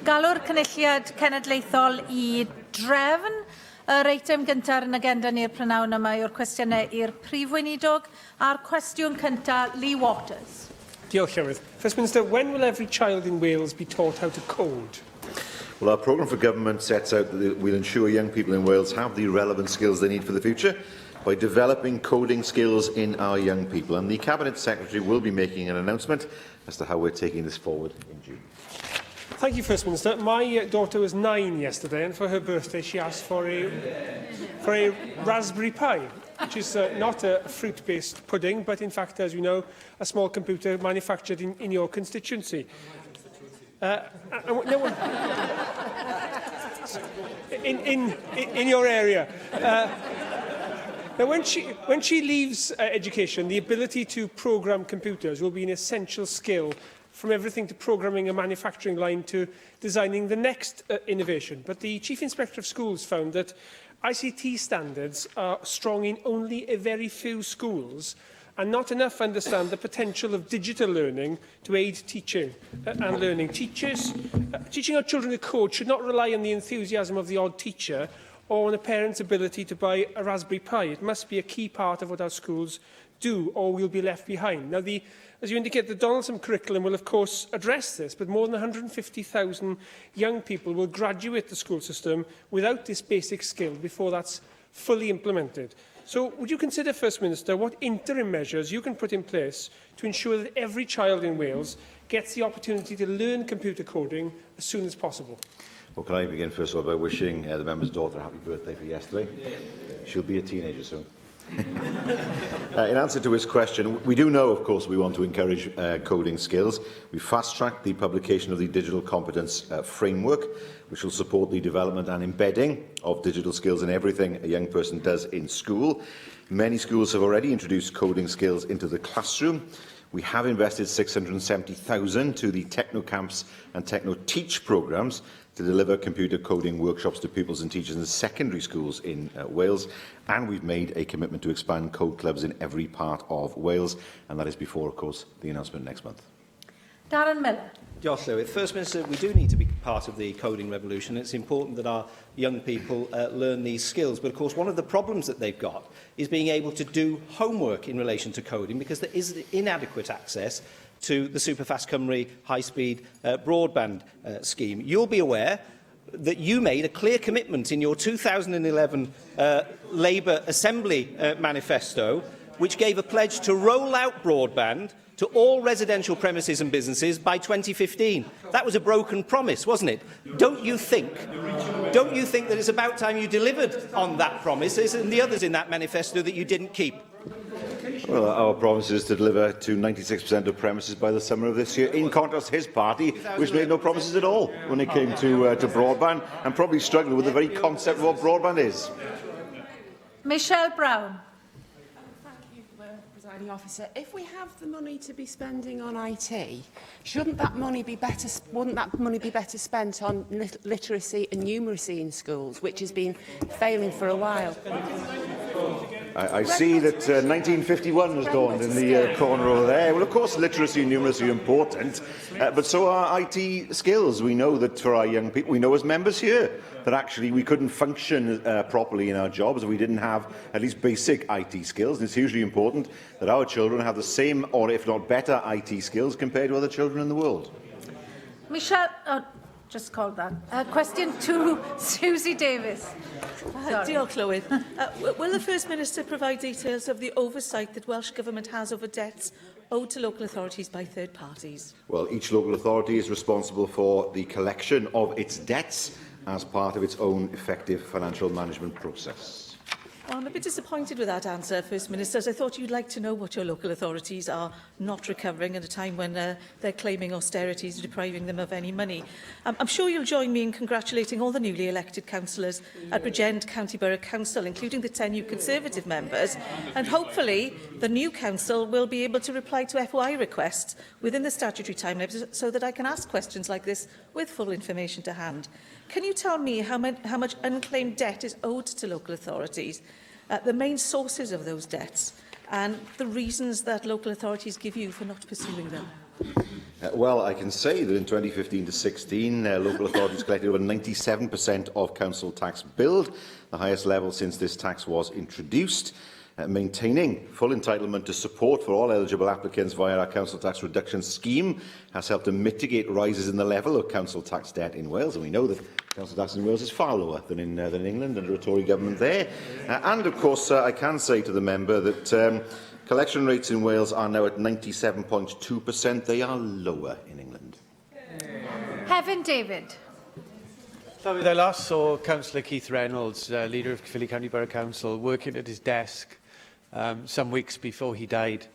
Galw'r Cynulliad Cenedlaethol I drefn. Yr eitem gyntaf yn agenda ni'r prynawn yma yw'r cwestiynau i'r prif weinidog a'r cwestiwn cyntaf, Lee Waters. Diolch, Llywydd. First Minister, when will every child in Wales be taught how to code? Well, our programme for government sets out that we'll ensure young people in Wales have the relevant skills they need for the future by developing coding skills in our young people. And the Cabinet Secretary will be making an announcement as to how we're taking this forward in June. Thank you, First Minister. My daughter was 9 yesterday, and for her birthday she asked for a raspberry Pi, which is not a fruit-based pudding, but in fact, as you know, a small computer manufactured in your constituency. In your area. Now, when she leaves education, the ability to program computers will be an essential skill, from everything to programming a manufacturing line to designing the next innovation. But the Chief Inspector of Schools found that ICT standards are strong in only a very few schools, and not enough understand the potential of digital learning to aid teaching and learning. Teaching our children to code should not rely on the enthusiasm of the odd teacher or on a parent's ability to buy a Raspberry Pi. It must be a key part of what our schools do, or we'll be left behind. Now, as you indicate, the Donaldson curriculum will, of course, address this, but more than 150,000 young people will graduate the school system without this basic skill before that's fully implemented. So, would you consider, First Minister, what interim measures you can put in place to ensure that every child in Wales gets the opportunity to learn computer coding as soon as possible? Well, can I begin, first of all, by wishing the member's daughter a happy birthday for yesterday? She'll be a teenager soon. In answer to his question, we do know, of course, we want to encourage coding skills. We fast-tracked the publication of the Digital Competence Framework, which will support the development and embedding of digital skills in everything a young person does in school. Many schools have already introduced coding skills into the classroom. We have invested £670,000 to the Techno Camps and Techno Teach programmes to deliver computer coding workshops to pupils and teachers in secondary schools in Wales, and we've made a commitment to expand code clubs in every part of Wales, and that is before, of course, the announcement next month. Darren Miller. Josh Llywydd. First Minister, we do need to be part of the coding revolution. It's important that our young people learn these skills, but of course one of the problems that they've got is being able to do homework in relation to coding, because there is inadequate access to the Superfast Cymru high-speed broadband scheme. You'll be aware that you made a clear commitment in your 2011 Labour Assembly manifesto, which gave a pledge to roll out broadband to all residential premises and businesses by 2015. That was a broken promise, wasn't it? Don't you think that it's about time you delivered on that promise and the others in that manifesto that you didn't keep? Well, our promise is to deliver to 96% of premises by the summer of this year, in contrast to his party, which made no promises at all when it came to broadband, and probably struggling with the very concept of what broadband is. Michelle Brown. Presiding Officer, if we have the money to be spending on IT, wouldn't that money be better spent on literacy and numeracy in schools, which has been failing for a while? I see that 1951 has dawned in the corner over there. Well, of course, literacy and numeracy are important, but so are IT skills. We know that for our young people, we know as members here that actually we couldn't function properly in our jobs if we didn't have at least basic IT skills. And it's hugely important that our children have the same, or if not better, IT skills compared to other children in the world. Michelle, just called that. Question 2, Susie Davis. Diolch, Llywydd. Will the First Minister provide details of the oversight that Welsh Government has over debts owed to local authorities by third parties? Well, each local authority is responsible for the collection of its debts as part of its own effective financial management process. Well, I'm a bit disappointed with that answer, First Minister, as I thought you'd like to know what your local authorities are not recovering at a time when they're claiming austerity is depriving them of any money. I'm sure you'll join me in congratulating all the newly elected councillors at Bridgend County Borough Council, including the 10 new Conservative members, and hopefully the new council will be able to reply to FOI requests within the statutory time limits so that I can ask questions like this with full information to hand. Can you tell me how much unclaimed debt is owed to local authorities, the main sources of those debts, and the reasons that local authorities give you for not pursuing them? Well, I can say that in 2015 to 16, local authorities collected over 97% of council tax billed, the highest level since this tax was introduced. Maintaining full entitlement to support for all eligible applicants via our council tax reduction scheme has helped to mitigate rises in the level of council tax debt in Wales, and we know that council tax in Wales is far lower than in England under a Tory government there. And of course, I can say to the member that collection rates in Wales are now at 97.2%. They are lower in England. Hefyn David. Llywydd, I last saw Councillor Keith Reynolds, leader of Caerphilly County Borough Council, working at his desk some weeks before he died.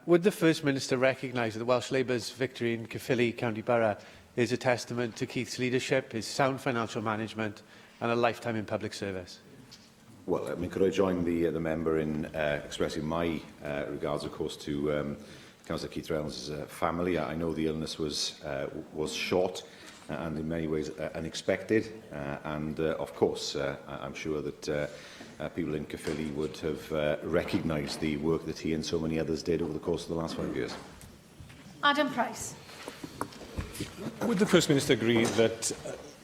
Would the First Minister recognise that the Welsh Labour's victory in Caerphilly County Borough is a testament to Keith's leadership, his sound financial management and a lifetime in public service? Well, I mean, could I join the member in expressing my regards, of course, to Councillor Keith Reynolds' family. I know the illness was short and in many ways unexpected, and of course, I'm sure that people in Caerphilly would have recognised the work that he and so many others did over the course of the last 5 years. Adam Price. Would the First Minister agree that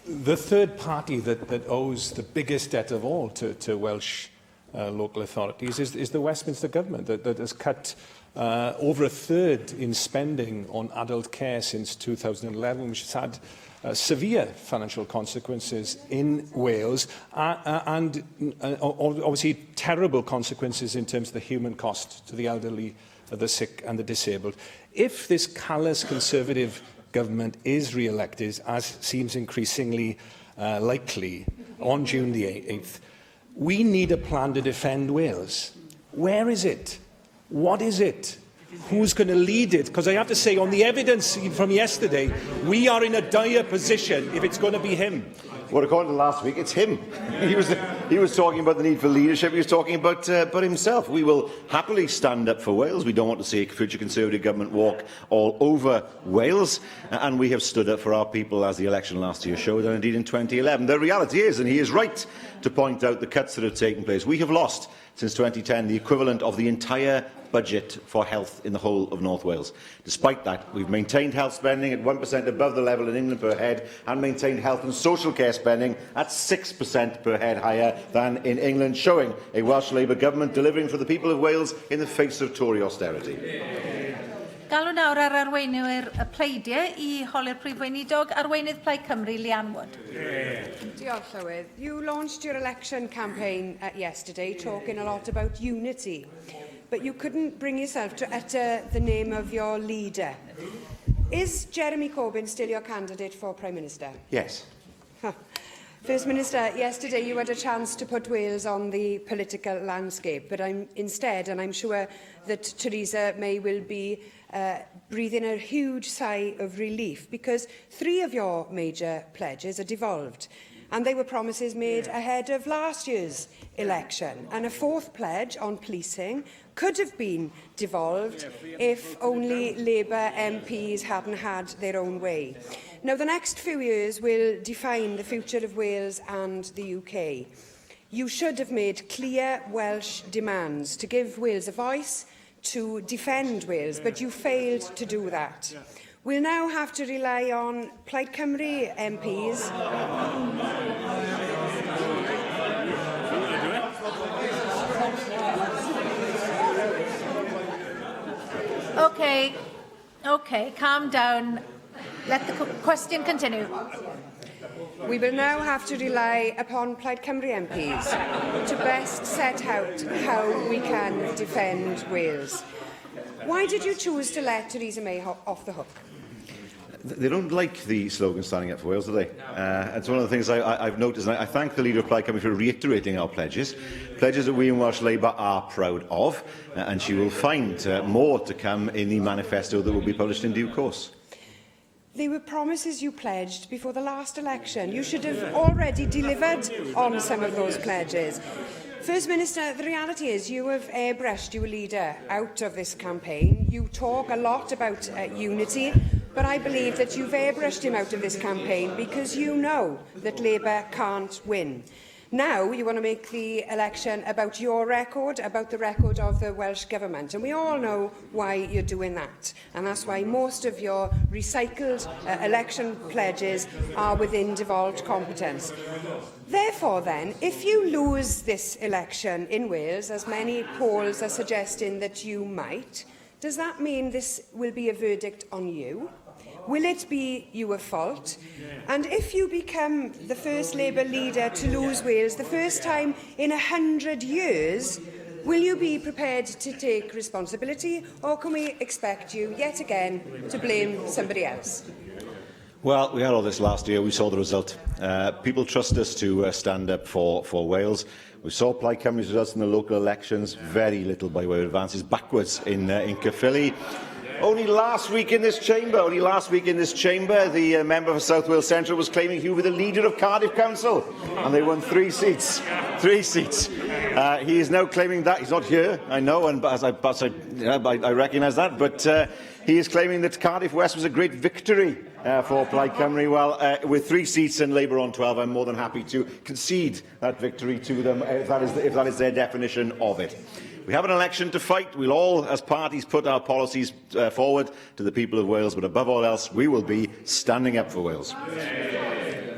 the third party that owes the biggest debt of all to Welsh local authorities is the Westminster Government, that has cut over a third in spending on adult care since 2011, which has had severe financial consequences in Wales and obviously terrible consequences in terms of the human cost to the elderly, the sick and the disabled. If this callous Conservative government is re-elected, as seems increasingly likely, on June the 8th, we need a plan to defend Wales. Where is it? What is it? Who's going to lead it? Because I have to say, on the evidence from yesterday, we are in a dire position if it's going to be him. Well, according to last week, it's him. He was talking about the need for leadership. He was talking about himself. We will happily stand up for Wales. We don't want to see a future Conservative government walk all over Wales. And we have stood up for our people, as the election last year showed, and indeed in 2011. The reality is, and he is right to point out the cuts that have taken place, we have lost, since 2010, the equivalent of the entire budget for health in the whole of North Wales. Despite that, we've maintained health spending at 1% above the level in England per head and maintained health and social care spending at 6% per head higher than in England, showing a Welsh Labour government delivering for the people of Wales in the face of Tory austerity. Galw nawr ar arweinwyr y pleidiau I holi'r prif weinidog, arweinydd Plaid Cymru, Llawn. Diolch, Llywydd. You launched your election campaign yesterday talking a lot about unity, but you couldn't bring yourself to utter the name of your leader. Is Jeremy Corbyn still your candidate for Prime Minister? Yes. First Minister, yesterday you had a chance to put Wales on the political landscape, but instead, and I'm sure that Theresa May will be breathing a huge sigh of relief, because 3 of your major pledges are devolved, and they were promises made ahead of last year's election. And a 4th pledge on policing could have been devolved if only Labour MPs hadn't had their own way. Now, the next few years will define the future of Wales and the UK. You should have made clear Welsh demands to give Wales a voice, to defend Wales, but you failed to do that. We'll now have to rely on Plaid Cymru MPs. Okay, calm down. Let the question continue. We will now have to rely upon Plaid Cymru MPs to best set out how we can defend Wales. Why did you choose to let Theresa May off the hook? They don't like the slogan standing up for Wales, do they? It's one of the things I've noticed, and I thank the leader of Plaid Cymru for reiterating our pledges that we in Welsh Labour are proud of, and she will find more to come in the manifesto that will be published in due course. They were promises you pledged before the last election. You should have already delivered on some of those pledges. First Minister, the reality is you have airbrushed your leader out of this campaign. You talk a lot about unity, but I believe that you've airbrushed him out of this campaign because you know that Labour can't win. Now you want to make the election about your record, about the record of the Welsh Government. And we all know why you're doing that. And that's why most of your recycled election pledges are within devolved competence. Therefore, then, if you lose this election in Wales, as many polls are suggesting that you might, does that mean this will be a verdict on you? Will it be your fault? And if you become the first Labour leader to lose Wales, the first time in 100 years, will you be prepared to take responsibility, or can we expect you, yet again, to blame somebody else? Well, we had all this last year. We saw the result. People trust us to stand up for Wales. We saw Plaid Cymru's results in the local elections. Very little by way of advances backwards in Caerphilly. Only last week in this chamber, the member for South Wales Central was claiming he would be the leader of Cardiff Council, and they won 3 seats. 3 seats. He is now claiming that he's not here. I know, and I recognise that, but he is claiming that Cardiff West was a great victory for Plaid Cymru. Well, with 3 seats and Labour on 12, I'm more than happy to concede that victory to them, if that is their definition of it. We have an election to fight. We'll all, as parties, put our policies forward to the people of Wales, but above all else, we will be standing up for Wales.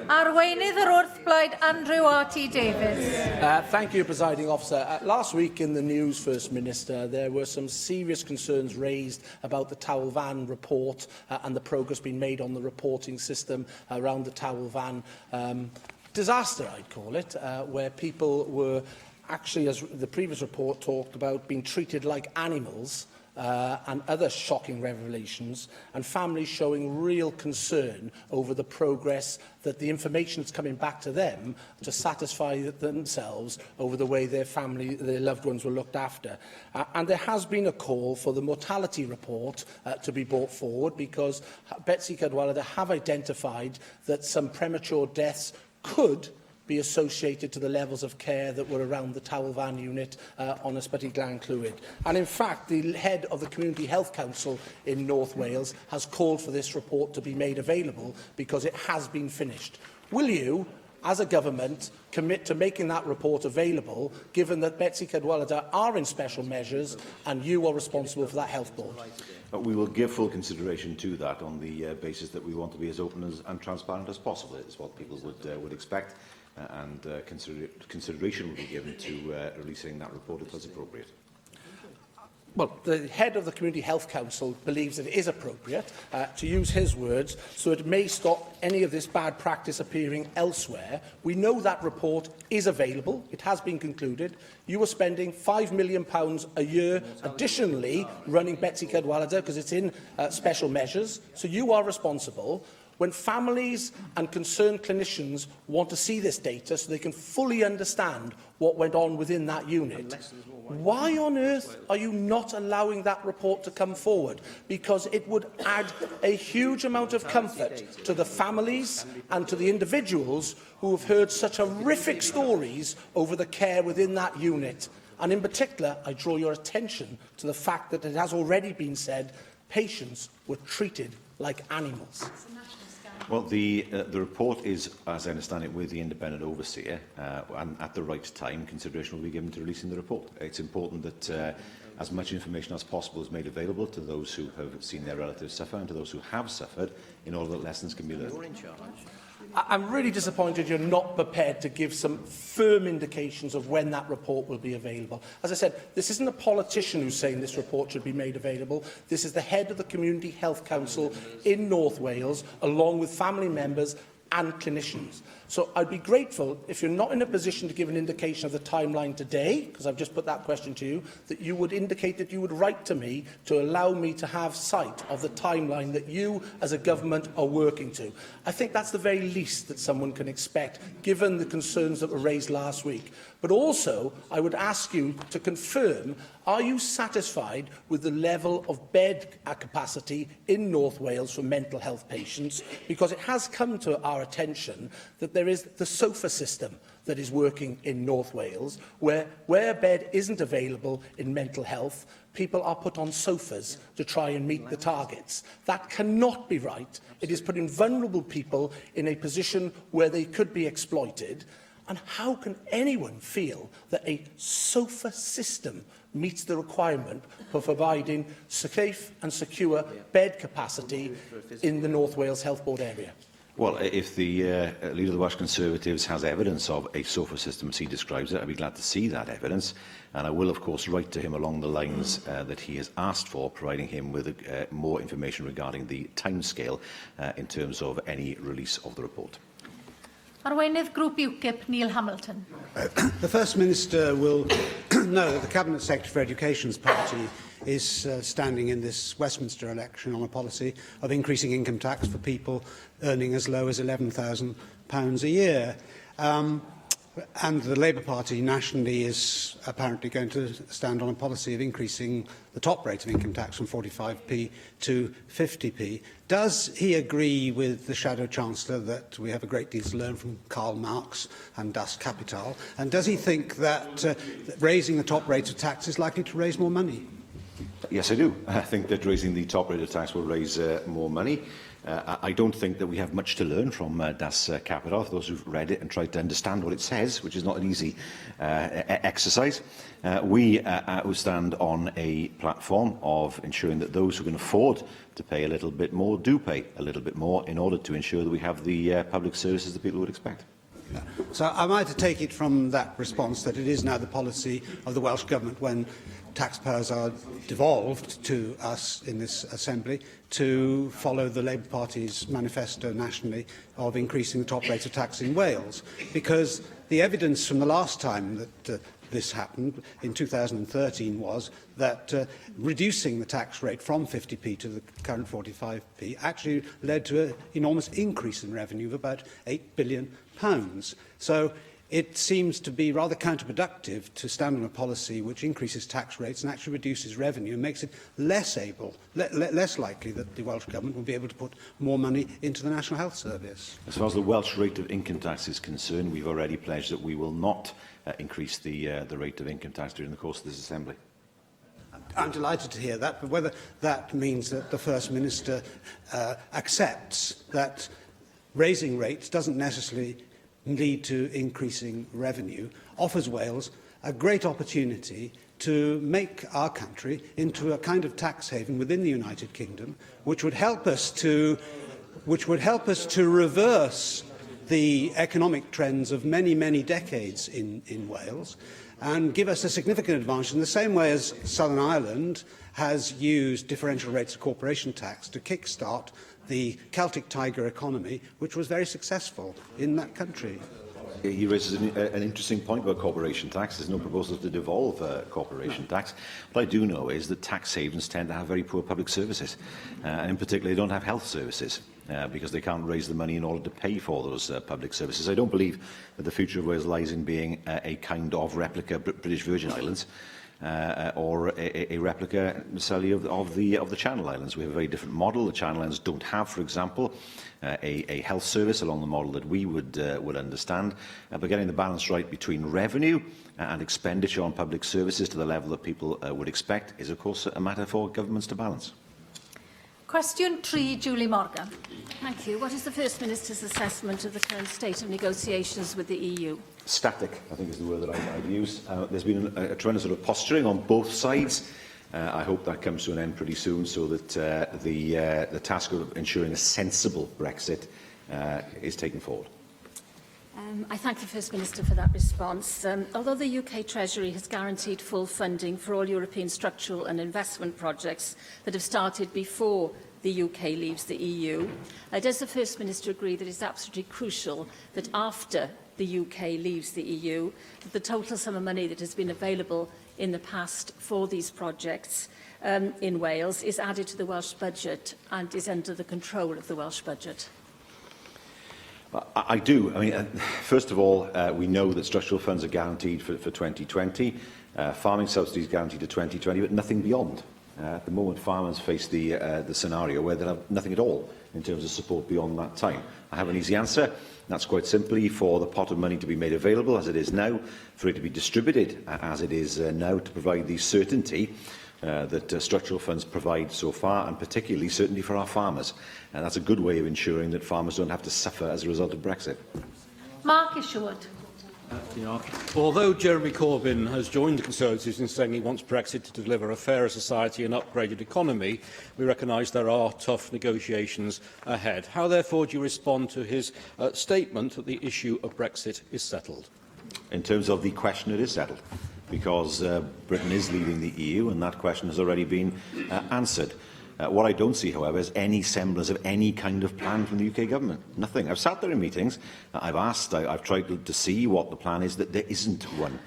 Arweinydd yr wrthblaid, Andrew R.T. Davies. Thank you, Presiding Officer. Last week in the news, First Minister, there were some serious concerns raised about the Towel Van report and the progress being made on the reporting system around the Towel Van disaster, I'd call it, where people were actually, as the previous report talked about, being treated like animals and other shocking revelations, and families showing real concern over the progress that the information that's coming back to them to satisfy themselves over the way their loved ones were looked after. And there has been a call for the mortality report to be brought forward, because Betsy Cadwaladr have identified that some premature deaths could be associated to the levels of care that were around the Towel Van unit on Ysbyty Glan Clwyd. And in fact, the head of the Community Health Council in North Wales has called for this report to be made available because it has been finished. Will you, as a government, commit to making that report available, given that Betsy Cadwaladr are in special measures and you are responsible for that health board? We will give full consideration to that on the basis that we want to be as open and transparent as possible. It's what people would expect. And consideration will be given to releasing that report if that's appropriate. Well, the head of the Community Health Council believes it is appropriate, to use his words, so it may stop any of this bad practice appearing elsewhere. We know that report is available. It has been concluded. You are spending £5 million a year additionally running Betsy Cadwaladr because it's in special measures, so you are responsible. When families and concerned clinicians want to see this data so they can fully understand what went on within that unit, why on earth are you not allowing that report to come forward? Because it would add a huge amount of comfort to the families and to the individuals who have heard such horrific stories over the care within that unit. And in particular, I draw your attention to the fact that it has already been said patients were treated like animals. Well, the report is, as I understand it, with the independent overseer, and at the right time, consideration will be given to releasing the report. It's important that as much information as possible is made available to those who have seen their relatives suffer and to those who have suffered, in order that lessons can be learned. I'm really disappointed you're not prepared to give some firm indications of when that report will be available. As I said, this isn't a politician who's saying this report should be made available. This is the head of the Community Health Council in North Wales, along with family members and clinicians. So I'd be grateful if you're not in a position to give an indication of the timeline today, because I've just put that question to you, that you would indicate that you would write to me to allow me to have sight of the timeline that you as a government are working to. I think that's the very least that someone can expect, given the concerns that were raised last week. But also, I would ask you to confirm, are you satisfied with the level of bed capacity in North Wales for mental health patients? Because it has come to our attention that there is the sofa system that is working in North Wales, where a bed isn't available in mental health, people are put on sofas to try and meet the targets. That cannot be right. It is putting vulnerable people in a position where they could be exploited. And how can anyone feel that a sofa system meets the requirement for providing safe and secure bed capacity in the North Wales Health Board area? Well, if the leader of the Welsh Conservatives has evidence of a sofa system as he describes it, I'd be glad to see that evidence. And I will, of course, write to him along the lines that he has asked for, providing him with more information regarding the timescale in terms of any release of the report. Arweinydd grŵp UKIP, Neil Hamilton. The First Minister will know that the Cabinet Secretary for Education's party is standing in this Westminster election on a policy of increasing income tax for people earning as low as £11,000 a year. And the Labour Party nationally is apparently going to stand on a policy of increasing the top rate of income tax from 45p to 50p. Does he agree with the Shadow Chancellor that we have a great deal to learn from Karl Marx and Das Kapital? And does he think that raising the top rate of tax is likely to raise more money? Yes, I do. I think that raising the top rate of tax will raise more money. I don't think that we have much to learn from Das Kapital, for those who've read it and tried to understand what it says, which is not an easy exercise. We stand on a platform of ensuring that those who can afford to pay a little bit more do pay a little bit more in order to ensure that we have the public services that people would expect. So am I to take it from that response that it is now the policy of the Welsh Government, when taxpayers are devolved to us in this Assembly, to follow the Labour Party's manifesto nationally of increasing the top rate of tax in Wales? Because the evidence from the last time that this happened in 2013 was that reducing the tax rate from 50p to the current 45p actually led to an enormous increase in revenue of about £8 billion. So it seems to be rather counterproductive to stand on a policy which increases tax rates and actually reduces revenue and makes it less likely that the Welsh Government will be able to put more money into the National Health Service. As far as the Welsh rate of income tax is concerned, we've already pledged that we will not increase the rate of income tax during the course of this Assembly. I'm delighted to hear that, but whether that means that the First Minister accepts that raising rates doesn't necessarily lead to increasing revenue, offers Wales a great opportunity to make our country into a kind of tax haven within the United Kingdom, which would help us to reverse the economic trends of many, many decades in Wales, and give us a significant advantage in the same way as Southern Ireland has used differential rates of corporation tax to kickstart the Celtic Tiger economy, which was very successful in that country. He raises an interesting point about corporation tax. There's no proposal to devolve corporation tax. What I do know is that tax havens tend to have very poor public services, and in particular they don't have health services, because they can't raise the money in order to pay for those public services. I don't believe that the future of Wales lies in being a kind of replica British Virgin Islands, or a replica necessarily of the Channel Islands. We have a very different model. The Channel Islands don't have, for example, a health service along the model that we would understand. But getting the balance right between revenue and expenditure on public services to the level that people would expect is, of course, a matter for governments to balance. Question 3, Julie Morgan. Thank you. What is the First Minister's assessment of the current state of negotiations with the EU? Static, I think, is the word that I'd use. There's been a tremendous sort of posturing on both sides. I hope that comes to an end pretty soon, so that the task of ensuring a sensible Brexit is taken forward. I thank the First Minister for that response. Although the UK Treasury has guaranteed full funding for all European structural and investment projects that have started before the UK leaves the EU, does the First Minister agree that it's absolutely crucial that after the UK leaves the EU, that the total sum of money that has been available in the past for these projects in Wales is added to the Welsh budget and is under the control of the Welsh budget? I do. I mean, first of all, we know that structural funds are guaranteed for 2020, farming subsidies guaranteed to 2020, but nothing beyond. At the moment, farmers face the scenario where they have nothing at all in terms of support beyond that time. I have an easy answer. That's quite simply for the pot of money to be made available as it is now, for it to be distributed as it is now, to provide the certainty that structural funds provide so far, and particularly certainty for our farmers. And that's a good way of ensuring that farmers don't have to suffer as a result of Brexit. Mark Isherwood. Although Jeremy Corbyn has joined the Conservatives in saying he wants Brexit to deliver a fairer society and upgraded economy, we recognise there are tough negotiations ahead. How, therefore, do you respond to his statement that the issue of Brexit is settled? In terms of the question, it is settled, because Britain is leaving the EU, and that question has already been answered. What I don't see, however, is any semblance of any kind of plan from the UK government. Nothing. I've sat there in meetings, I've asked, I've tried to see what the plan is, that there isn't one.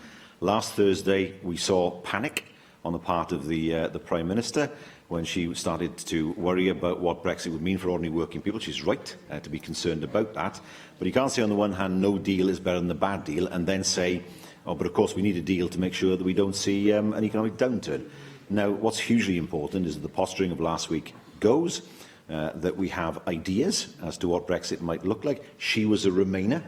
Last Thursday, we saw panic on the part of the Prime Minister when she started to worry about what Brexit would mean for ordinary working people. She's right to be concerned about that. But you can't say on the one hand, no deal is better than the bad deal, and then say, oh, but of course we need a deal to make sure that we don't see an economic downturn. Now, what's hugely important is that the posturing of last week goes, that we have ideas as to what Brexit might look like. She was a Remainer.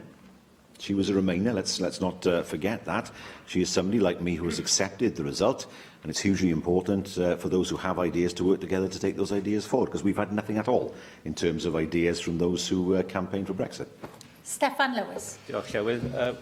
She was a Remainer. Let's not forget that. She is somebody like me who has accepted the result, and it's hugely important for those who have ideas to work together to take those ideas forward, because we've had nothing at all in terms of ideas from those who campaigned for Brexit. Steffan Lewis.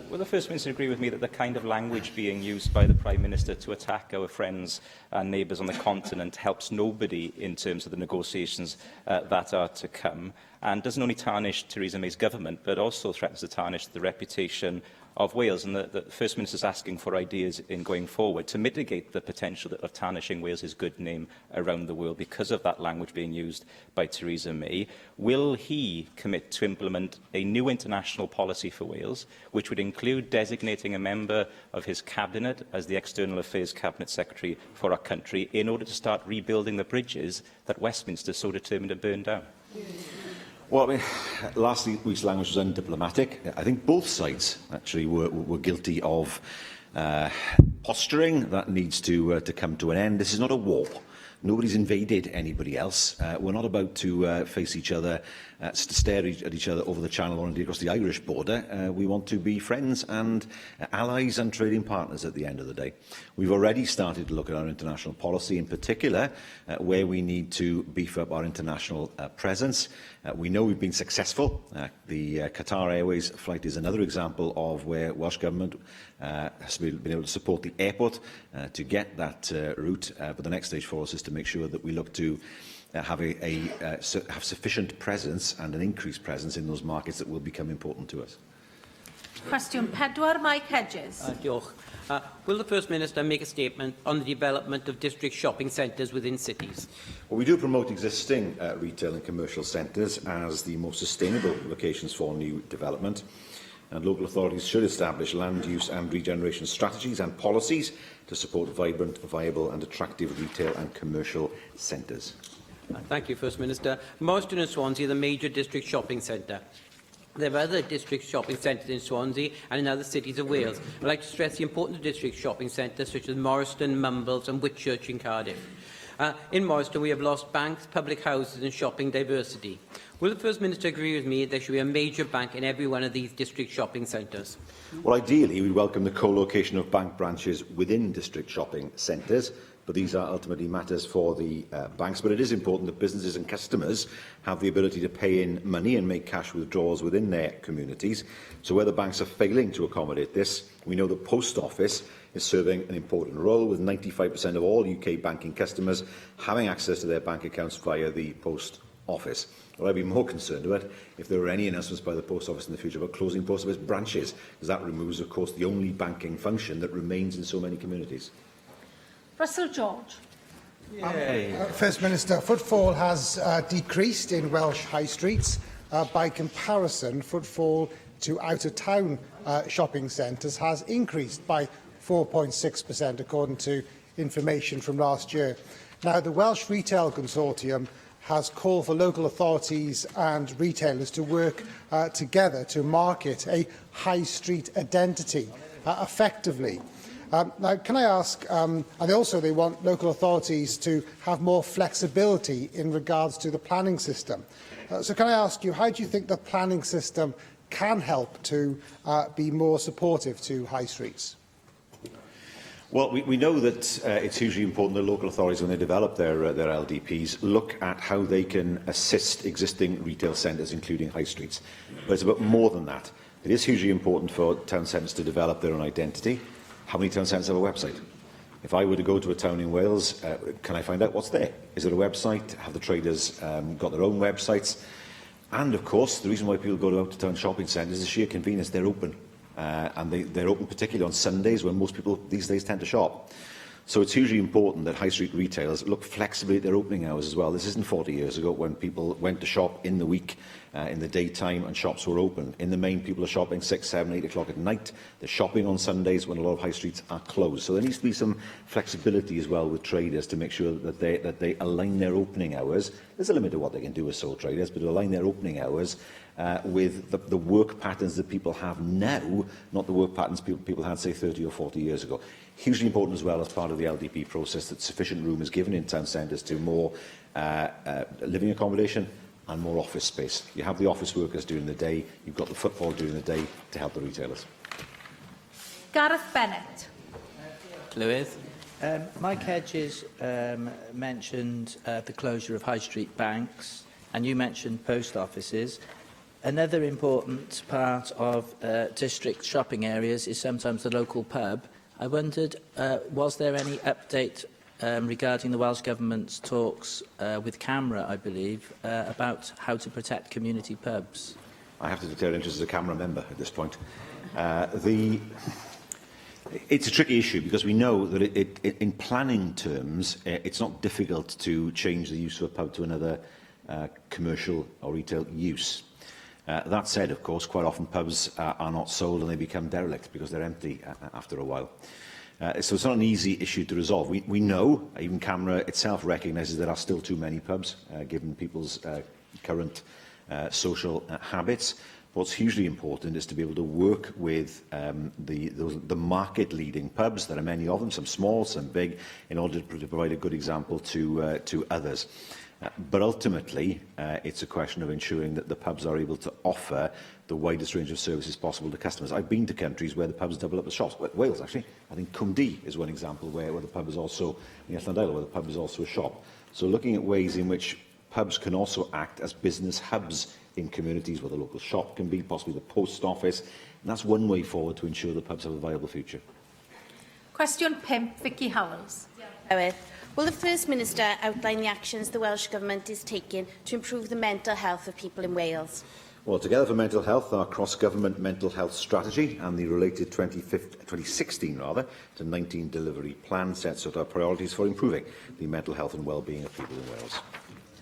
Will the First Minister agree with me that the kind of language being used by the Prime Minister to attack our friends and neighbours on the continent helps nobody in terms of the negotiations that are to come, and doesn't only tarnish Theresa May's government, but also threatens to tarnish the reputation of Wales? And the First Minister is asking for ideas in going forward to mitigate the potential of tarnishing Wales's good name around the world because of that language being used by Theresa May. Will he commit to implement a new international policy for Wales, which would include designating a member of his cabinet as the External Affairs Cabinet Secretary for our country in order to start rebuilding the bridges that Westminster is so determined to burn down? Well, I mean, last week's language was undiplomatic. I think both sides actually were guilty of posturing that needs to come to an end. This is not a war. Nobody's invaded anybody else. We're not about to face each other, to stare at each other over the Channel or indeed across the Irish border. We want to be friends and allies and trading partners at the end of the day. We've already started to look at our international policy, in particular, where we need to beef up our international presence. We know we've been successful. The Qatar Airways flight is another example of where Welsh Government has been able to support the airport to get that route. But the next stage for us is to make sure that we look to have sufficient presence and an increased presence in those markets that will become important to us. Cwestiwn 4, Mike Hedges. Diolch. Will the First Minister make a statement on the development of district shopping centres within cities? Well, we do promote existing retail and commercial centres as the most sustainable locations for new development. And local authorities should establish land use and regeneration strategies and policies to support vibrant, viable and attractive retail and commercial centres. Thank you, First Minister. Marston and Swansea are the major district shopping centre. There are other district shopping centres in Swansea and in other cities of Wales. I'd like to stress the importance of district shopping centres such as Morriston, Mumbles and Whitchurch in Cardiff. In Morriston, we have lost banks, public houses and shopping diversity. Will the First Minister agree with me that there should be a major bank in every one of these district shopping centres? Well, ideally, we welcome the co-location of bank branches within district shopping centres, but these are ultimately matters for the banks. But it is important that businesses and customers have the ability to pay in money and make cash withdrawals within their communities. So where the banks are failing to accommodate this, we know the Post Office is serving an important role, with 95% of all UK banking customers having access to their bank accounts via the Post Office. Well, I'd be more concerned about if there were any announcements by the Post Office in the future about closing Post Office branches, because that removes, of course, the only banking function that remains in so many communities. Russell George. First Minister, footfall has decreased in Welsh high streets. By comparison, footfall to out-of-town shopping centres has increased by 4.6%, according to information from last year. Now, the Welsh Retail Consortium has called for local authorities and retailers to work together to market a high street identity effectively. Now, can I ask, and they want local authorities to have more flexibility in regards to the planning system. So can I ask you, how do you think the planning system can help to be more supportive to high streets? Well, we know that it's hugely important that local authorities, when they develop their LDPs, look at how they can assist existing retail centres, including high streets. But it's about more than that. It is hugely important for town centres to develop their own identity. How many town centres have a website? If I were to go to a town in Wales, can I find out what's there? Is there a website? Have the traders got their own websites? And, of course, the reason why people go to out-of-town shopping centres is the sheer convenience. They're open. And they're open particularly on Sundays when most people these days tend to shop. So it's hugely important that high street retailers look flexibly at their opening hours as well. This isn't 40 years ago when people went to shop in the week, in the daytime, and shops were open. In the main, people are shopping 6, 7, 8 o'clock at night. They're shopping on Sundays when a lot of high streets are closed. So there needs to be some flexibility as well with traders to make sure that they align their opening hours. There's a limit to what they can do as sole traders, but to align their opening hours with the work patterns that people have now, not the work patterns people had, say, 30 or 40 years ago. Hugely important as well as part of the LDP process that sufficient room is given in town centres to more living accommodation and more office space. You have the office workers during the day, you've got the footfall during the day to help the retailers. Gareth Bennett. Llywydd. Mike Hedges mentioned the closure of high street banks, and you mentioned post offices. Another important part of district shopping areas is sometimes the local pub. I wondered, was there any update regarding the Welsh Government's talks with CAMRA, I believe, about how to protect community pubs? I have to declare interest as a CAMRA member at this point. It's a tricky issue because we know that in planning terms, it's not difficult to change the use of a pub to another commercial or retail use. That said, of course, quite often pubs are not sold and they become derelict because they're empty after a while. So it's not an easy issue to resolve. We know, even CAMRA itself recognises there are still too many pubs, given people's current social habits. What's hugely important is to be able to work with the market-leading pubs. There are many of them, some small, some big, in order to provide a good example to others. But ultimately, it's a question of ensuring that the pubs are able to offer the widest range of services possible to customers. I've been to countries where the pubs double up as shops. Wales, actually. I think Cymru is one example where the pub is also, in Aelodau'r, where the pub is also a shop. So looking at ways in which pubs can also act as business hubs in communities where the local shop can be, possibly the post office. And that's one way forward to ensure the pubs have a viable future. Question 5, Vicky Howells. Will the First Minister outline the actions the Welsh Government is taking to improve the mental health of people in Wales? Well, Together for Mental Health, our cross-government mental health strategy and the related 2016 to 19 delivery plan sets out our priorities for improving the mental health and well-being of people in Wales.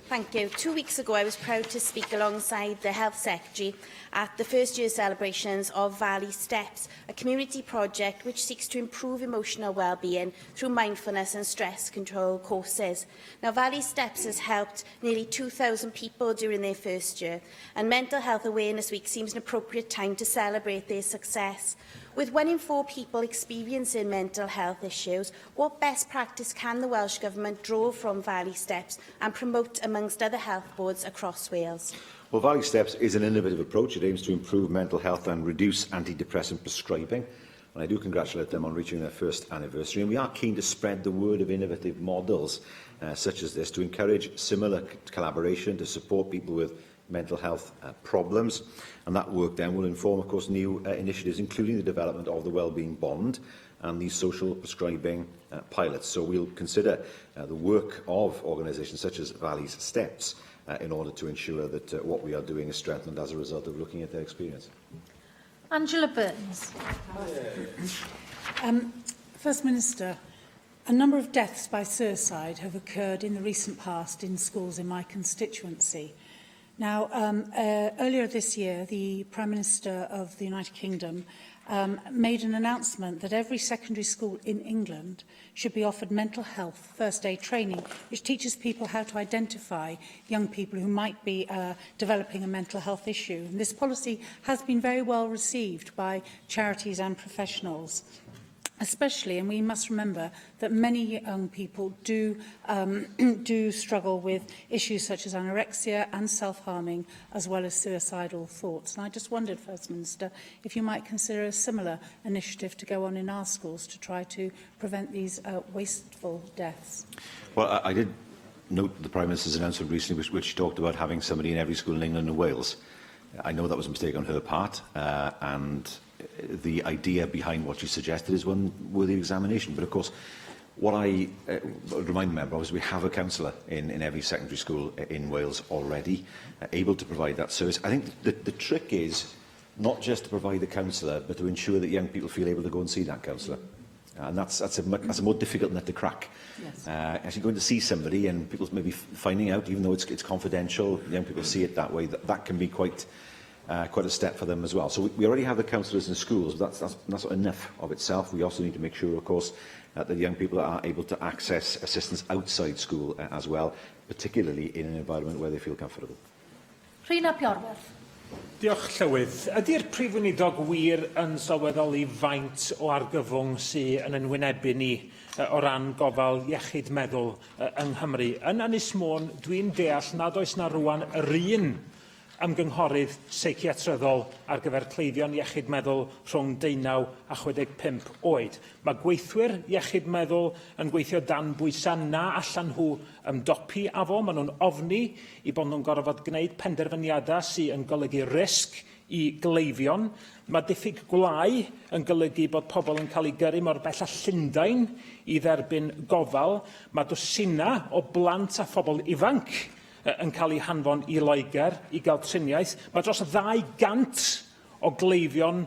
Thank you. 2 weeks ago, I was proud to speak alongside the Health Secretary at the first year celebrations of Valley Steps, a community project which seeks to improve emotional well-being through mindfulness and stress control courses. Now, Valley Steps has helped nearly 2,000 people during their first year, and Mental Health Awareness Week seems an appropriate time to celebrate their success. With 1 in 4 people experiencing mental health issues, what best practice can the Welsh Government draw from Valley Steps and promote amongst other health boards across Wales? Well, Valley Steps is an innovative approach. It aims to improve mental health and reduce antidepressant prescribing. And I do congratulate them on reaching their first anniversary. And we are keen to spread the word of innovative models such as this to encourage similar collaboration to support people with mental health problems. And that work then will inform, of course, new initiatives, including the development of the Wellbeing Bond and the social prescribing pilots. So we'll consider the work of organisations such as Valley Steps in order to ensure that what we are doing is strengthened as a result of looking at their experience. Angela Burns. First Minister, a number of deaths by suicide have occurred in the recent past in schools in my constituency. Now, earlier this year, the Prime Minister of the United Kingdom made an announcement that every secondary school in England should be offered mental health first aid training, which teaches people how to identify young people who might be developing a mental health issue. And this policy has been very well received by charities and professionals. Especially, and we must remember that many young people do struggle with issues such as anorexia and self-harming, as well as suicidal thoughts. And I just wondered, First Minister, if you might consider a similar initiative to go on in our schools to try to prevent these wasteful deaths. Well, I did note the Prime Minister's announcement recently, which talked about having somebody in every school in England and Wales. I know that was a mistake on her part, and the idea behind what she suggested is one worthy of examination. But of course, what I remind the member is we have a counsellor in every secondary school in Wales already, able to provide that service. I think the trick is not just to provide the counsellor, but to ensure that young people feel able to go and see that counsellor. And that's a more difficult nut to crack. Yes. Actually going to see somebody and people maybe finding out, even though it's confidential, young people see it that way, that can be quite a step for them as well. So we already have the counsellors in schools, but that's not enough of itself. We also need to make sure, of course, that young people are able to access assistance outside school as well, particularly in an environment where they feel comfortable. Rhina Piorwerth. Diolch, Llywydd. Ydy'r prif weinidog wir yn sylweddoli faint o argyfwng sydd yn wynebu ni o ran gofal iechyd meddwl yng Nghymru? Yn Ynys Môn, dwi'n deall nad oes na rwan yr un ymgynghorydd seichiatryddol ar gyfer cleifion iechyd meddwl rhwng 19 a 65 oed. Mae gweithwyr iechyd meddwl yn gweithio dan bwysau na allan nhw ymdopi a fo. Maen nhw'n ofni I bod nhw'n gorfod gwneud penderfyniadau sy'n yn golygu risg I gleifion. Mae diffyg gwlau yn golygu bod pobl yn cael ei gyrru mor bell a Llundain I dderbyn gofal. Mae dwsina o blant a phobl ifanc yn cael ei hanfon I Loegr I gael triniaeth. Mae dros 200 o gleifion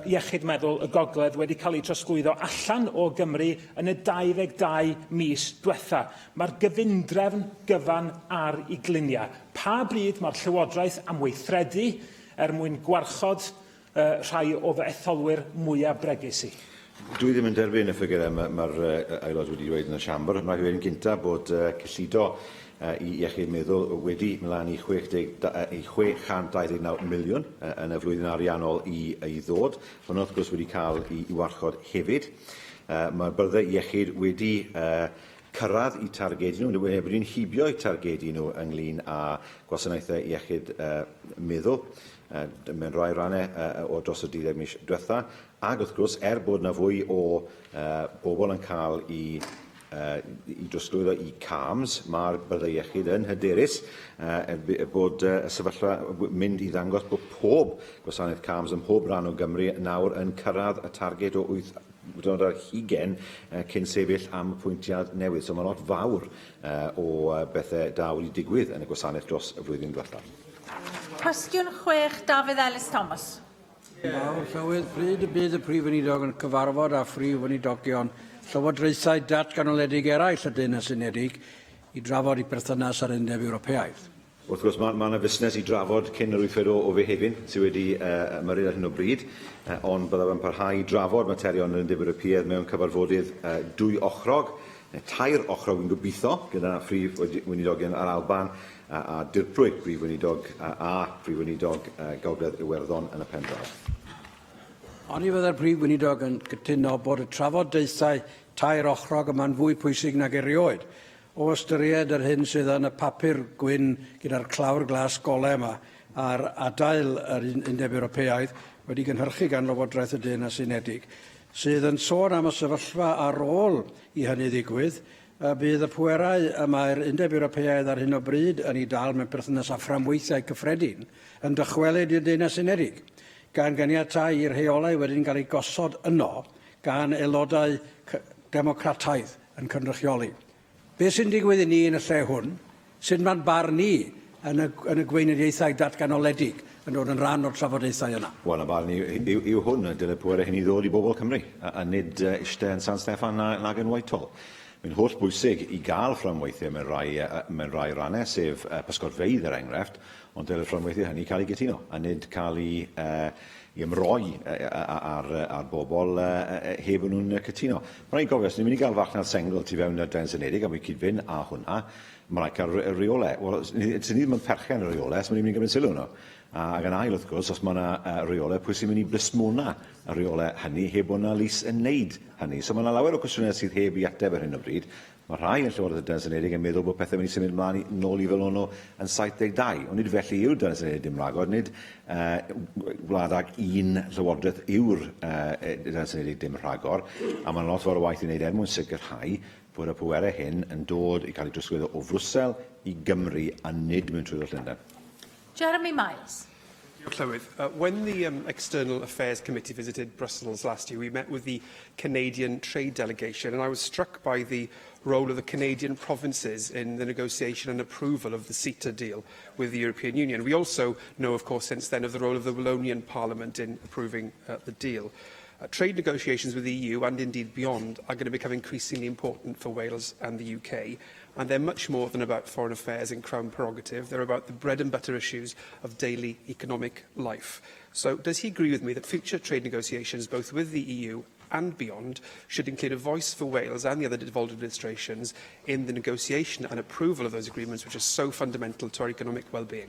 iechyd meddwl y gogledd wedi cael ei trosglwyddo allan o Gymru yn y 22 mis diwetha. Mae'r gyfundrefn gyfan ar ei gliniau. Pa bryd mae'r Llywodraeth am weithredu mwyn gwarchod rhai o fy etholwyr mwyaf bregus I? Dwi ddim yn derbyn y ffigurau mae'r aelod wedi dweud yn y Siambr. Mae wedi gyntaf bod cyllido I iechyd meddwl wedi mlaen I 629 miliwn yn y flwyddyn ariannol I ddod. Hwnnw wrth gwrs wedi cael I warchod hefyd. Mae'r byrdde iechyd wedi cyrraedd I targedu nhw, wedi'n hibio I targedu nhw ynglyn â gwasanaethau iechyd meddwl mewn rhai rannau o dros y 12 mis diwetha. Ac wrth gwrs, bod yna fwy o bobl yn cael I drosglwyddo I CAMS, mae'r byddai iechyd yn hyderus bod y sefyllfa mynd I ddangos bod pob gwasanaeth CAMS yn pob rhan o Gymru nawr yn cyrraedd y targed o 820 cyn sefyll am y pwyntiad newydd. So mae lot fawr o bethau da wedi digwydd yn y gwasanaeth dros y flwyddyn diwethaf. Cwestiwn 6, Dafydd Ellis Thomas. Mawr, Llywydd, pryd y bydd y prif weinidog yn cyfarfod â phrif weinidogion llywodraethau datganoledig eraill y Deyrnas Unedig I drafod I berthynas ar Undeb Ewropeaidd? Wrth gwrs, mae yna fusnes I drafod cyn yr wythfed o Fehefin sydd wedi ymyrryd ar hyn o bryd, ond byddaf yn parhau drafod materion yr Undeb Ewropeaidd mewn cyfarfodydd dwy ochrog, tair ochrog yn gobeithio, gyda phrif weinidogion ar Alban a dirprwy prif weinidog a prif weinidog Gogledd Iwerddon yn y pendraw. Oni fydda'r prif weinidog yn cytuno bod y trafodaethau tair ochrog yma'n fwy pwysig nag erioed, o ystyried yr hyn sydd yn y papur gwyn gyda'r clawr glas golau yma a'r adael yr Undeb Ewropeaidd wedi gynhyrchu gan Lywodraeth y Deyrnas Unedig, sydd yn sôn am y sefyllfa ar ôl I hynny ddigwydd, bydd y pwerau yma'r Undeb Ewropeaidd ar hyn o bryd yn ei dal mewn perthynas â fframweithiau cyffredin yn dychwelyd i'r Deyrnas Unedig, gan ganiatau i'r rheolau wedi'n cael ei gosod yno gan aelodau ddemocrataidd yn cynrychioli. Be sy'n digwydd I ni yn y lle hwn? Sut mae'n barn ni yn y gweinyddiaethau datganoledig yn dod yn rhan o'r trafodaethau yna? Wel, y barn yw hwn, dylai pwerau hynny ddod I bobl Cymru, a nid eistedd yn San Steffan nag yn Whitehall. Mae'n holl bwysig I gael fframweithiau mewn rai rannau, sef pysgotfeydd enghraifft, ond dylai'r fframweithiau hynny cael ei gytuno, a nid cael ei ymroi ar bobl heb yn nhw'n cytuno. Mae'n rhaid gofio, os ni'n mynd I gael farchnad sengl tu fewn y Deyrnas Unedig, a mae'n cydfyn â hwnna, mae'n rhaid cael reolau. Wel, sy'n ni'n mynd perchen y reolau, os mae'n mynd I gymryd sylw nhw. Ac yn ail, wrth gwrs, os mae yna reolau, pwy sy'n mynd I blismona y reolau hynny heb bod yna lys yn neud hynny. So mae yna lawer o cwestiynau sydd heb I ateb ar hyn o bryd. Mae rhai yn Llywodraeth y Deyrnas Unedig yn meddwl bod pethau mynd I symud ymlaen nôl I fel hwnnw yn 72. Ond nid felly yw'r Deyrnas Unedig dim rhagor, nid gwladag un Llywodraeth yw'r Deyrnas Unedig dim rhagor. A mae'n lot fawr o waith I wneud mwyn sicrhau bod y pwerau hyn yn dod I cael ei drosglwyddo o Frwsel I Gymru a nid mewn trwy'r Llundain. Jeremy Miles. Llywydd, when the External Affairs Committee visited Brussels last year, we met with the Canadian trade delegation, and I was struck by the role of the Canadian provinces in the negotiation and approval of the CETA deal with the European Union. We also know, of course, since then of the role of the Wallonian Parliament in approving the deal. Trade negotiations with the EU and indeed beyond are going to become increasingly important for Wales and the UK, and they're much more than about foreign affairs and Crown prerogative. They're about the bread and butter issues of daily economic life. So does he agree with me that future trade negotiations, both with the EU and beyond, should include a voice for Wales and the other devolved administrations in the negotiation and approval of those agreements, which are so fundamental to our economic well-being?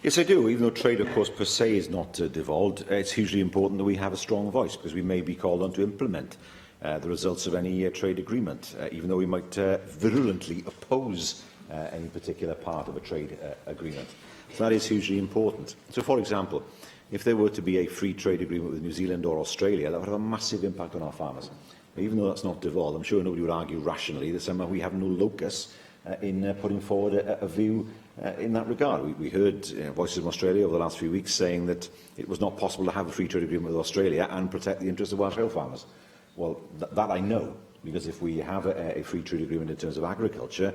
Yes, I do. Even though trade, of course, per se is not devolved, it's hugely important that we have a strong voice, because we may be called on to implement the results of any trade agreement, even though we might virulently oppose any particular part of a trade agreement. So that is hugely important. So, for example, if there were to be a free trade agreement with New Zealand or Australia, that would have a massive impact on our farmers. Even though that's not devolved, I'm sure nobody would argue rationally that somehow we have no locus in putting forward a view in that regard. We heard voices from Australia over the last few weeks saying that it was not possible to have a free trade agreement with Australia and protect the interests of Welsh hill farmers. Well, that I know, because if we have a free trade agreement in terms of agriculture,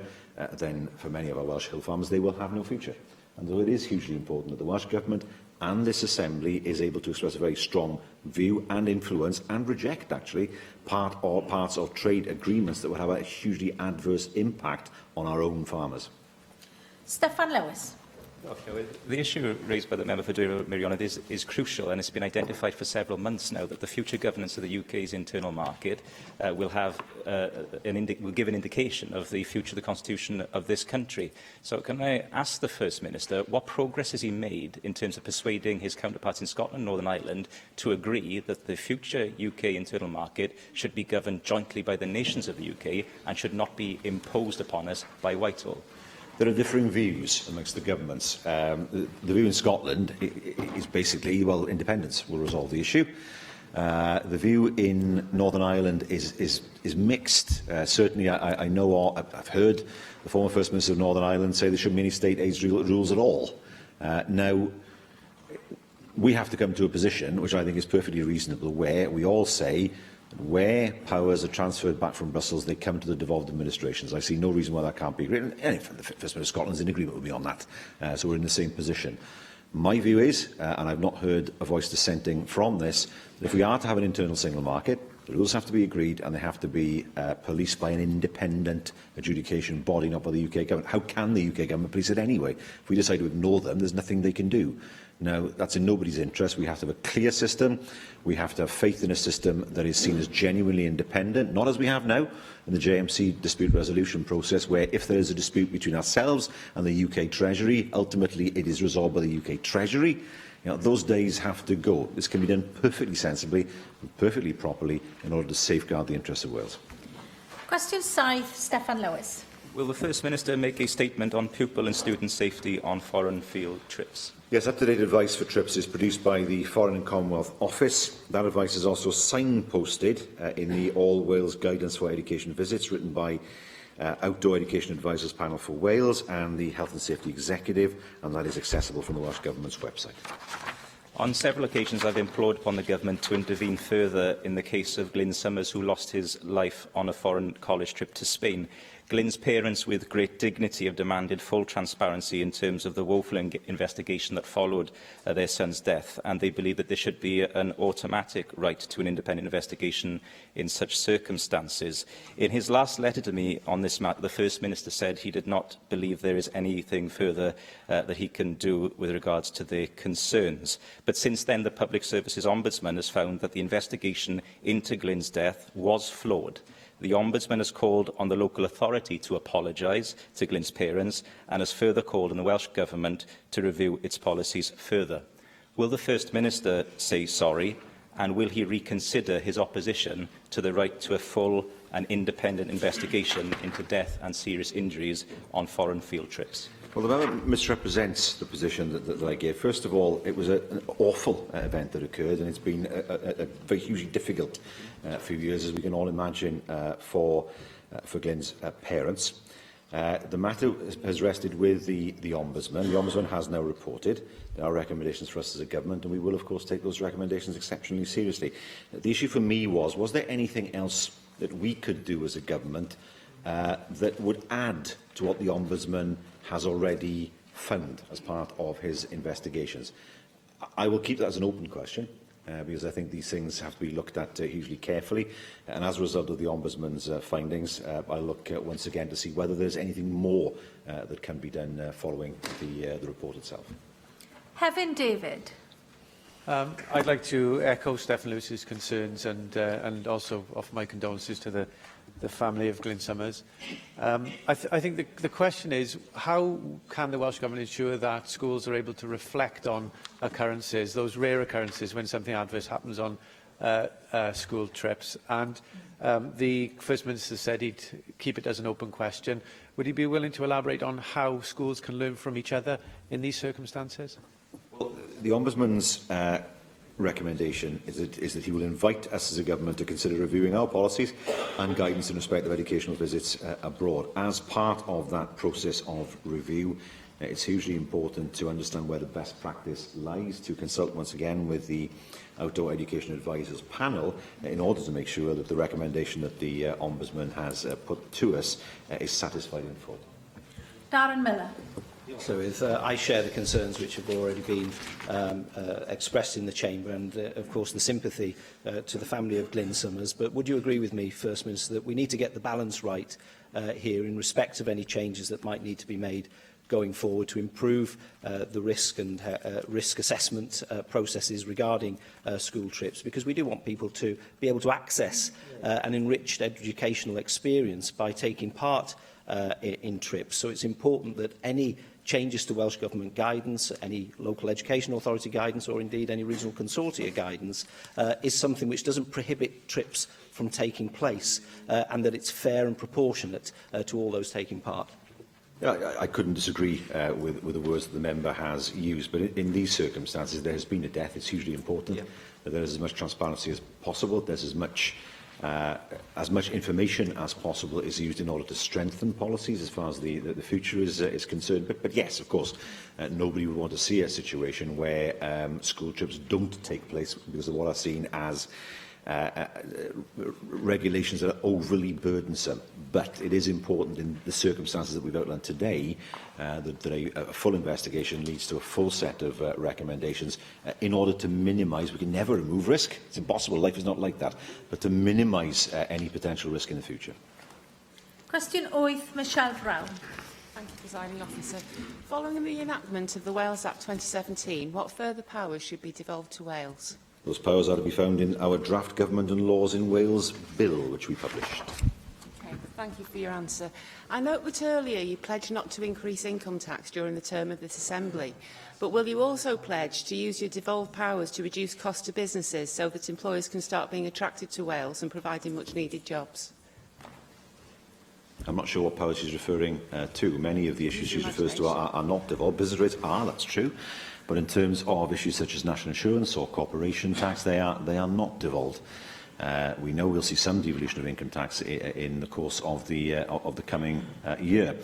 then for many of our Welsh hill farmers, they will have no future. And so it is hugely important that the Welsh Government and this Assembly is able to express a very strong view and influence and reject, actually, parts of trade agreements that would have a hugely adverse impact on our own farmers. Steffan Lewis. Okay, the issue raised by the member for Meirionydd is crucial, and it's been identified for several months now that the future governance of the UK's internal market will give an indication of the future of the constitution of this country. So can I ask the First Minister, what progress has he made in terms of persuading his counterparts in Scotland and Northern Ireland to agree that the future UK internal market should be governed jointly by the nations of the UK and should not be imposed upon us by Whitehall? There are differing views amongst the governments. The view in Scotland is basically, well, independence will resolve the issue. The view in Northern Ireland is mixed. Certainly, I know, I've heard the former First Minister of Northern Ireland say there shouldn't be any state aid rules at all. Now, we have to come to a position, which I think is perfectly reasonable, where we all say where powers are transferred back from Brussels, they come to the devolved administrations. I see no reason why that can't be agreed. And the First Minister of Scotland is in agreement with me on that. So we're in the same position. My view is, and I've not heard a voice dissenting from this, that if we are to have an internal single market, the rules have to be agreed and they have to be policed by an independent adjudication body, not by the UK government. How can the UK government police it anyway? If we decide to ignore them, there's nothing they can do. Now, that's in nobody's interest. We have to have a clear system. We have to have faith in a system that is seen as genuinely independent, not as we have now in the JMC dispute resolution process, where if there is a dispute between ourselves and the UK Treasury, ultimately it is resolved by the UK Treasury. You know, those days have to go. This can be done perfectly sensibly and perfectly properly in order to safeguard the interests of Wales. Question 7, Steffan Lewis. Will the First Minister make a statement on pupil and student safety on foreign field trips? Yes, up-to-date advice for trips is produced by the Foreign and Commonwealth Office. That advice is also signposted in the All Wales Guidance for Education Visits, written by Outdoor Education Advisors Panel for Wales and the Health and Safety Executive, and that is accessible from the Welsh Government's website. On several occasions, I've implored upon the Government to intervene further in the case of Glyn Summers, who lost his life on a foreign college trip to Spain. Glyn's parents, with great dignity, have demanded full transparency in terms of the woeful investigation that followed their son's death, and they believe that there should be an automatic right to an independent investigation in such circumstances. In his last letter to me on this matter, the First Minister said he did not believe there is anything further that he can do with regards to their concerns. But since then, the Public Services Ombudsman has found that the investigation into Glyn's death was flawed. The Ombudsman has called on the local authority to apologise to Glyn's parents and has further called on the Welsh Government to review its policies further. Will the First Minister say sorry, and will he reconsider his opposition to the right to a full and independent investigation into death and serious injuries on foreign field trips? Well, the member misrepresents the position that I gave. First of all, it was an awful event that occurred, and it's been a very hugely difficult few years, as we can all imagine, for Glyn's parents. The matter has rested with the Ombudsman. The Ombudsman has now reported. There are recommendations for us as a government, and we will, of course, take those recommendations exceptionally seriously. The issue for me was there anything else that we could do as a government that would add to what the Ombudsman has already found as part of his investigations? I will keep that as an open question, because I think these things have to be looked at hugely carefully. And as a result of the Ombudsman's findings, I'll look once again to see whether there's anything more that can be done following the report itself. Hefin David. I'd like to echo Stephen Lewis's concerns and also offer my condolences to the family of Glyn Summers. I think the question is, how can the Welsh Government ensure that schools are able to reflect on occurrences, those rare occurrences when something adverse happens on school trips? And the First Minister said he'd keep it as an open question. Would he be willing to elaborate on how schools can learn from each other in these circumstances? Well, the Ombudsman's recommendation is that he will invite us as a government to consider reviewing our policies and guidance in respect of educational visits abroad. As part of that process of review, it's hugely important to understand where the best practice lies, to consult once again with the Outdoor Education Advisors panel in order to make sure that the recommendation that the Ombudsman has put to us is satisfied in full. Darren Miller. So I share the concerns which have already been expressed in the Chamber and, of course, the sympathy to the family of Glyn Summers. But would you agree with me, First Minister, that we need to get the balance right here in respect of any changes that might need to be made going forward to improve the risk and risk assessment processes regarding school trips, because we do want people to be able to access an enriched educational experience by taking part in trips. So it's important that any changes to Welsh Government guidance, any local education authority guidance, or indeed any regional consortia guidance, is something which doesn't prohibit trips from taking place, and that it's fair and proportionate to all those taking part. I couldn't disagree with the words that the member has used, but in these circumstances there has been a death. It's hugely important that there is as much transparency as possible. There's as much information as possible is used in order to strengthen policies as far as the future is concerned. But yes, of course, nobody would want to see a situation where school trips don't take place because of what are seen as regulations that are overly burdensome. But it is important in the circumstances that we've outlined today that a full investigation leads to a full set of recommendations in order to minimise. We can never remove risk. It's impossible. Life is not like that. But to minimise any potential risk in the future. Question 8, Michelle Brown. Thank you, Presiding Officer. Following the enactment of the Wales Act 2017, what further powers should be devolved to Wales? Those powers are to be found in our draft Government and Laws in Wales bill, which we published. Okay, thank you for your answer. I note that earlier you pledged not to increase income tax during the term of this Assembly, but will you also pledge to use your devolved powers to reduce costs to businesses so that employers can start being attracted to Wales and providing much-needed jobs? I'm not sure what powers she's referring to. Many of the issues she refers to are not devolved. Business rates are, that's true. But in terms of issues such as national insurance or corporation tax, they are not devolved. We know we'll see some devolution of income tax in the course of the coming year.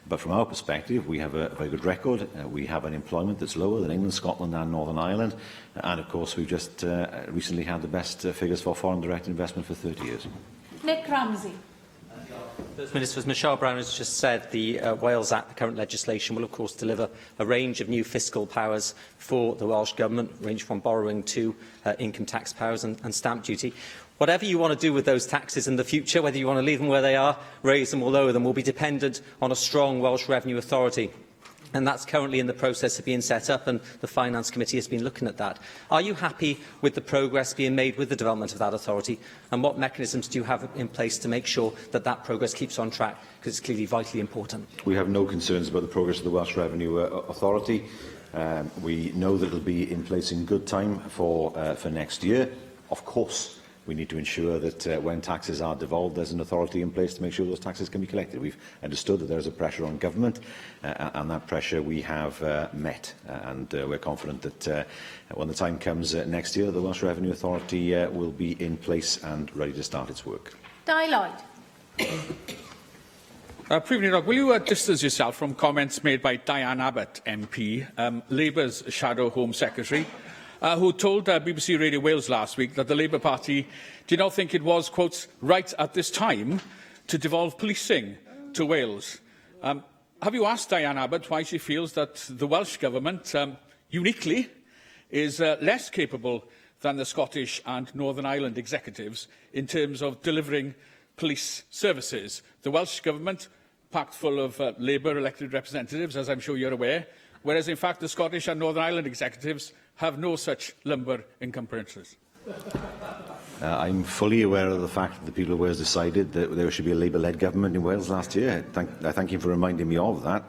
But from our perspective, we have a very good record. We have an employment that's lower than England, Scotland and Northern Ireland. And of course, we've just recently had the best figures for foreign direct investment for 30 years. Nick Ramsey. First Minister, as Michelle Brown has just said, the Wales Act, the current legislation, will of course deliver a range of new fiscal powers for the Welsh Government, range from borrowing to income tax powers and stamp duty. Whatever you want to do with those taxes in the future, whether you want to leave them where they are, raise them or lower them, will be dependent on a strong Welsh Revenue Authority. And that's currently in the process of being set up, and the Finance Committee has been looking at that. Are you happy with the progress being made with the development of that authority? And what mechanisms do you have in place to make sure that that progress keeps on track? Because it's clearly vitally important. We have no concerns about the progress of the Welsh Revenue Authority. We know that it will be in place in good time for next year. Of course, we need to ensure that when taxes are devolved, there's an authority in place to make sure those taxes can be collected. We've understood that there's a pressure on government, and that pressure we have met. And we're confident that when the time comes next year, the Welsh Revenue Authority will be in place and ready to start its work. Di Lloyd. Prif Weinidog, will you distance yourself from comments made by Diane Abbott MP, Labour's Shadow Home Secretary, who told BBC Radio Wales last week that the Labour Party did not think it was, quote, right at this time to devolve policing to Wales. Have you asked Diane Abbott why she feels that the Welsh Government, uniquely, is less capable than the Scottish and Northern Ireland executives in terms of delivering police services? The Welsh Government, packed full of Labour elected representatives, as I'm sure you're aware, whereas in fact the Scottish and Northern Ireland executives have no such lumber encumbrances. I'm fully aware of the fact that the people of Wales decided that there should be a Labour-led government in Wales last year. I thank you for reminding me of that.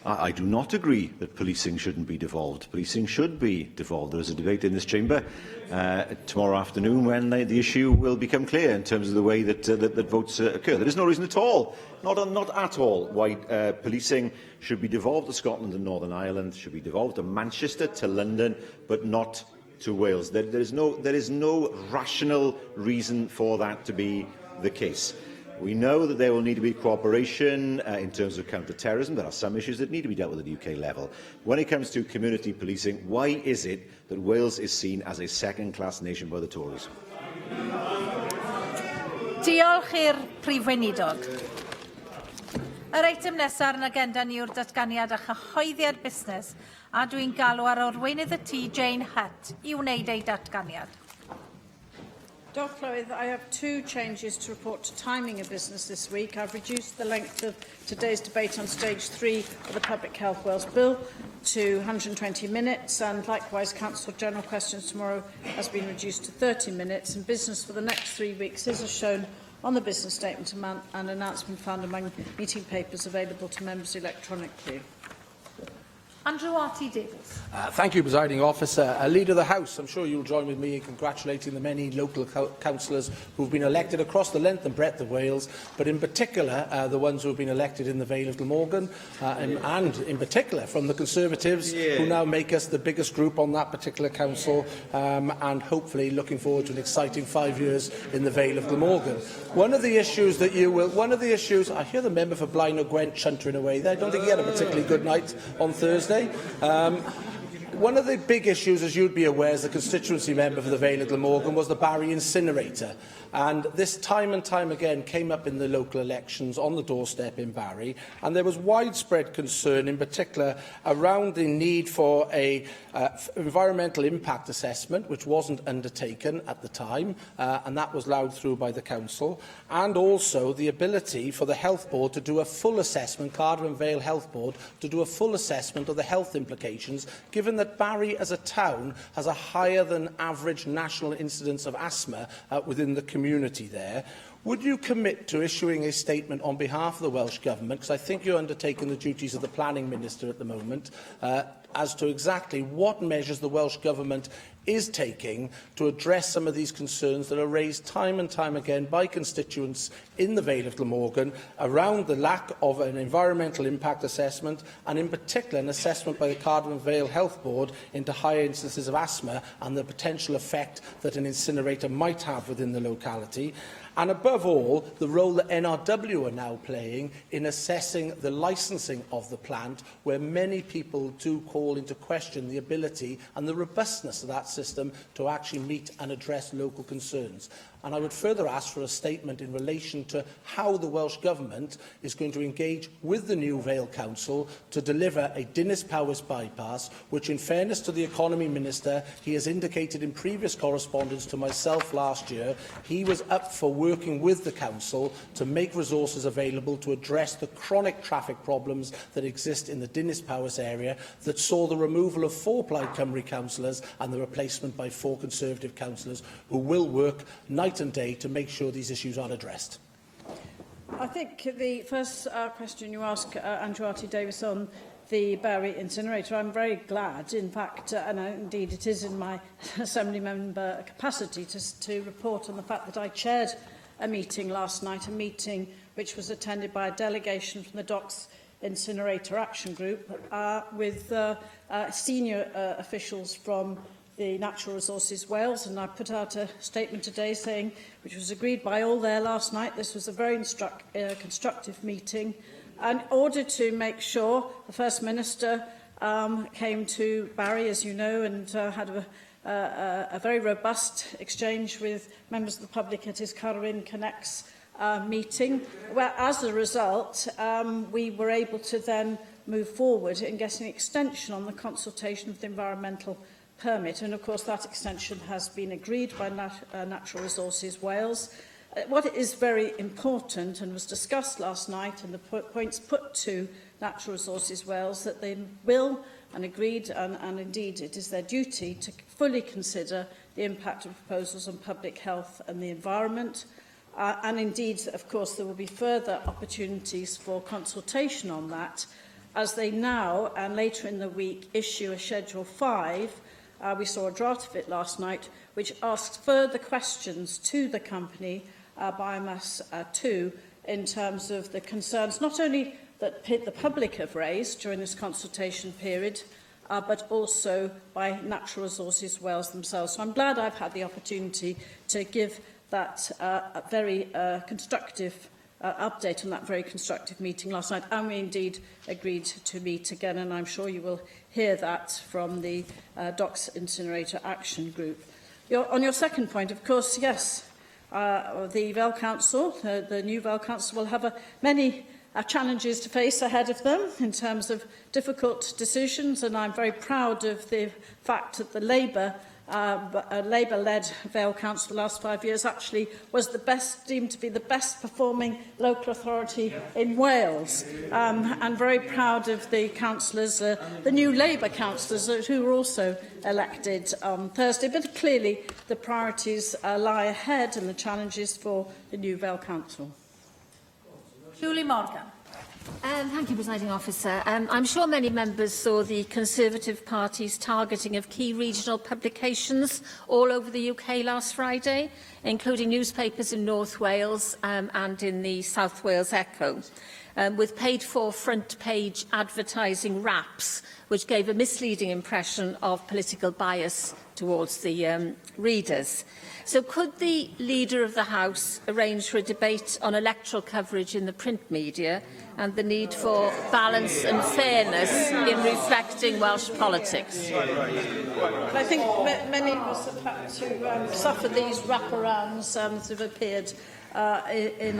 I do not agree that policing shouldn't be devolved. Policing should be devolved. There is a debate in this chamber tomorrow afternoon when the issue will become clear in terms of the way that votes occur. There is no reason at all, not at all, why policing should be devolved to Scotland and Northern Ireland, should be devolved to Manchester, to London, but not to Wales. There is no rational reason for that to be the case. We know that there will need to be cooperation in terms of counter-terrorism. There are some issues that need to be dealt with at the UK level. When it comes to community policing, why is it that Wales is seen as a second-class nation by the Tories? Diolch i'r Prif Weinidog. Yr eitem nesaf ar yn agenda ni yw'r datganiad a chyhoeddiad busnes, a dwi'n galw ar arweinydd y tŷ Jane Hutt I wneud ei datganiad. Diolch, Llywydd. I have two changes to report to timing of business this week. I've reduced the length of today's debate on stage 3 of the Public Health Wales Bill to 120 minutes, and likewise Council General questions tomorrow has been reduced to 30 minutes, and business for the next 3 weeks is as shown on the business statement and announcement found among meeting papers available to members electronically. Andrew Arty-Davies. Thank you, Presiding Officer. Leader of the House, I'm sure you'll join with me in congratulating the many local councillors who have been elected across the length and breadth of Wales, but in particular the ones who have been elected in the Vale of Glamorgan, and in particular from the Conservatives, who now make us the biggest group on that particular council, and hopefully looking forward to an exciting 5 years in the Vale of Glamorgan. One of the issues, I hear the member for Blaenau Gwent chuntering away there. I don't think he had a particularly good night on Thursday. One of the big issues, as you'd be aware, as a constituency member for the Vale of Glamorgan, was the Barry incinerator. And this time and time again came up in the local elections on the doorstep in Barry, and there was widespread concern, in particular, around the need for an environmental impact assessment, which wasn't undertaken at the time, and that was allowed through by the council, and also the ability for the Health Board to do a full assessment, Cardiff and Vale Health Board, to do a full assessment of the health implications, given that Barry as a town has a higher than average national incidence of asthma within the community there. Would you commit to issuing a statement on behalf of the Welsh Government, because I think you're undertaking the duties of the Planning Minister at the moment, as to exactly what measures the Welsh Government is taking to address some of these concerns that are raised time and time again by constituents in the Vale of Glamorgan around the lack of an environmental impact assessment, and in particular an assessment by the Cardiff and Vale Health Board into higher instances of asthma and the potential effect that an incinerator might have within the locality. And above all, the role that NRW are now playing in assessing the licensing of the plant, where many people do call into question the ability and the robustness of that system to actually meet and address local concerns. And I would further ask for a statement in relation to how the Welsh Government is going to engage with the new Vale Council to deliver a Dinas Powys bypass, which, in fairness to the Economy Minister, he has indicated in previous correspondence to myself last year, he was up for working with the Council to make resources available to address the chronic traffic problems that exist in the Dinas Powys area, that saw the removal of 4 Plaid Cymru councillors and the replacement by 4 Conservative councillors who will work night and day to make sure these issues are addressed. I think the first question you ask, Andrew Arty-Davies, on the Barry incinerator, I'm very glad, in fact, and indeed it is in my Assembly member capacity to report on the fact that I chaired a meeting last night, a meeting which was attended by a delegation from the Docks Incinerator Action Group with senior officials from the Natural Resources Wales, and I put out a statement today saying, which was agreed by all there last night, this was a very constructive meeting, in order to make sure the First Minister came to Barry, as you know, and had a very robust exchange with members of the public at his Carwyn Connects meeting, where, as a result, we were able to then move forward in getting an extension on the consultation of the environmental permit. And, of course, that extension has been agreed by Natural Resources Wales. What is very important, and was discussed last night, and the points put to Natural Resources Wales, that they will, and agreed, and indeed it is their duty, to fully consider the impact of proposals on public health and the environment. And indeed, of course, there will be further opportunities for consultation on that, as they now, and later in the week, issue a Schedule 5. We saw a draft of it last night, which asks further questions to the company, Biomass 2, in terms of the concerns not only that the public have raised during this consultation period, but also by Natural Resources Wales themselves. So I'm glad I've had the opportunity to give that very constructive update on that very constructive meeting last night, and we indeed agreed to meet again, and I'm sure you will hear that from the Docks Incinerator Action Group. On your second point, of course, yes, the Vale Council, the new Vale Council, will have many challenges to face ahead of them in terms of difficult decisions, and I'm very proud of the fact that the Labour-led Vale Council for the last 5 years actually was deemed to be the best performing local authority in Wales. And very proud of the councillors, the new Labour councillors who were also elected on Thursday. But clearly the priorities lie ahead and the challenges for the new Vale Council. Julie Morgan. Thank you, Presiding Officer. I'm sure many members saw the Conservative Party's targeting of key regional publications all over the UK last Friday, including newspapers in North Wales and in the South Wales Echo, with paid-for front-page advertising wraps, which gave a misleading impression of political bias towards the readers. So could the Leader of the House arrange for a debate on electoral coverage in the print media and the need for balance and fairness in reflecting Welsh politics? I think many of us have had to suffer these wraparounds that have appeared in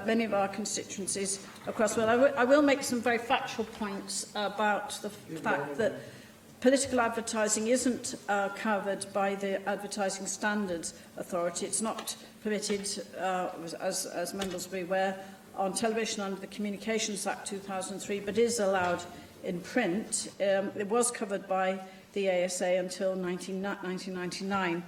many of our constituencies across the world. I will make some very factual points about the fact that political advertising isn't covered by the Advertising Standards Authority. It's not permitted, as members will be aware, on television under the Communications Act 2003, but is allowed in print. It was covered by the ASA until 1999,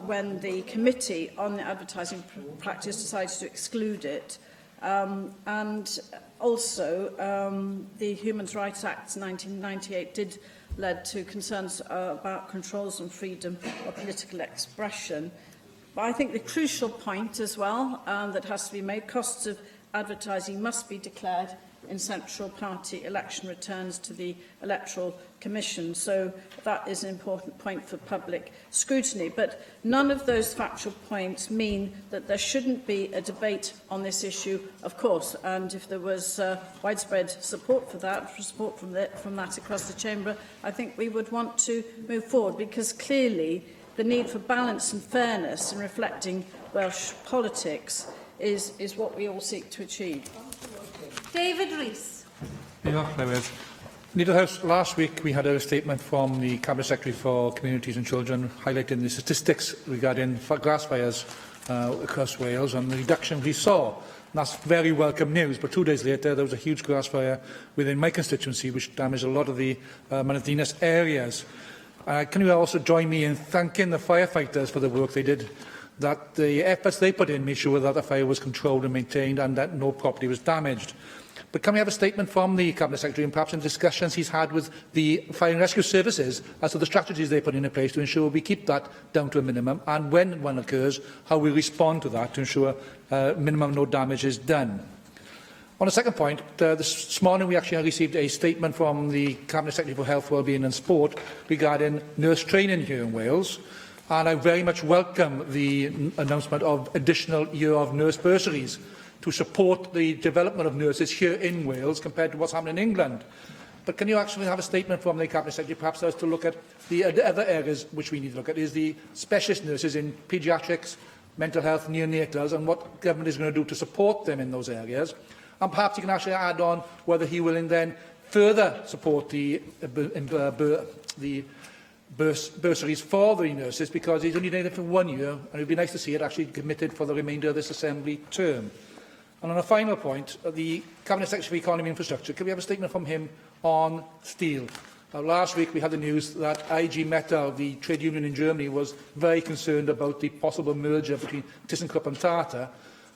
when the Committee on the Advertising Practice decided to exclude it. And also, the Human Rights Act 1998 led to concerns about controls on freedom of political expression. But I think the crucial point as well that has to be made, costs of advertising must be declared in central party election returns to the Electoral Commission. So that is an important point for public scrutiny. But none of those factual points mean that there shouldn't be a debate on this issue, of course. And if there was widespread support for that, from that across the Chamber, I think we would want to move forward, because clearly the need for balance and fairness in reflecting Welsh politics is what we all seek to achieve. David Rees. Leader House, last week we had a statement from the Cabinet Secretary for Communities and Children highlighting the statistics regarding grass fires across Wales and the reduction we saw. And that's very welcome news, but 2 days later there was a huge grass fire within my constituency which damaged a lot of the Mynyddinas areas. Can you also join me in thanking the firefighters for the work they did, that the efforts they put in made sure that the fire was controlled and maintained and that no property was damaged. But can we have a statement from the Cabinet Secretary and perhaps in discussions he's had with the fire and rescue services as to the strategies they put in place to ensure we keep that down to a minimum, and when one occurs, how we respond to that to ensure minimum no damage is done. On the second point, this morning we actually received a statement from the Cabinet Secretary for Health, Wellbeing and Sport regarding nurse training here in Wales, and I very much welcome the announcement of additional year of nurse bursaries to support the development of nurses here in Wales compared to what's happening in England. But can you actually have a statement from the Cabinet Secretary, perhaps as to look at the other areas which we need to look at, is the specialist nurses in paediatrics, mental health, neonatals, and what government is going to do to support them in those areas. And perhaps he can actually add on whether he will then further support the bursaries for the nurses, because he's only done it for 1 year, and it would be nice to see it actually committed for the remainder of this Assembly term. And on a final point, the Cabinet Secretary for Economy and Infrastructure, can we have a statement from him on steel? Last week we had the news that IG Metall, the trade union in Germany, was very concerned about the possible merger between ThyssenKrupp and Tata,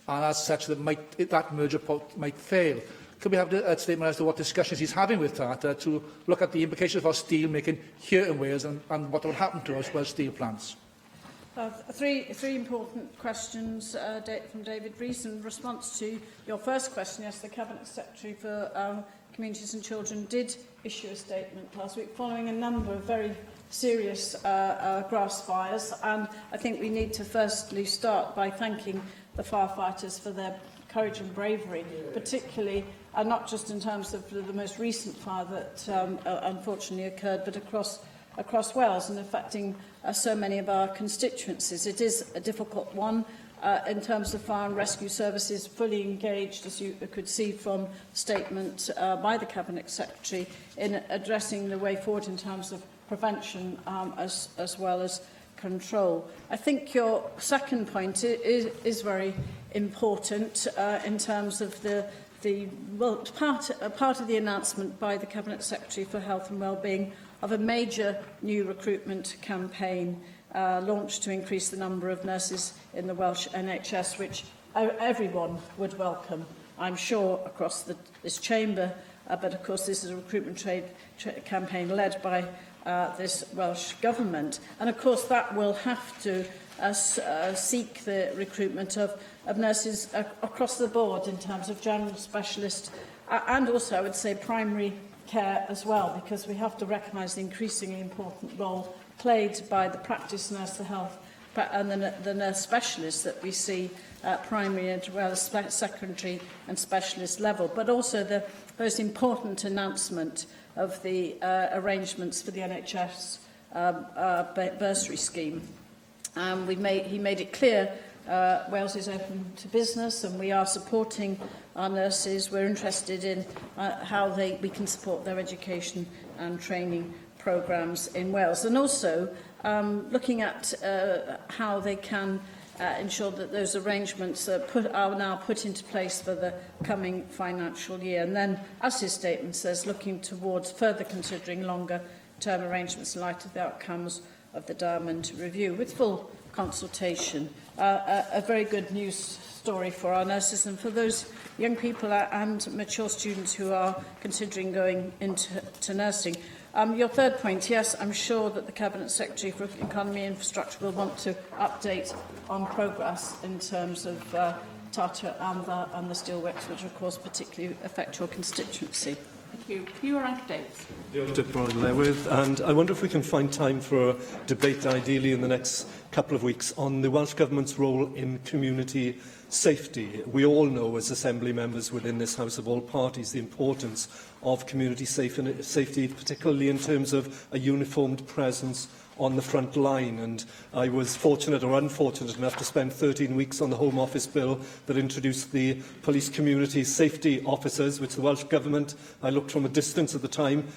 and as such that merger might fail. Could we have a statement as to what discussions he's having with Tata to look at the implications for steel making here in Wales and what will happen to us Welsh steel plants? Three important questions from David Rees. In response to your first question, yes, the Cabinet Secretary for Communities and Children did issue a statement last week following a number of very serious grass fires, and I think we need to firstly start by thanking the firefighters for their courage and bravery, particularly not just in terms of the most recent fire that unfortunately occurred, but across Wales and affecting so many of our constituencies. It is a difficult one in terms of fire and rescue services, fully engaged, as you could see from the statement by the Cabinet Secretary, in addressing the way forward in terms of prevention as well as control. I think your second point is very important in terms of part of the announcement by the Cabinet Secretary for Health and Wellbeing of a major new recruitment campaign launched to increase the number of nurses in the Welsh NHS, which everyone would welcome, I'm sure, across this chamber. But of course, this is a recruitment campaign led by this Welsh Government. And of course, that will have to seek the recruitment of nurses across the board in terms of general specialist and also, I would say, primary care as well, because we have to recognise the increasingly important role played by the practice nurse, the health and the nurse specialists that we see at primary as well as secondary and specialist level, but also the most important announcement of the arrangements for the NHS bursary scheme. He made it clear Wales is open to business and we are supporting our nurses. We're interested in how we can support their education and training programmes in Wales, and also looking at how they can ensure that those arrangements are now put into place for the coming financial year. And then, as his statement says, looking towards further considering longer-term arrangements in light of the outcomes of the Diamond Review, with full consultation. A very good news story for our nurses and for those young people and mature students who are considering going into nursing. Your third point, yes, I'm sure that the Cabinet Secretary for Economy and Infrastructure will want to update on progress in terms of Tata and the steelworks, which of course particularly affect your constituency. Thank you. Pure Davis. Llywydd, and I wonder if we can find time for a debate, ideally in the next couple of weeks, on the Welsh Government's role in community safety. We all know, as Assembly members within this House of all parties, the importance of community safety, particularly in terms of a uniformed presence on the front line. And I was fortunate or unfortunate enough to spend 13 weeks on the Home Office bill that introduced the police community safety officers, which the Welsh Government, I looked from a distance at the time,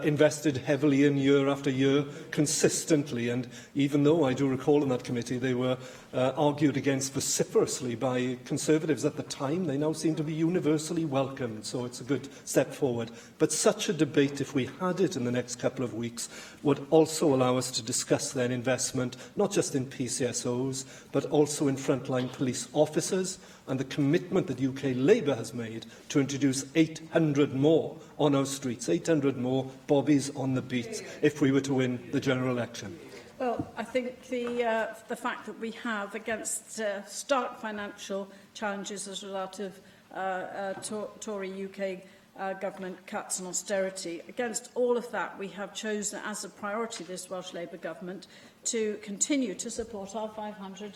invested heavily in year after year, consistently. And even though I do recall in that committee they were argued against vociferously by Conservatives at the time, they now seem to be universally welcomed. So it's a good step forward. But such a debate, if we had it in the next couple of weeks, would also allow us to discuss then investment, not just in PCSOs, but also in frontline police officers, and the commitment that UK Labour has made to introduce 800 more on our streets, 800 more bobbies on the beats, if we were to win the general election. Well, I think the fact that we have, against stark financial challenges as a result of Tory UK government cuts and austerity. Against all of that, we have chosen as a priority, this Welsh Labour government, to continue to support our 500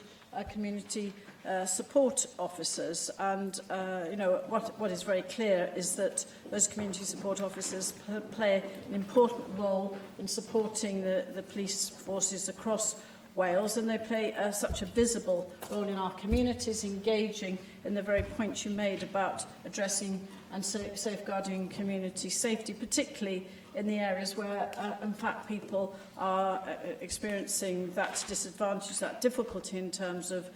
community support officers. And what is very clear is that those community support officers play an important role in supporting the police forces across Wales, and they play such a visible role in our communities, engaging in the very point you made about addressing and safeguarding community safety, particularly in the areas where, in fact, people are experiencing that disadvantage, that difficulty in terms of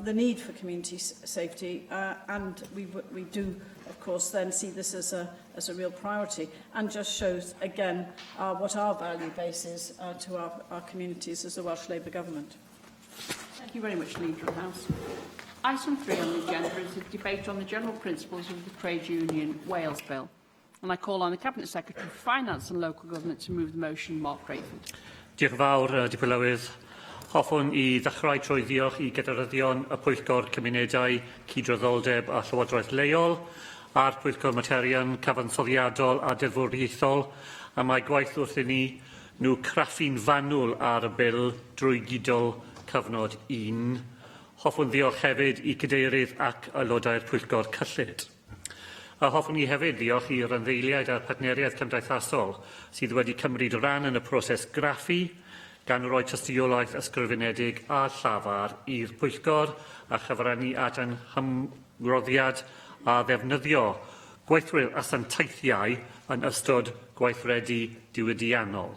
the need for community safety. And we do, of course, then see this as a real priority, and just shows, again, what our value base is to our communities as a Welsh Labour government. Thank you very much, Leader of the House. Item 3 on the agenda is a debate on the general principles of the Trade Union Wales Bill. And I call on the Cabinet Secretary for Finance and Local Government to move the motion. Mark Rayford. Diolch yn fawr, Llywydd. Hoffwn I ddechrau trwy ddiolch I gydaraddion y Pwyllgor Cymunedau, Cydraddoldeb a Llywodraeth Leol, a'r Pwyllgor Materion Cyfansoddiadol a Deddfwriaethol, a mae gwaith wrth i ni nhw craffu'n fanwl ar y bil drwy gydol cyfnod 1. Hoffwn ddiolch hefyd I cadeirydd ac aelodau'r Pwyllgor Cyllid. A hoffwn I hefyd ddiolch i'r randdeiliaid a'r partneriaeth cymdeithasol sydd wedi cymryd ran yn y proses graffu gan roi tystiolaeth ysgrifenedig a llafar i'r Pwyllgor a chyfrannu at ein hymroddiad a ddefnyddio gweithwyr asantaethiau yn ystod gweithredu diwydiannol.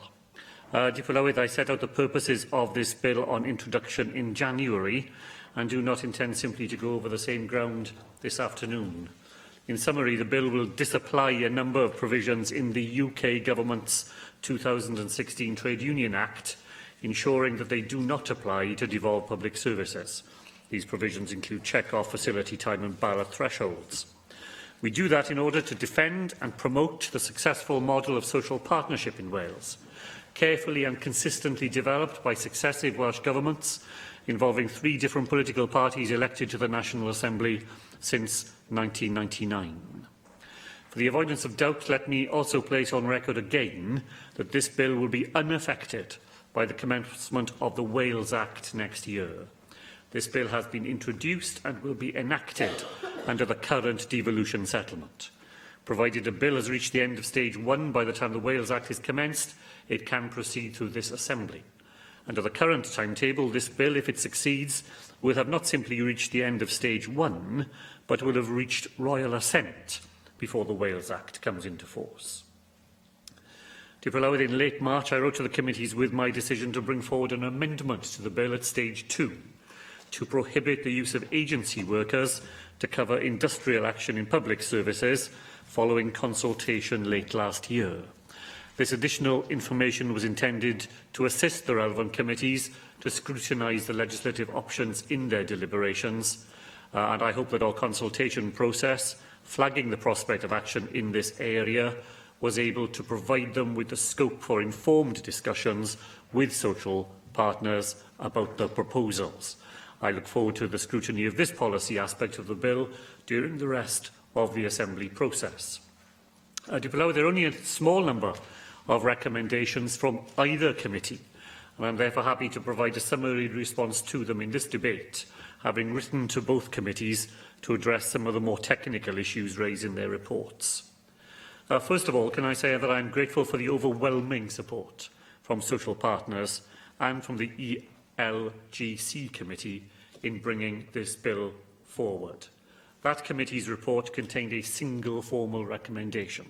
Llywydd, I set out the purposes of this bill on introduction in January and do not intend simply to go over the same ground this afternoon. In summary, the bill will disapply a number of provisions in the UK Government's 2016 Trade Union Act, ensuring that they do not apply to devolved public services. These provisions include check-off, facility time and ballot thresholds. We do that in order to defend and promote the successful model of social partnership in Wales, carefully and consistently developed by successive Welsh governments involving 3 different political parties elected to the National Assembly since 1999. For the avoidance of doubt, let me also place on record again that this bill will be unaffected by the commencement of the Wales Act next year. This bill has been introduced and will be enacted under the current devolution settlement. Provided a bill has reached the end of stage 1 by the time the Wales Act is commenced, it can proceed through this Assembly. Under the current timetable, this bill, if it succeeds, will have not simply reached the end of stage 1, but will have reached royal assent before the Wales Act comes into force. In late March, I wrote to the committees with my decision to bring forward an amendment to the bill at stage 2 to prohibit the use of agency workers to cover industrial action in public services following consultation late last year. This additional information was intended to assist the relevant committees to scrutinise the legislative options in their deliberations, and I hope that our consultation process, flagging the prospect of action in this area, was able to provide them with the scope for informed discussions with social partners about the proposals. I look forward to the scrutiny of this policy aspect of the bill during the rest of the Assembly process. There are only a small number of recommendations from either committee, and I am therefore happy to provide a summary response to them in this debate, having written to both committees to address some of the more technical issues raised in their reports. First of all, can I say that I am grateful for the overwhelming support from social partners and from the ELGC committee in bringing this bill forward. That committee's report contained a single formal recommendation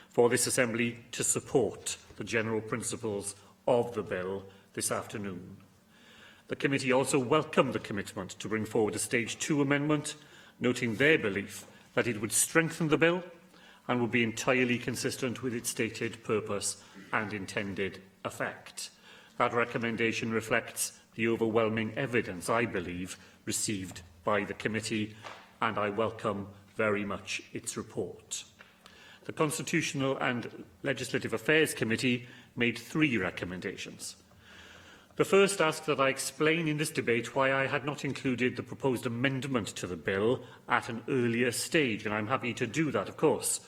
for this Assembly to support the general principles of the bill this afternoon. The committee also welcomed the commitment to bring forward a Stage 2 amendment, noting their belief that it would strengthen the bill and would be entirely consistent with its stated purpose and intended effect. That recommendation reflects the overwhelming evidence, I believe, received by the committee, and I welcome very much its report. The Constitutional and Legislative Affairs Committee made 3 recommendations. The first asks that I explain in this debate why I had not included the proposed amendment to the bill at an earlier stage, and I'm happy to do that, of course.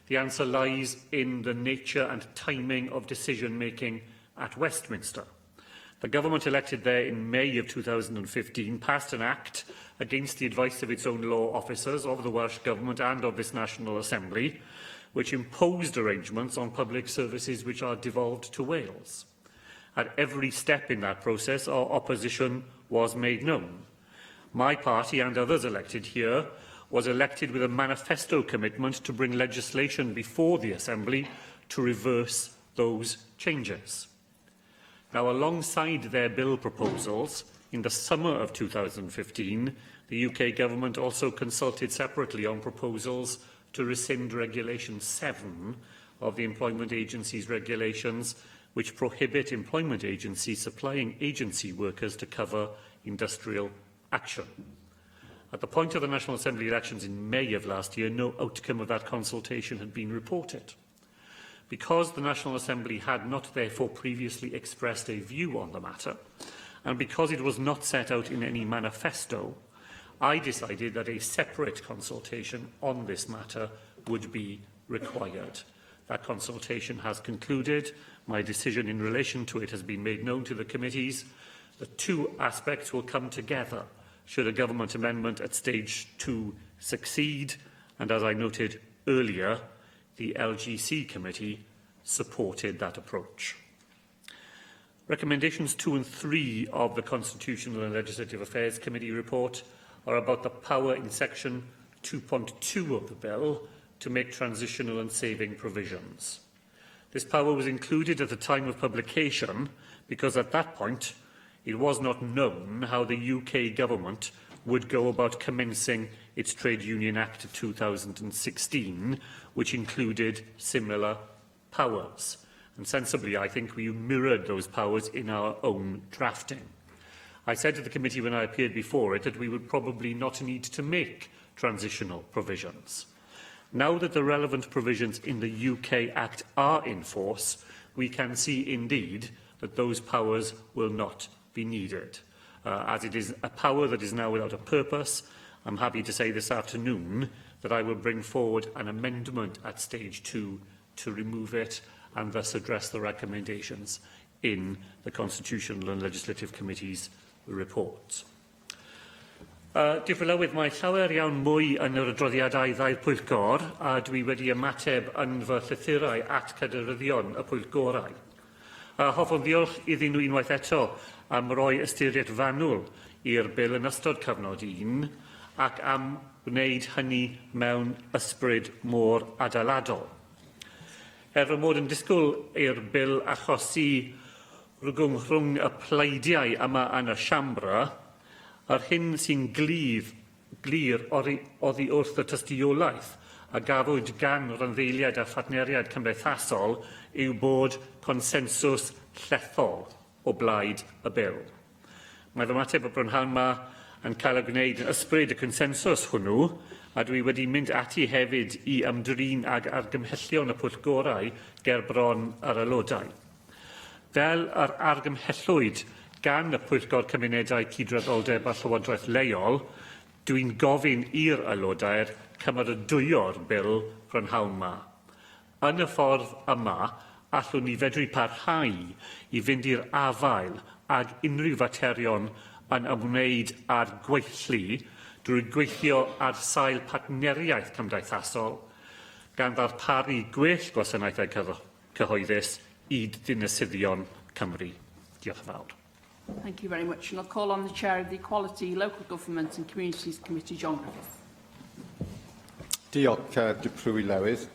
The answer lies in the nature and timing of decision-making at Westminster. The government elected there in May of 2015 passed an act against the advice of its own law officers, of the Welsh Government and of this National Assembly, which imposed arrangements on public services which are devolved to Wales. At every step in that process, our opposition was made known. My party and others elected here was elected with a manifesto commitment to bring legislation before the Assembly to reverse those changes. Now, alongside their bill proposals, in the summer of 2015, the UK Government also consulted separately on proposals to rescind Regulation 7 of the Employment Agency's regulations, which prohibit employment agencies supplying agency workers to cover industrial action. At the point of the National Assembly elections in May of last year, no outcome of that consultation had been reported. Because the National Assembly had not therefore previously expressed a view on the matter, and because it was not set out in any manifesto, I decided that a separate consultation on this matter would be required. That consultation has concluded. My decision in relation to it has been made known to the committees. The two aspects will come together should a government amendment at stage 2 succeed, and as I noted earlier, the LGC committee supported that approach. Recommendations 2 and 3 of the Constitutional and Legislative Affairs Committee report are about the power in section 2.2 of the bill to make transitional and saving provisions. This power was included at the time of publication because at that point it was not known how the UK Government would go about commencing its Trade Union Act of 2016, which included similar powers. And sensibly, I think we mirrored those powers in our own drafting. I said to the committee when I appeared before it that we would probably not need to make transitional provisions. Now that the relevant provisions in the UK Act are in force, we can see indeed that those powers will not be needed. As it is a power that is now without a purpose, I'm happy to say this afternoon that I will bring forward an amendment at stage 2 to remove it and thus address the recommendations in the Constitutional and Legislative Committee's report. Diffylywydd, mae llawer iawn mwy yn yr adroddiadau ddau'r pwyllgor a dwi wedi ymateb yn fy llythurau at cadeirio'n y pwyllgorau. Hoffwn ddiolch iddyn nhw unwaith eto am roi ystyried fanwl i'r bil yn ystod cyfnod 1 ac am wneud hynny mewn ysbryd môr adeiladol. Fy mod yn disgwyl i'r bil achosi rhwng y pleidiau yma yn y Siambr, yr hyn sy'n glir oddi wrth y tystiolaeth a gafwyd gan randdeiliad a phartneriad cymdeithasol yw bod consensws hethol o blaid y bil. Mae'r ymateb o brynhawn yma yn cael ei gwneud yn ysbryd y consensws hwnnw, a dwi wedi mynd ati hefyd i ymdrin ag argymhellion y pwyllgorau ger bron yr aelodau. Fel yr argymhellwyd gan y Pwyllgor Cymunedau Cydraddoldeb a Llywodraeth Leol, dwi'n gofyn i'r aelodau'r cymeradwyo'r bil prynhawn yma. Yn y ffordd yma, allwn ni fedru parhau i fynd i'r afael ag unrhyw faterion yn ymwneud â'r gweithlu drwy gweithio ar sail partneriaeth cymdeithasol gan ddarparu gwell gwasanaethau cyhoeddus i dinasyddion Cymru. Diolch yn fawr. Thank you very much. And I'll call on the Chair of the Equality, Local Government and Communities Committee, John Griffith. Diolch, Llywydd.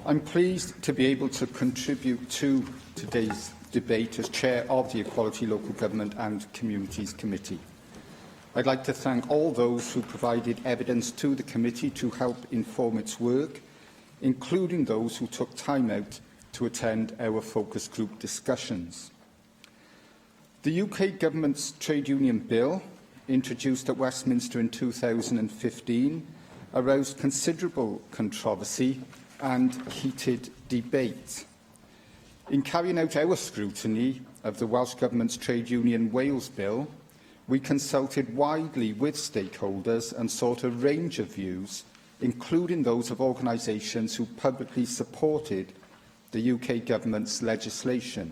I'm pleased to be able to contribute to today's debate as Chair of the Equality, Local Government and Communities Committee. I'd like to thank all those who provided evidence to the committee to help inform its work, including those who took time out to attend our focus group discussions. The UK Government's Trade Union Bill, introduced at Westminster in 2015, aroused considerable controversy and heated debate. In carrying out our scrutiny, of the Welsh Government's Trade Union Wales Bill, we consulted widely with stakeholders and sought a range of views, including those of organisations who publicly supported the UK Government's legislation.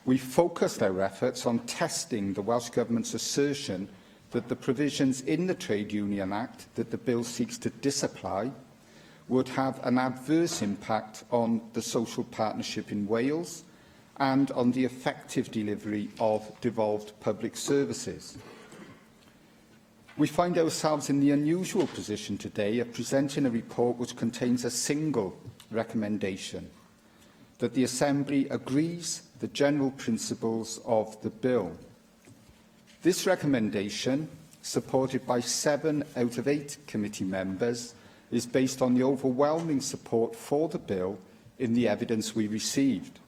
We focused our efforts on testing the Welsh Government's assertion that the provisions in the Trade Union Act that the bill seeks to disapply would have an adverse impact on the social partnership in Wales and on the effective delivery of devolved public services. We find ourselves in the unusual position today of presenting a report which contains a single recommendation, that the Assembly agrees the general principles of the bill. This recommendation, supported by 7 out of 8 committee members, is based on the overwhelming support for the bill in the evidence we received.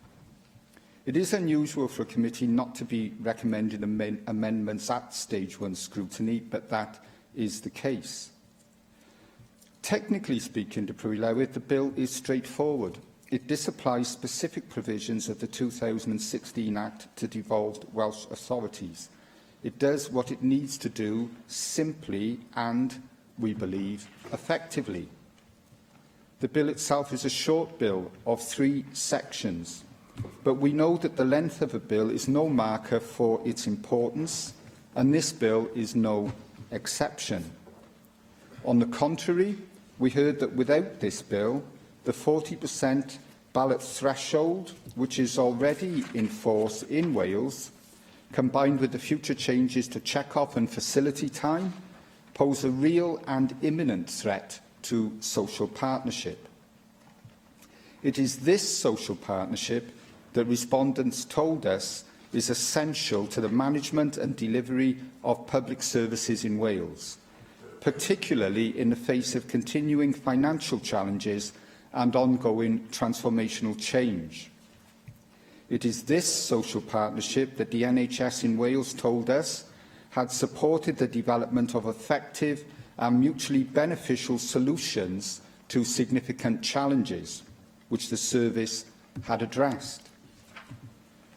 It is unusual for a committee not to be recommending amendments at stage 1 scrutiny, but that is the case. Technically speaking, the bill is straightforward. It disapplies specific provisions of the 2016 Act to devolved Welsh authorities. It does what it needs to do simply and, we believe, effectively. The bill itself is a short bill of 3 sections, but we know that the length of a bill is no marker for its importance, and this bill is no exception. On the contrary, we heard that without this bill, the 40% ballot threshold, which is already in force in Wales, combined with the future changes to check-off and facility time, pose a real and imminent threat to social partnership. It is this social partnership that respondents told us is essential to the management and delivery of public services in Wales, particularly in the face of continuing financial challenges and ongoing transformational change. It is this social partnership that the NHS in Wales told us had supported the development of effective and mutually beneficial solutions to significant challenges, which the service had addressed.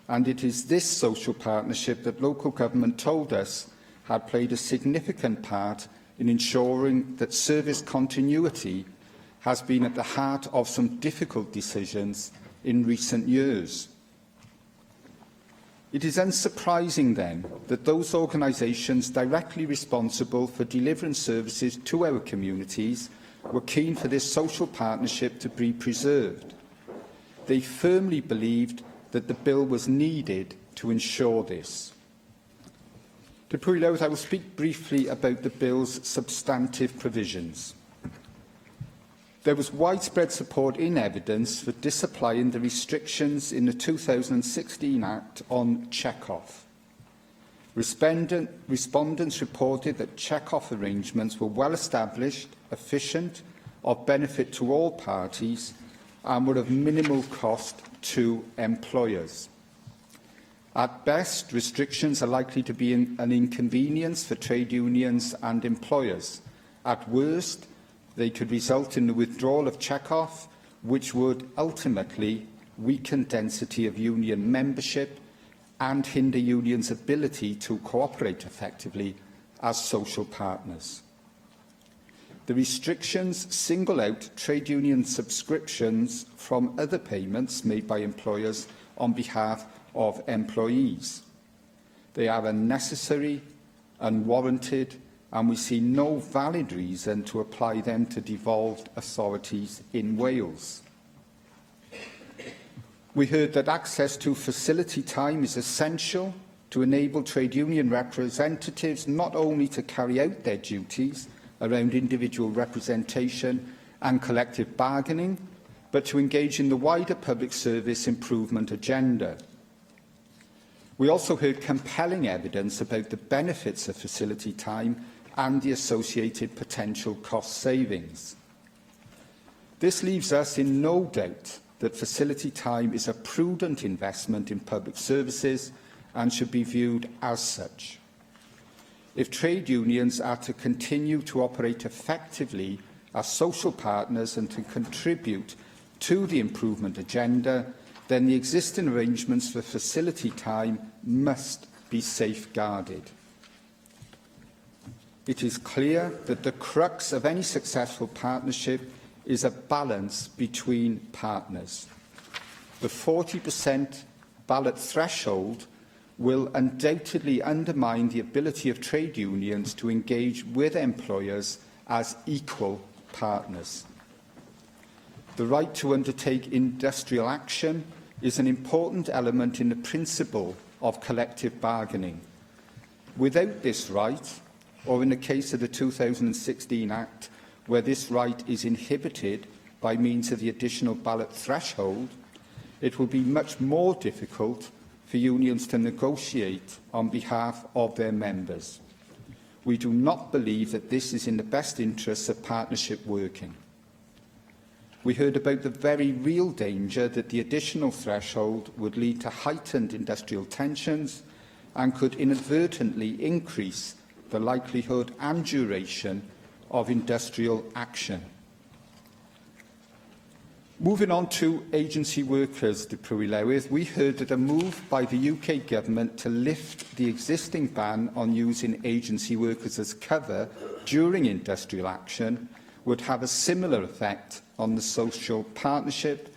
And it is this social partnership that local government told us had played a significant part in ensuring that service continuity has been at the heart of some difficult decisions in recent years. It is unsurprising, then, that those organisations directly responsible for delivering services to our communities were keen for this social partnership to be preserved. They firmly believed that the bill was needed to ensure this. To Pwyllwyd, I will speak briefly about the bill's substantive provisions. There was widespread support in evidence for disapplying the restrictions in the 2016 Act on check-off. Respondents reported that check-off arrangements were well established, efficient, of benefit to all parties, and were of minimal cost to employers. At best, restrictions are likely to be an inconvenience for trade unions and employers. At worst, they could result in the withdrawal of check-off, which would ultimately weaken density of union membership and hinder unions' ability to cooperate effectively as social partners. The restrictions single out trade union subscriptions from other payments made by employers on behalf of employees. They are unnecessary, unwarranted, and we see no valid reason to apply them to devolved authorities in Wales. We heard that access to facility time is essential to enable trade union representatives not only to carry out their duties around individual representation and collective bargaining, but to engage in the wider public service improvement agenda. We also heard compelling evidence about the benefits of facility time and the associated potential cost savings. This leaves us in no doubt that facility time is a prudent investment in public services and should be viewed as such. If trade unions are to continue to operate effectively as social partners and to contribute to the improvement agenda, then the existing arrangements for facility time must be safeguarded. It is clear that the crux of any successful partnership is a balance between partners. The 40% ballot threshold will undoubtedly undermine the ability of trade unions to engage with employers as equal partners. The right to undertake industrial action is an important element in the principle of collective bargaining. Without this right, or in the case of the 2016 Act, where this right is inhibited by means of the additional ballot threshold, it will be much more difficult for unions to negotiate on behalf of their members. We do not believe that this is in the best interests of partnership working. We heard about the very real danger that the additional threshold would lead to heightened industrial tensions and could inadvertently increase the likelihood and duration of industrial action. Moving on to agency workers, Llywydd, we heard that a move by the UK Government to lift the existing ban on using agency workers as cover during industrial action would have a similar effect on the social partnership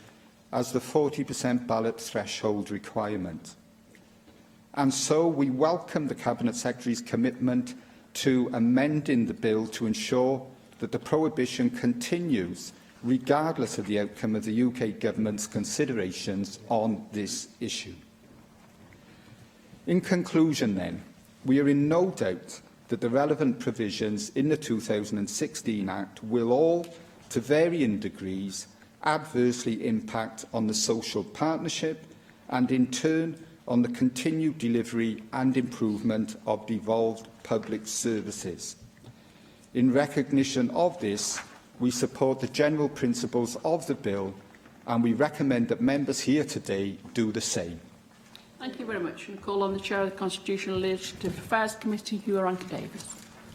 as the 40% ballot threshold requirement. And so we welcome the Cabinet Secretary's commitment to amending the bill to ensure that the prohibition continues regardless of the outcome of the UK Government's considerations on this issue. In conclusion then, we are in no doubt that the relevant provisions in the 2016 Act will all, to varying degrees, adversely impact on the social partnership and in turn on the continued delivery and improvement of devolved public services. In recognition of this, we support the general principles of the bill and we recommend that members here today do the same. Thank you very much. And call on the Chair of the Constitutional and Legislative Affairs Committee, Hugh Davis.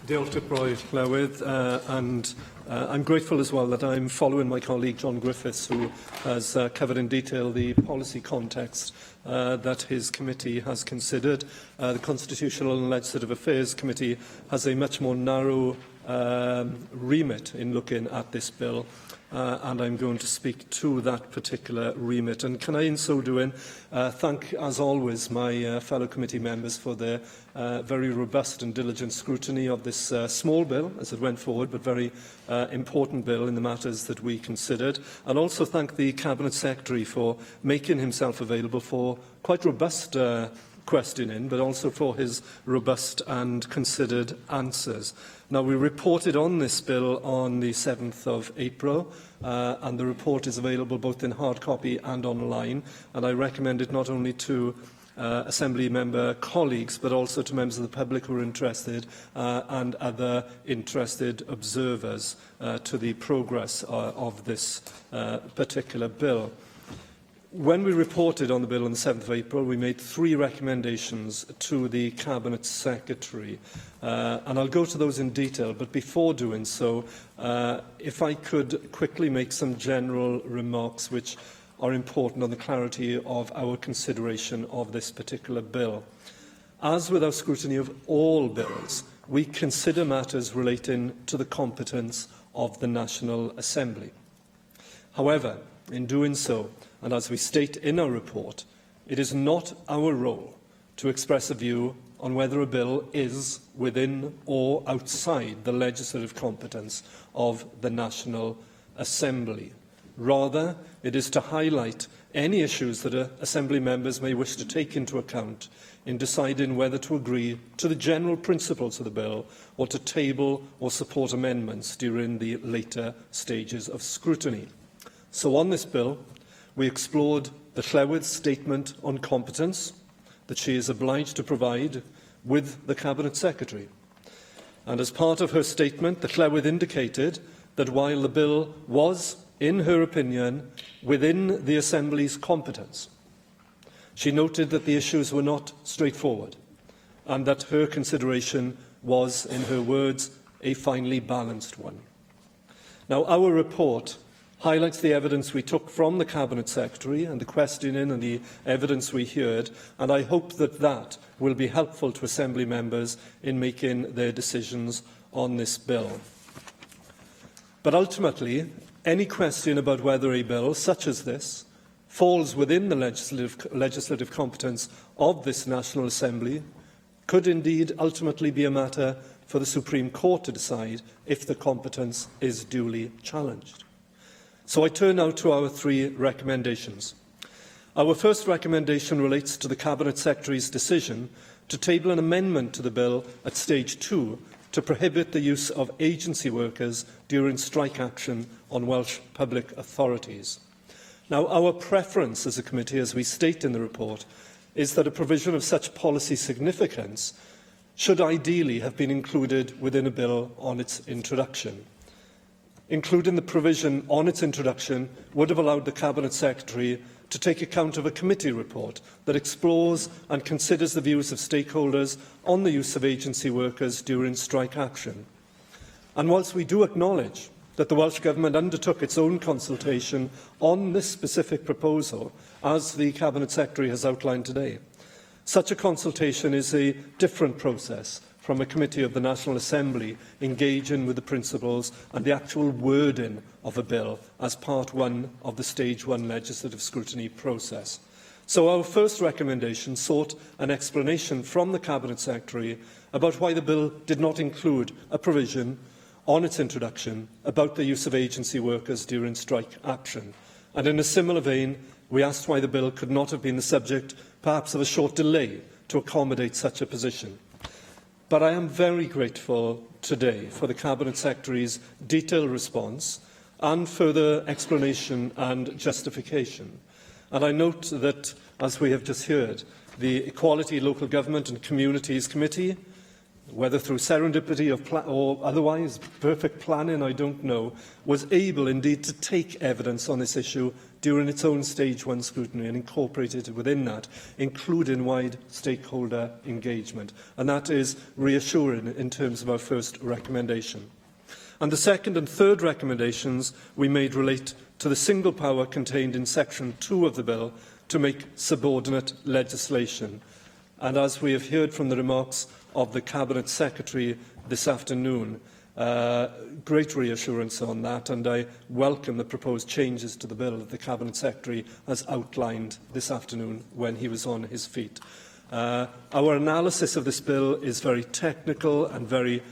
Llywydd, and I'm grateful as well that I'm following my colleague John Griffiths, who has covered in detail the policy context that his committee has considered. The Constitutional and Legislative Affairs Committee has a much more narrow remit in looking at this bill, and I'm going to speak to that particular remit. And can I, in so doing, thank, as always, my fellow committee members for their very robust and diligent scrutiny of this small bill as it went forward, but very important bill in the matters that we considered. And also thank the Cabinet Secretary for making himself available for quite robust questioning, but also for his robust and considered answers. Now, we reported on this bill on the 7th of April, and the report is available both in hard copy and online, and I recommend it not only to Assembly member colleagues, but also to members of the public who are interested and other interested observers to the progress of this particular bill. When we reported on the bill on the 7th of April, we made 3 recommendations to the Cabinet Secretary, and I'll go to those in detail, but before doing so, if I could quickly make some general remarks which are important on the clarity of our consideration of this particular bill. As with our scrutiny of all bills, we consider matters relating to the competence of the National Assembly. However, in doing so, and as we state in our report, it is not our role to express a view on whether a bill is within or outside the legislative competence of the National Assembly. Rather, it is to highlight any issues that Assembly members may wish to take into account in deciding whether to agree to the general principles of the bill or to table or support amendments during the later stages of scrutiny. So on this bill, we explored the Llywydd statement on competence that she is obliged to provide with the Cabinet Secretary. And as part of her statement, the Llywydd indicated that while the bill was, in her opinion, within the Assembly's competence, she noted that the issues were not straightforward and that her consideration was, in her words, a finely balanced one. Now, our report highlights the evidence we took from the Cabinet Secretary and the questioning and the evidence we heard, and I hope that that will be helpful to Assembly members in making their decisions on this bill. But ultimately, any question about whether a bill such as this falls within the legislative competence of this National Assembly could indeed ultimately be a matter for the Supreme Court to decide if the competence is duly challenged. So I turn now to our 3 recommendations. Our first recommendation relates to the Cabinet Secretary's decision to table an amendment to the bill at stage 2 to prohibit the use of agency workers during strike action on Welsh public authorities. Now, our preference as a committee, as we state in the report, is that a provision of such policy significance should ideally have been included within a bill on its introduction. Including the provision on its introduction would have allowed the Cabinet Secretary to take account of a committee report that explores and considers the views of stakeholders on the use of agency workers during strike action. And whilst we do acknowledge that the Welsh Government undertook its own consultation on this specific proposal, as the Cabinet Secretary has outlined today, such a consultation is a different process from a committee of the National Assembly engaging with the principles and the actual wording of a bill as part 1 of the Stage 1 legislative scrutiny process. So our first recommendation sought an explanation from the Cabinet Secretary about why the bill did not include a provision on its introduction about the use of agency workers during strike action. And in a similar vein, we asked why the bill could not have been the subject, perhaps, of a short delay to accommodate such a position. But I am very grateful today for the Cabinet Secretary's detailed response and further explanation and justification. And I note that, as we have just heard, the Equality, Local Government and Communities Committee, whether through serendipity or otherwise perfect planning, I don't know, was able indeed to take evidence on this issue during its own Stage 1 scrutiny and incorporated it within that, including wide stakeholder engagement. And that is reassuring in terms of our first recommendation. And the second and third recommendations we made relate to the single power contained in Section 2 of the bill to make subordinate legislation. And as we have heard from the remarks of the Cabinet Secretary this afternoon, great reassurance on that, and I welcome the proposed changes to the bill that the Cabinet Secretary has outlined this afternoon when he was on his feet. Our analysis of this bill is very technical and very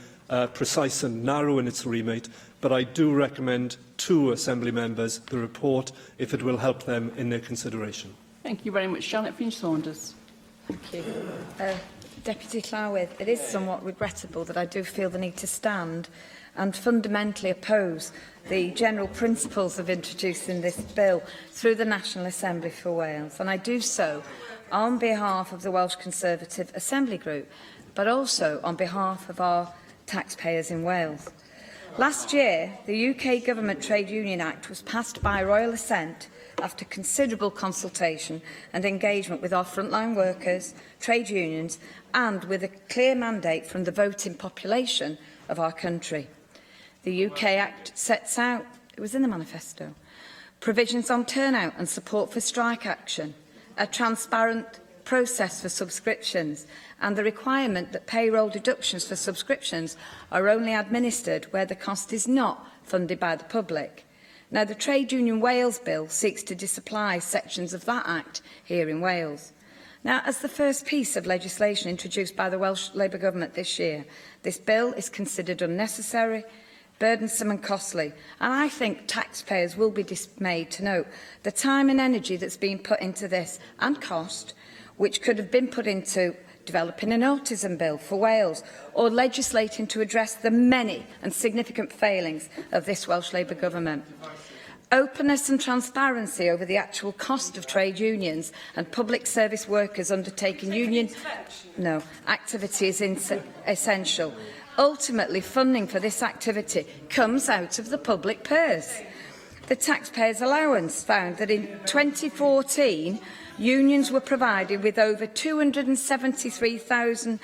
precise and narrow in its remit, but I do recommend to Assembly members the report if it will help them in their consideration. Thank you very much. Janet Finch-Saunders. Thank you. Deputy Llawn, it is somewhat regrettable that I do feel the need to stand and fundamentally oppose the general principles of introducing this bill through the National Assembly for Wales. And I do so on behalf of the Welsh Conservative Assembly Group, but also on behalf of our taxpayers in Wales. Last year, the UK Government Trade Union Act was passed by royal assent after considerable consultation and engagement with our frontline workers, trade unions, and with a clear mandate from the voting population of our country. The UK Act sets out, it was in the manifesto, provisions on turnout and support for strike action, a transparent process for subscriptions, and the requirement that payroll deductions for subscriptions are only administered where the cost is not funded by the public. Now, the Trade Union Wales Bill seeks to disapply sections of that Act here in Wales. Now, as the first piece of legislation introduced by the Welsh Labour Government this year, this bill is considered unnecessary, burdensome and costly, and I think taxpayers will be dismayed to note the time and energy that's been put into this, and cost, which could have been put into developing an autism bill for Wales, or legislating to address the many and significant failings of this Welsh Labour Government. Openness and transparency over the actual cost of trade unions and public service workers undertaking union activity is essential. Ultimately, funding for this activity comes out of the public purse. The taxpayers' allowance found that in 2014, unions were provided with over 273,000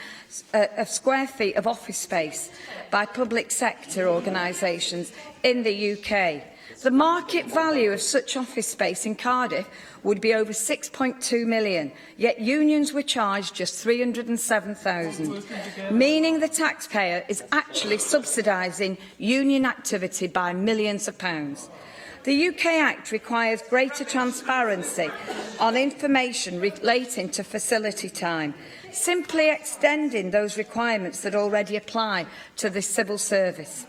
square feet of office space by public sector organisations in the UK. The market value of such office space in Cardiff would be over £6.2 million, yet unions were charged just £307,000, meaning the taxpayer is actually subsidising union activity by millions of pounds. The UK Act requires greater transparency on information relating to facility time, simply extending those requirements that already apply to the civil service.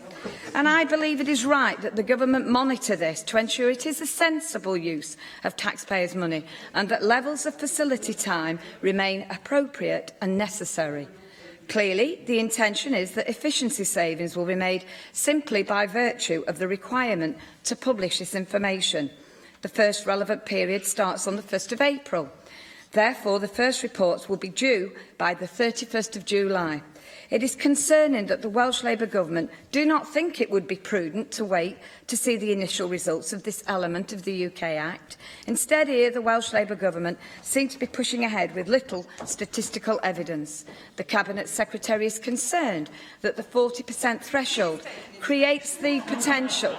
And I believe it is right that the government monitor this to ensure it is a sensible use of taxpayers' money and that levels of facility time remain appropriate and necessary. Clearly, the intention is that efficiency savings will be made simply by virtue of the requirement to publish this information. The first relevant period starts on the 1st of April. Therefore, the first reports will be due by the 31st of July. It is concerning that the Welsh Labour Government do not think it would be prudent to wait to see the initial results of this element of the UK Act. Instead, here, the Welsh Labour Government seems to be pushing ahead with little statistical evidence. The Cabinet Secretary is concerned that the 40% threshold creates the potential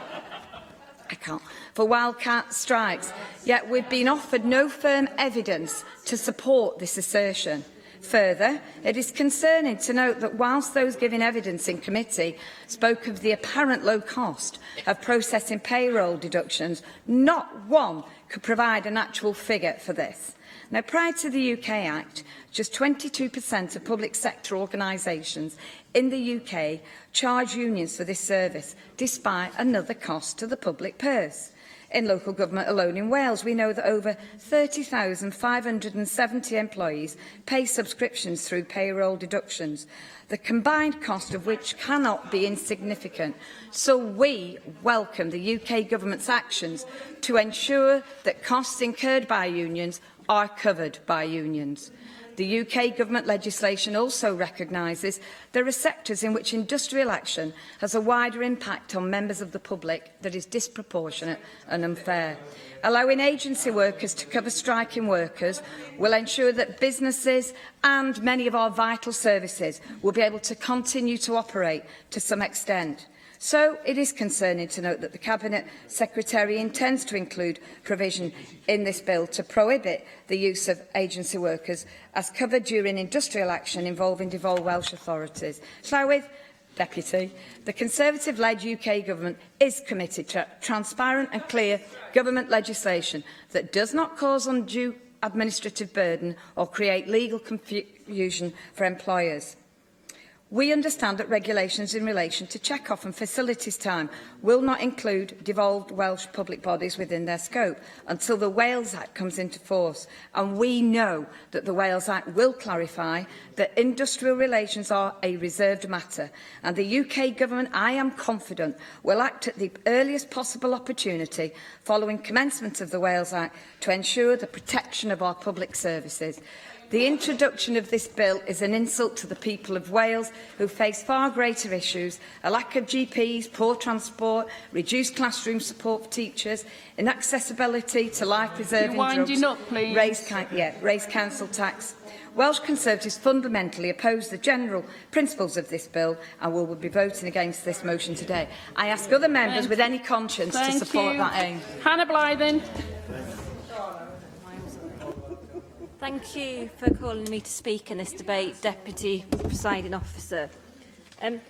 for wildcat strikes, yet we've been offered no firm evidence to support this assertion. Further, it is concerning to note that whilst those giving evidence in committee spoke of the apparent low cost of processing payroll deductions, not one could provide an actual figure for this. Now, prior to the UK Act, just 22% of public sector organisations in the UK charge unions for this service, despite another cost to the public purse. In local government alone in Wales, we know that over 30,570 employees pay subscriptions through payroll deductions, the combined cost of which cannot be insignificant. So we welcome the UK government's actions to ensure that costs incurred by unions are covered by unions. The UK government legislation also recognises there are sectors in which industrial action has a wider impact on members of the public that is disproportionate and unfair. Allowing agency workers to cover striking workers will ensure that businesses and many of our vital services will be able to continue to operate to some extent. So it is concerning to note that the Cabinet Secretary intends to include provision in this bill to prohibit the use of agency workers as covered during industrial action involving devolved Welsh authorities. Llywydd, Deputy, the Conservative-led UK Government is committed to transparent and clear government legislation that does not cause undue administrative burden or create legal confusion for employers. We understand that regulations in relation to check-off and facilities time will not include devolved Welsh public bodies within their scope until the Wales Act comes into force, and we know that the Wales Act will clarify that industrial relations are a reserved matter, and the UK Government, I am confident, will act at the earliest possible opportunity following commencement of the Wales Act to ensure the protection of our public services. The introduction of this bill is an insult to the people of Wales, who face far greater issues: a lack of GPs, poor transport, reduced classroom support for teachers, inaccessibility to life-preserving drugs, raised council tax. Welsh Conservatives fundamentally oppose the general principles of this bill and will be voting against this motion today. I ask other members with any conscience to support that aim. Hannah Blythen. Thank you for calling me to speak in this debate, Deputy Presiding Officer. I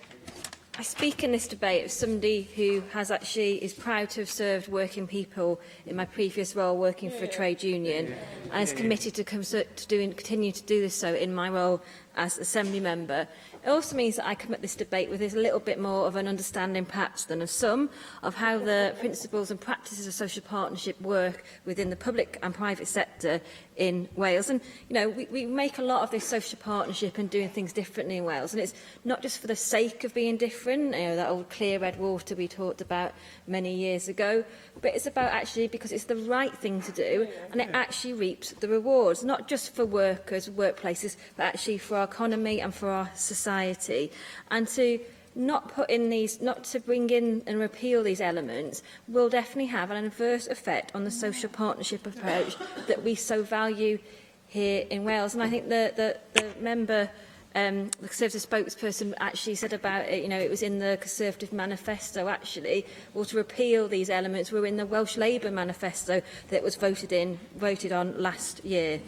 speak in this debate as somebody who is proud to have served working people in my previous role working for a trade union and is committed to continue to do this so in my role as Assembly Member. It also means that I come at this debate with a little bit more of an understanding, perhaps, than of some, of how the principles and practices of social partnership work within the public and private sector in Wales. And, you know, we make a lot of this social partnership and doing things differently in Wales. And it's not just for the sake of being different, you know, that old clear red water we talked about many years ago, but it's about actually because it's the right thing to do and it actually reaps the rewards, not just for workers, workplaces, but actually for our economy and for our society. And to not to bring in and repeal these elements will definitely have an adverse effect on the social partnership approach that we so value here in Wales. And I think the member the Conservative spokesperson actually said about it, it was in the Conservative manifesto actually, or to repeal these elements were in the Welsh Labour manifesto that was voted on last year.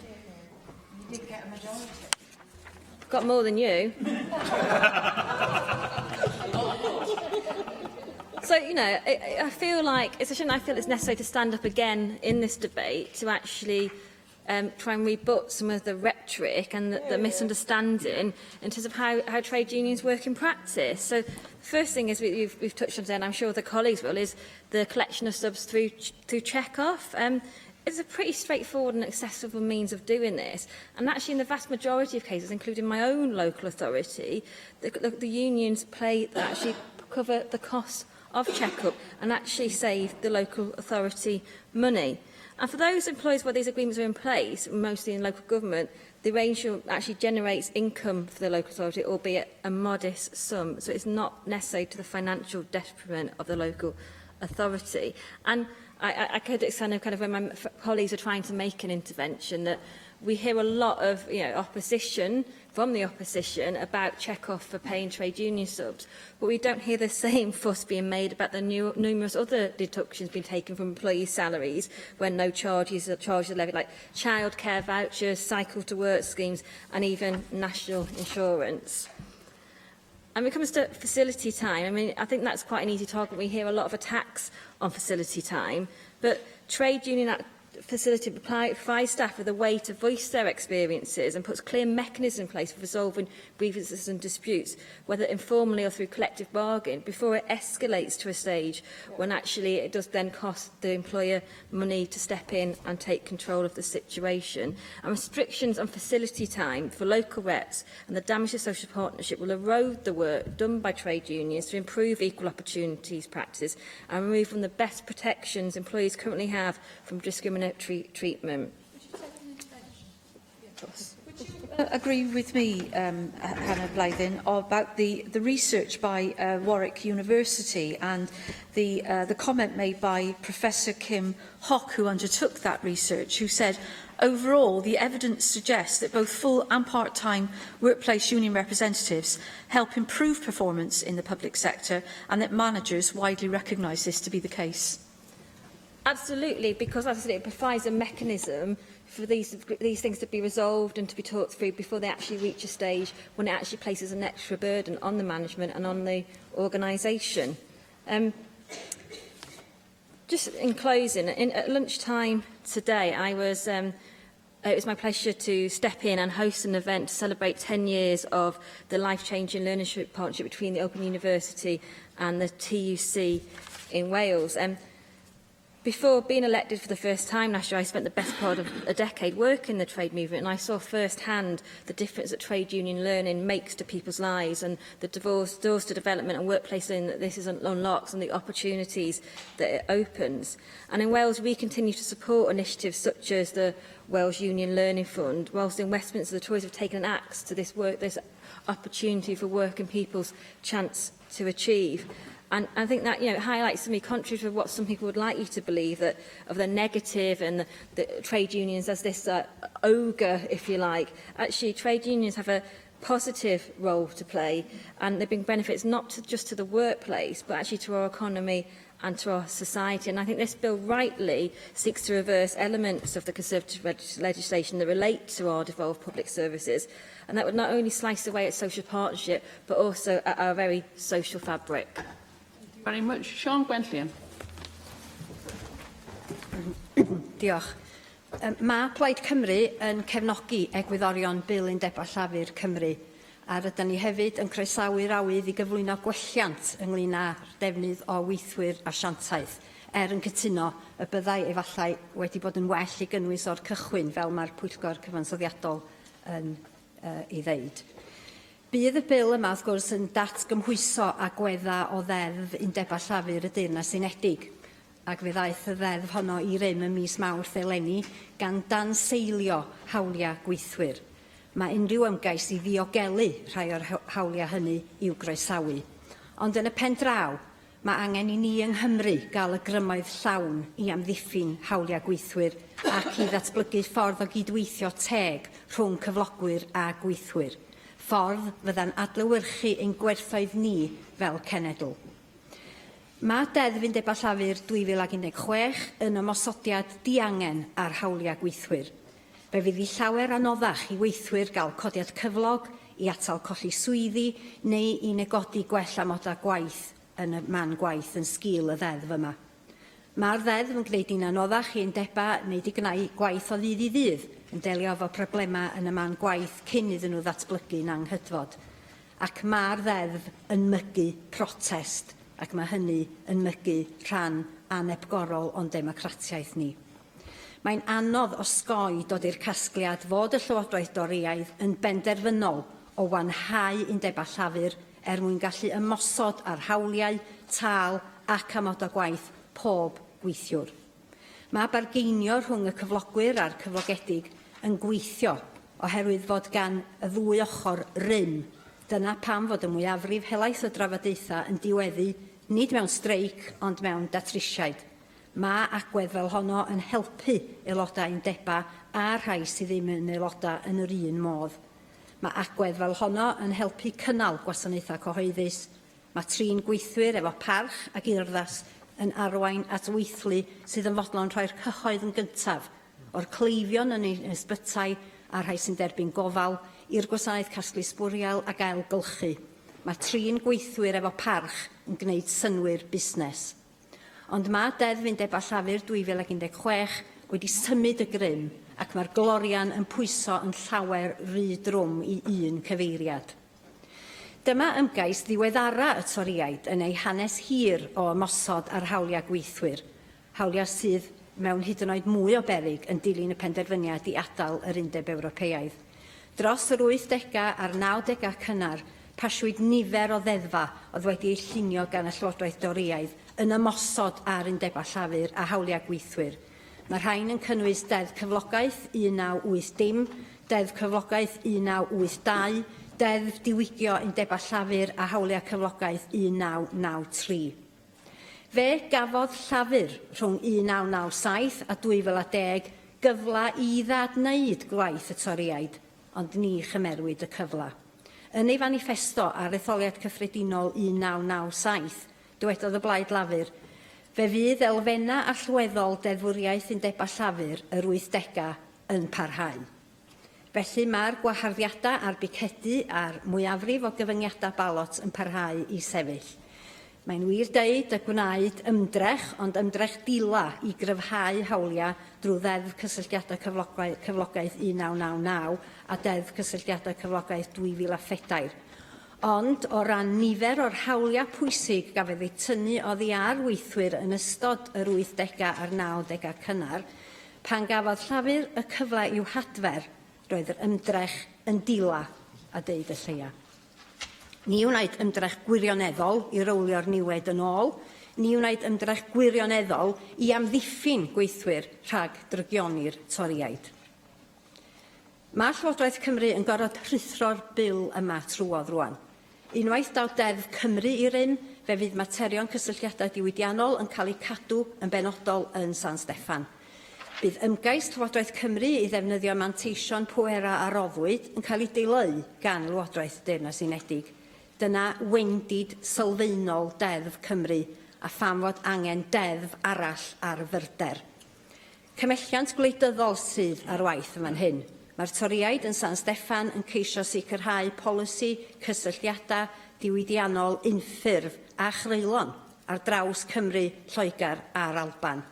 You did get a majority. Got more than you. So, I feel like it's necessary to stand up again in this debate to actually try and rebut some of the rhetoric and the misunderstanding in terms of how trade unions work in practice. So the first thing is we've touched on today, and I'm sure the colleagues will, is the collection of subs through check-off. It's a pretty straightforward and accessible means of doing this. And actually, in the vast majority of cases, including my own local authority, the unions actually cover the cost of check-up and actually save the local authority money. And for those employees where these agreements are in place, mostly in local government, the arrangement actually generates income for the local authority, albeit a modest sum. So it's not necessary to the financial detriment of the local authority. And I could kind of when my colleagues are trying to make an intervention, that we hear a lot of opposition from the opposition about check-off for paying trade union subs, but we don't hear the same fuss being made about the numerous other deductions being taken from employee salaries when no charges are levied, like childcare vouchers, cycle to work schemes, and even national insurance. And when it comes to facility time, I think that's quite an easy target. We hear a lot of attacks on facility time, but trade union facility provides staff with a way to voice their experiences and puts clear mechanisms in place for resolving grievances and disputes, whether informally or through collective bargain, before it escalates to a stage when actually it does then cost the employer money to step in and take control of the situation. And restrictions on facility time for local reps and the damage to social partnership will erode the work done by trade unions to improve equal opportunities practices and remove from the best protections employees currently have from discriminatory treatment. Would you agree with me, Hannah Blythen, about the research by Warwick University and the comment made by Professor Kim Hock, who undertook that research, who said, overall, the evidence suggests that both full and part-time workplace union representatives help improve performance in the public sector and that managers widely recognise this to be the case? Absolutely, because as I said, it provides a mechanism for these things to be resolved and to be talked through before they actually reach a stage when it actually places an extra burden on the management and on the organisation. Just in closing, at lunchtime today, it was my pleasure to step in and host an event to celebrate 10 years of the life-changing learnership partnership between the Open University and the TUC in Wales. Before being elected for the first time last year, I spent the best part of a decade working in the trade movement, and I saw firsthand the difference that trade union learning makes to people's lives and the doors to development and workplace learning that this unlocks and the opportunities that it opens. And in Wales, we continue to support initiatives such as the Wales Union Learning Fund, whilst in Westminster, the Tories have taken an axe to this opportunity for working people's chance to achieve. And I think that highlights to me, contrary to what some people would like you to believe, that of the negative and the trade unions as this ogre, if you like. Actually, trade unions have a positive role to play, and they bring benefits not just to the workplace, but actually to our economy and to our society. And I think this bill rightly seeks to reverse elements of the Conservative legislation that relate to our devolved public services, and that would not only slice away at social partnership, but also at our very social fabric. Very much. Sian Gwenllian. Diolch. Mae Plaid Cymru yn cefnogi egwyddorion bil Undebau Llafur Cymru, a rydyn ni hefyd yn croesawu'r awydd i gyflwyno gwelliant ynglŷn â'r defnydd o weithwyr asiantaeth, yn cytuno y byddai efallai wedi bod yn well i gynnwys o'r cychwyn fel mae'r Pwyllgor Cyfansoddiadol yn ei ddeud. Bydd y bil yma, wrth gwrs, yn datgymhwyso agwedda o ddeddf Undebau Llafur y Deyrnas Unedig, ac fe ddaeth y ddeddf honno i rym ym mis Mawrth eleni gan danseilio hawliau gweithwyr. Mae unrhyw ymgais i ddiogelu rhai o'r hawliau hynny i'w groesawu. Ond yn y pen draw, mae angen i ni yng Nghymru gael y grymoedd llawn i amddiffyn hawliau gweithwyr ac i ddatblygu ffordd o gydweithio teg rhwng cyflogwyr a gweithwyr. ffordd fydda'n adlewyrchu ein gwerthoedd ni fel cenedl. Mae deddf Undeb a Llafur 2016 yn ymosodiad diangen ar hawliau gweithwyr. Fe fydd ei llawer anoddach i weithwyr gael codiad cyflog, i atal colli swyddi neu i negodi gwell amodau gwaith yn y man gwaith yn sgil y ddeddf yma. Mae'r ddeddf yn gwneud ni'n anoddach i undeba wneud i gneu gwaith o ddydd i ddydd yn delio efo problemau yn y man gwaith cyn iddyn nhw ddatblygu'n anghydfod. Ac mae'r ddeddf yn mygu protest ac mae hynny yn mygu rhan anebgorol o'n democratiaeth ni. Mae'n anodd osgoi dod i'r casgliad fod y Llywodraeth Doriaidd yn benderfynol o wanhau Undeb a Llafur mwyn gallu ymosod ar hawliau, tâl ac amodau gwaith pob gweithiwr. Mae bargeinio rhwng y cyflogwyr a'r cyflogedig yn gweithio oherwydd fod gan y ddwy ochr rym. Dyna pam fod y mwyafrif helaeth y drafodaethau yn diweddu nid mewn streic ond mewn datrisiaid. Mae agwedd fel honno yn helpu aelodau undeba a rhai sydd ddim yn aelodau yn yr un modd. Mae agwedd fel honno yn helpu cynnal gwasanaethau cyhoeddus. Mae trin gweithwyr efo parch ac urddas yn arwain at weithlu sydd yn fodlon rhoi'r cyhoedd yn gyntaf o'r cleifion yn ei ysbytau a rhai sy'n derbyn gofal i'r gwasanaeth casglu sbwriel ac ailgylchu. Mae trin gweithwyr efo parch yn gwneud synwyr busnes. Ond mae deddf Undeb a Llafur 2016 wedi symud y grym ac mae'r glorian yn pwyso yn llawer rhy drwm i un cyfeiriad. Dyma ymgais ddiweddara y toriaid yn ei hanes hir o ymosod ar hawliau gweithwyr, hawliau sydd mewn hyd yn oed mwy o beryg yn dilyn y penderfyniad i adael yr Undeb Ewropeaidd. Dros yr 80au a'r 90au cynnar, pasiwyd nifer o ddeddfa oedd wedi eu llunio gan y Llywodraeth Doriaidd yn ymosod ar Undeb a Llafur a hawliau gweithwyr. Mae rhain yn cynnwys deddf cyflogaeth 1980, deddf cyflogaeth 1982, deddf diwygio Undeb a Llafur a hawliau cyflogaeth 1993. Fe gafodd Llafur rhwng 1997 a 2010 gyfla i ddadwneud gwaith y toriaid, ond ni chymerwyd y cyfla. Yn ei fanifesto ar etholiad cyffredinol 1997, dywedodd y Blaid Lafur, fe fydd elfenna allweddol deddfwriaeth Undeb a Llafur yr 80au yn parhau. Felly mae'r gwaharddiadau a'r bicedu a'r mwyafrif o gyfyngiadau balot yn parhau i sefyll. Mae'n wir deud y gwnaed ymdrech, ond ymdrech dila i gryfhau hawliau drwy ddeddf cysylltiadau cyflogaeth 1999 a deddf cysylltiadau cyflogaeth 2004. Ond o ran nifer o'r hawliau pwysig gafodd ei tynnu oddi ar weithwyr yn ystod yr 80au a'r 90au cynnar, pan gafodd Llafur y cyfle i'w hadfer, roedd yr ymdrech yn dila a deud y lleia. Ni wnaed ymdrech gwirioneddol i rowlio'r niwed yn ôl, ni wnaed ymdrech gwirioneddol i amddiffyn gweithwyr rhag drygioni'r toriaid. Mae Llywodraeth Cymru yn gorfod rhuthro'r bil yma trwodd rwan. Unwaith daw deddf Cymru i rym, fe fydd materion cysylltiadau diwydiannol yn cael eu cadw yn benodol yn San Steffan. Bydd ymgais Llywodraeth Cymru i ddefnyddio manteision pwera a roddwyd yn cael ei dileu gan Lywodraeth Deyrnas Unedig. Dyna wendid sylfaenol deddf Cymru a pham fod angen deddf arall ar fyrder. Cymelliant gwleidyddol sydd ar waith yma'n hyn. Mae'r toriaid yn San Steffan yn ceisio sicrhau polisi cysylltiadau diwydiannol unffurf a chreulon ar draws Cymru, Lloegr a'r Alban.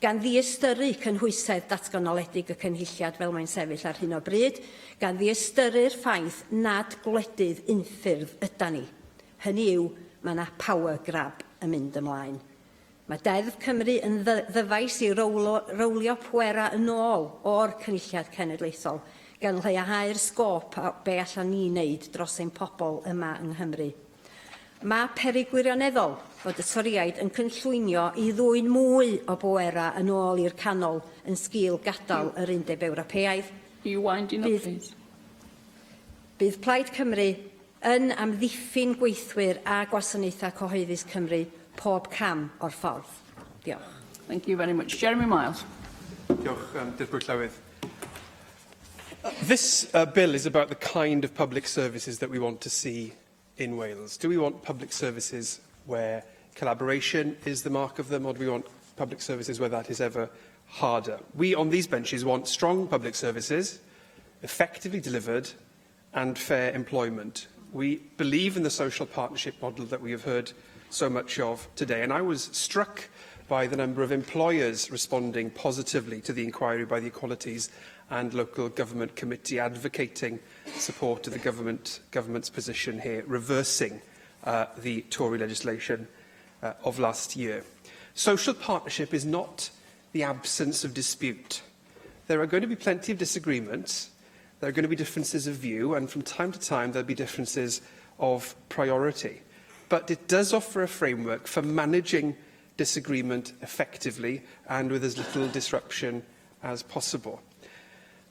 Gan ddiystyru cynhwysedd datganoledig y cynhylliad fel mae'n sefyll ar hyn o bryd, gan ddiystyru'r ffaith nad gwledydd unffurf ydan ni. Hynny yw, mae yna power grab yn mynd ymlaen. Mae Deddf Cymru yn ddyfais i rowlio pwera yn ôl o'r cynhylliad cenedlaethol, gan leihau'r sgôp o be allan ni wneud dros ein pobl yma yng Nghymru. Mae peryg gwirioneddol fod y toriaid yn cynllwynio i ddwyn mwy o bwera yn ôl i'r canol yn sgil gadael yr Undeb Ewropeaidd. Bydd Plaid Cymru yn amddiffyn gweithwyr a gwasanaethau cyhoeddus Cymru pob cam o'r ffordd. Diolch. Thank you very much. Jeremy Miles. Diolch, Dirprwy Llywydd. This bill is about the kind of public services that we want to see in Wales. Do we want public services where collaboration is the mark of them, or do we want public services where that is ever harder? We on these benches want strong public services, effectively delivered, and fair employment. We believe in the social partnership model that we have heard so much of today, and I was struck by the number of employers responding positively to the inquiry by the Equalities and Local Government Committee, advocating support to the government's position here, reversing the Tory legislation of last year. Social partnership is not the absence of dispute. There are going to be plenty of disagreements, there are going to be differences of view, and from time to time there will be differences of priority. But it does offer a framework for managing disagreement effectively and with as little disruption as possible.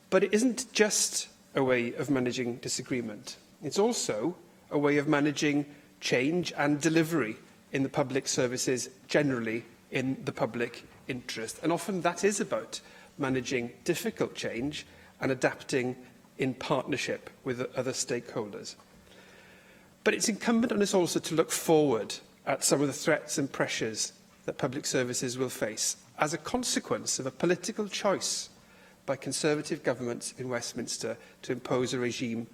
But it isn't just a way of managing disagreement. It's also a way of managing change and delivery in the public services generally in the public interest. And often that is about managing difficult change and adapting in partnership with other stakeholders. But it's incumbent on us also to look forward at some of the threats and pressures that public services will face as a consequence of a political choice by Conservative governments in Westminster to impose a regime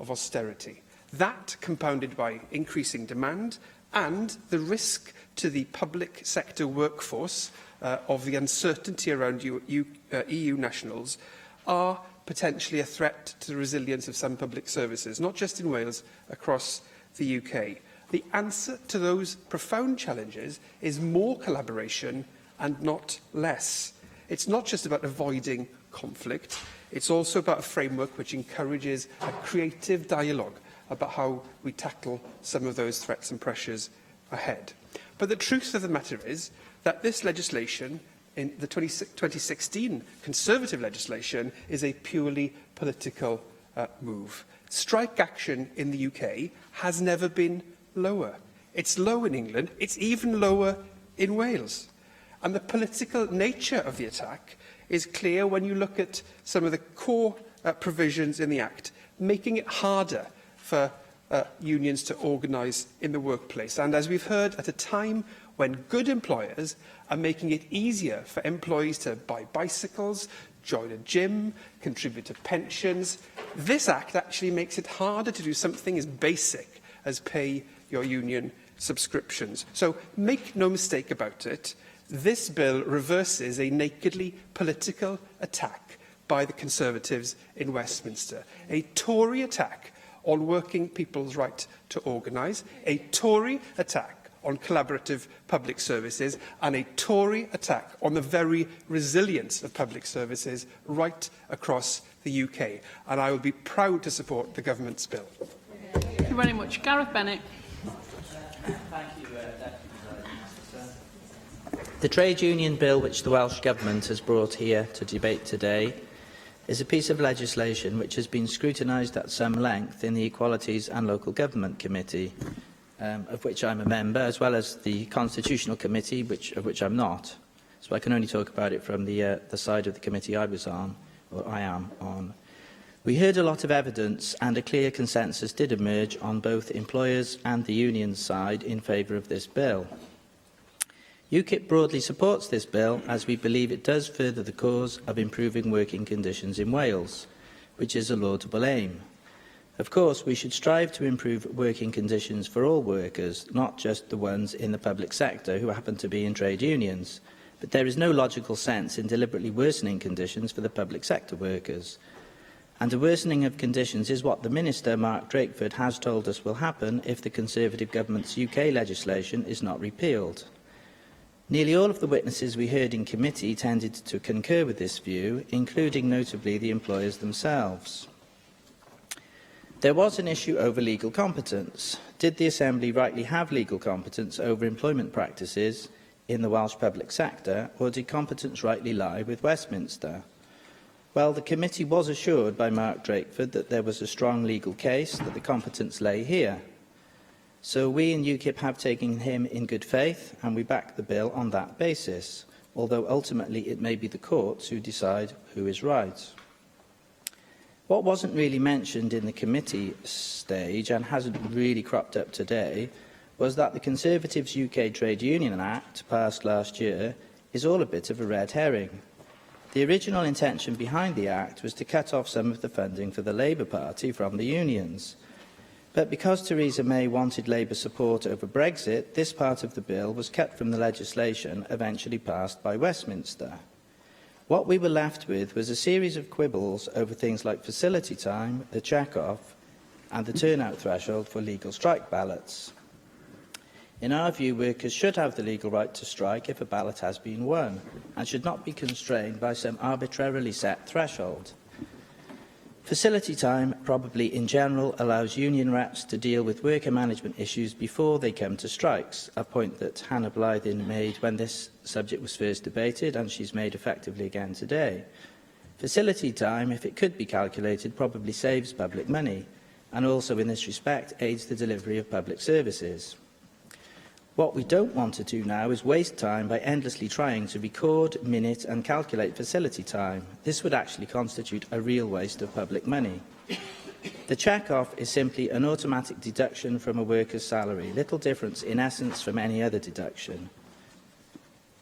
of austerity. That, compounded by increasing demand and the risk to the public sector workforce of the uncertainty around EU nationals, are potentially a threat to the resilience of some public services, not just in Wales, across the UK. The answer to those profound challenges is more collaboration and not less. It's not just about avoiding conflict, it's also about a framework which encourages a creative dialogue about how we tackle some of those threats and pressures ahead. But the truth of the matter is that this legislation, in the 2016 Conservative legislation, is a purely political move. Strike action in the UK has never been lower. It's low in England, it's even lower in Wales. And the political nature of the attack is clear when you look at some of the core provisions in the Act, making it harder for unions to organise in the workplace. And as we've heard, at a time when good employers are making it easier for employees to buy bicycles, join a gym, contribute to pensions, this Act actually makes it harder to do something as basic as pay your union subscriptions. So make no mistake about it, this bill reverses a nakedly political attack by the Conservatives in Westminster. A Tory attack on working people's right to organise, a Tory attack on collaborative public services, and a Tory attack on the very resilience of public services right across the UK. And I will be proud to support the government's bill. Thank you very much. Gareth Bennett. Thank you, The trade union bill which the Welsh Government has brought here to debate today is a piece of legislation which has been scrutinised at some length in the Equalities and Local Government Committee, of which I'm a member, as well as the Constitutional Committee, of which I'm not. So I can only talk about it from the side of the committee I was on, or I am on. We heard a lot of evidence, and a clear consensus did emerge on both employers and the union's side in favour of this bill. UKIP broadly supports this bill as we believe it does further the cause of improving working conditions in Wales, which is a laudable aim. Of course, we should strive to improve working conditions for all workers, not just the ones in the public sector who happen to be in trade unions. But there is no logical sense in deliberately worsening conditions for the public sector workers. And a worsening of conditions is what the Minister, Mark Drakeford, has told us will happen if the Conservative Government's UK legislation is not repealed. Nearly all of the witnesses we heard in committee tended to concur with this view, including notably the employers themselves. There was an issue over legal competence. Did the Assembly rightly have legal competence over employment practices in the Welsh public sector, or did competence rightly lie with Westminster? Well, the committee was assured by Mark Drakeford that there was a strong legal case that the competence lay here. So we in UKIP have taken him in good faith, and we back the bill on that basis, although ultimately it may be the courts who decide who is right. What wasn't really mentioned in the committee stage and hasn't really cropped up today was that the Conservatives' UK Trade Union Act, passed last year, is all a bit of a red herring. The original intention behind the Act was to cut off some of the funding for the Labour Party from the unions. But because Theresa May wanted Labour support over Brexit, this part of the bill was cut from the legislation eventually passed by Westminster. What we were left with was a series of quibbles over things like facility time, the check-off, and the turnout threshold for legal strike ballots. In our view, workers should have the legal right to strike if a ballot has been won, and should not be constrained by some arbitrarily set threshold. Facility time, probably in general, allows union reps to deal with worker management issues before they come to strikes, a point that Hannah Blythin made when this subject was first debated, and she's made effectively again today. Facility time, if it could be calculated, probably saves public money, and also in this respect aids the delivery of public services. What we don't want to do now is waste time by endlessly trying to record, minute and calculate facility time. This would actually constitute a real waste of public money. The check-off is simply an automatic deduction from a worker's salary, little difference in essence from any other deduction.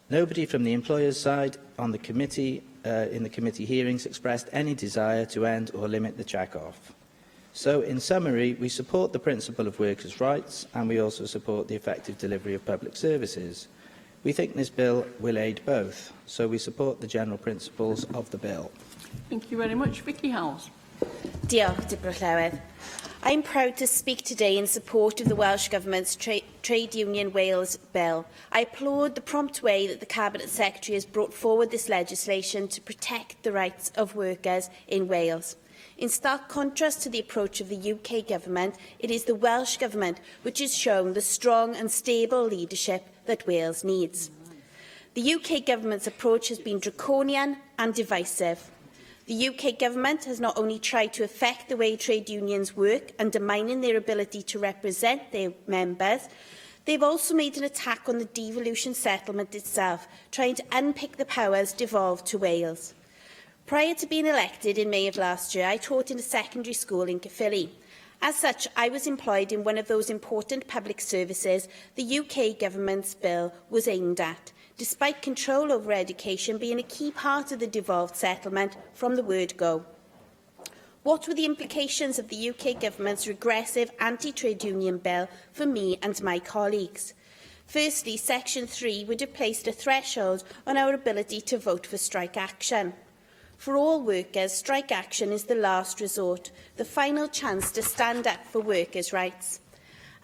Nobody from the employer's side on the committee, in the committee hearings expressed any desire to end or limit the check-off. So, in summary, we support the principle of workers' rights and we also support the effective delivery of public services. We think this bill will aid both, so we support the general principles of the bill. Thank you very much. Vicky Howells. Diolch, dyma'r Llywydd. I am proud to speak today in support of the Welsh Government's Trade Union Wales Bill. I applaud the prompt way that the Cabinet Secretary has brought forward this legislation to protect the rights of workers in Wales. In stark contrast to the approach of the UK Government, it is the Welsh Government which has shown the strong and stable leadership that Wales needs. The UK Government's approach has been draconian and divisive. The UK Government has not only tried to affect the way trade unions work, undermining their ability to represent their members, they've also made an attack on the devolution settlement itself, trying to unpick the powers devolved to Wales. Prior to being elected in May of last year, I taught in a secondary school in Caerphilly. As such, I was employed in one of those important public services the UK Government's bill was aimed at, despite control over education being a key part of the devolved settlement from the word go. What were the implications of the UK Government's regressive anti-trade union bill for me and my colleagues? Firstly, Section 3 would have placed a threshold on our ability to vote for strike action. For all workers, strike action is the last resort, the final chance to stand up for workers' rights.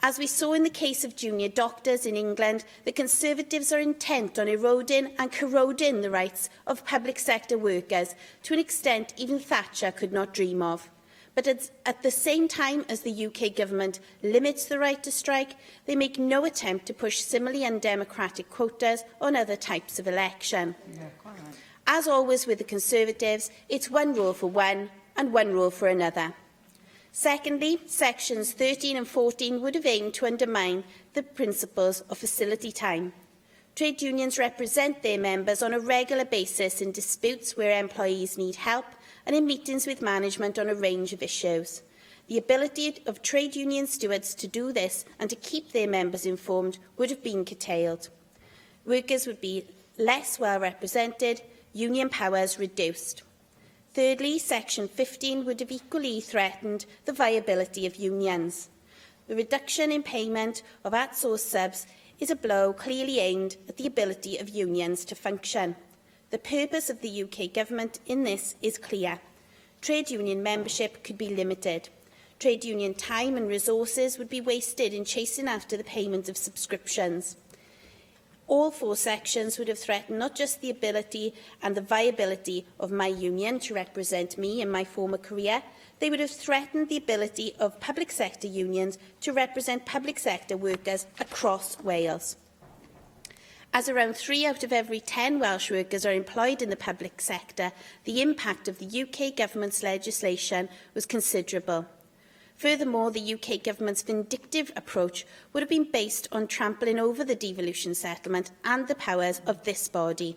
As we saw in the case of junior doctors in England, the Conservatives are intent on eroding and corroding the rights of public sector workers to an extent even Thatcher could not dream of. But at the same time as the UK Government limits the right to strike, they make no attempt to push similarly undemocratic quotas on other types of election. As always with the Conservatives, it's one rule for one and one rule for another. Secondly, Sections 13 and 14 would have aimed to undermine the principles of facility time. Trade unions represent their members on a regular basis in disputes where employees need help and in meetings with management on a range of issues. The ability of trade union stewards to do this and to keep their members informed would have been curtailed. Workers would be less well represented, union powers reduced. Thirdly, Section 15 would have equally threatened the viability of unions. The reduction in payment of at-source subs is a blow clearly aimed at the ability of unions to function. The purpose of the UK Government in this is clear. Trade union membership could be limited. Trade union time and resources would be wasted in chasing after the payment of subscriptions. All four sections would have threatened not just the ability and the viability of my union to represent me in my former career, they would have threatened the ability of public sector unions to represent public sector workers across Wales. As around 3 out of every 10 Welsh workers are employed in the public sector, the impact of the UK Government's legislation was considerable. Furthermore, the UK Government's vindictive approach would have been based on trampling over the devolution settlement and the powers of this body.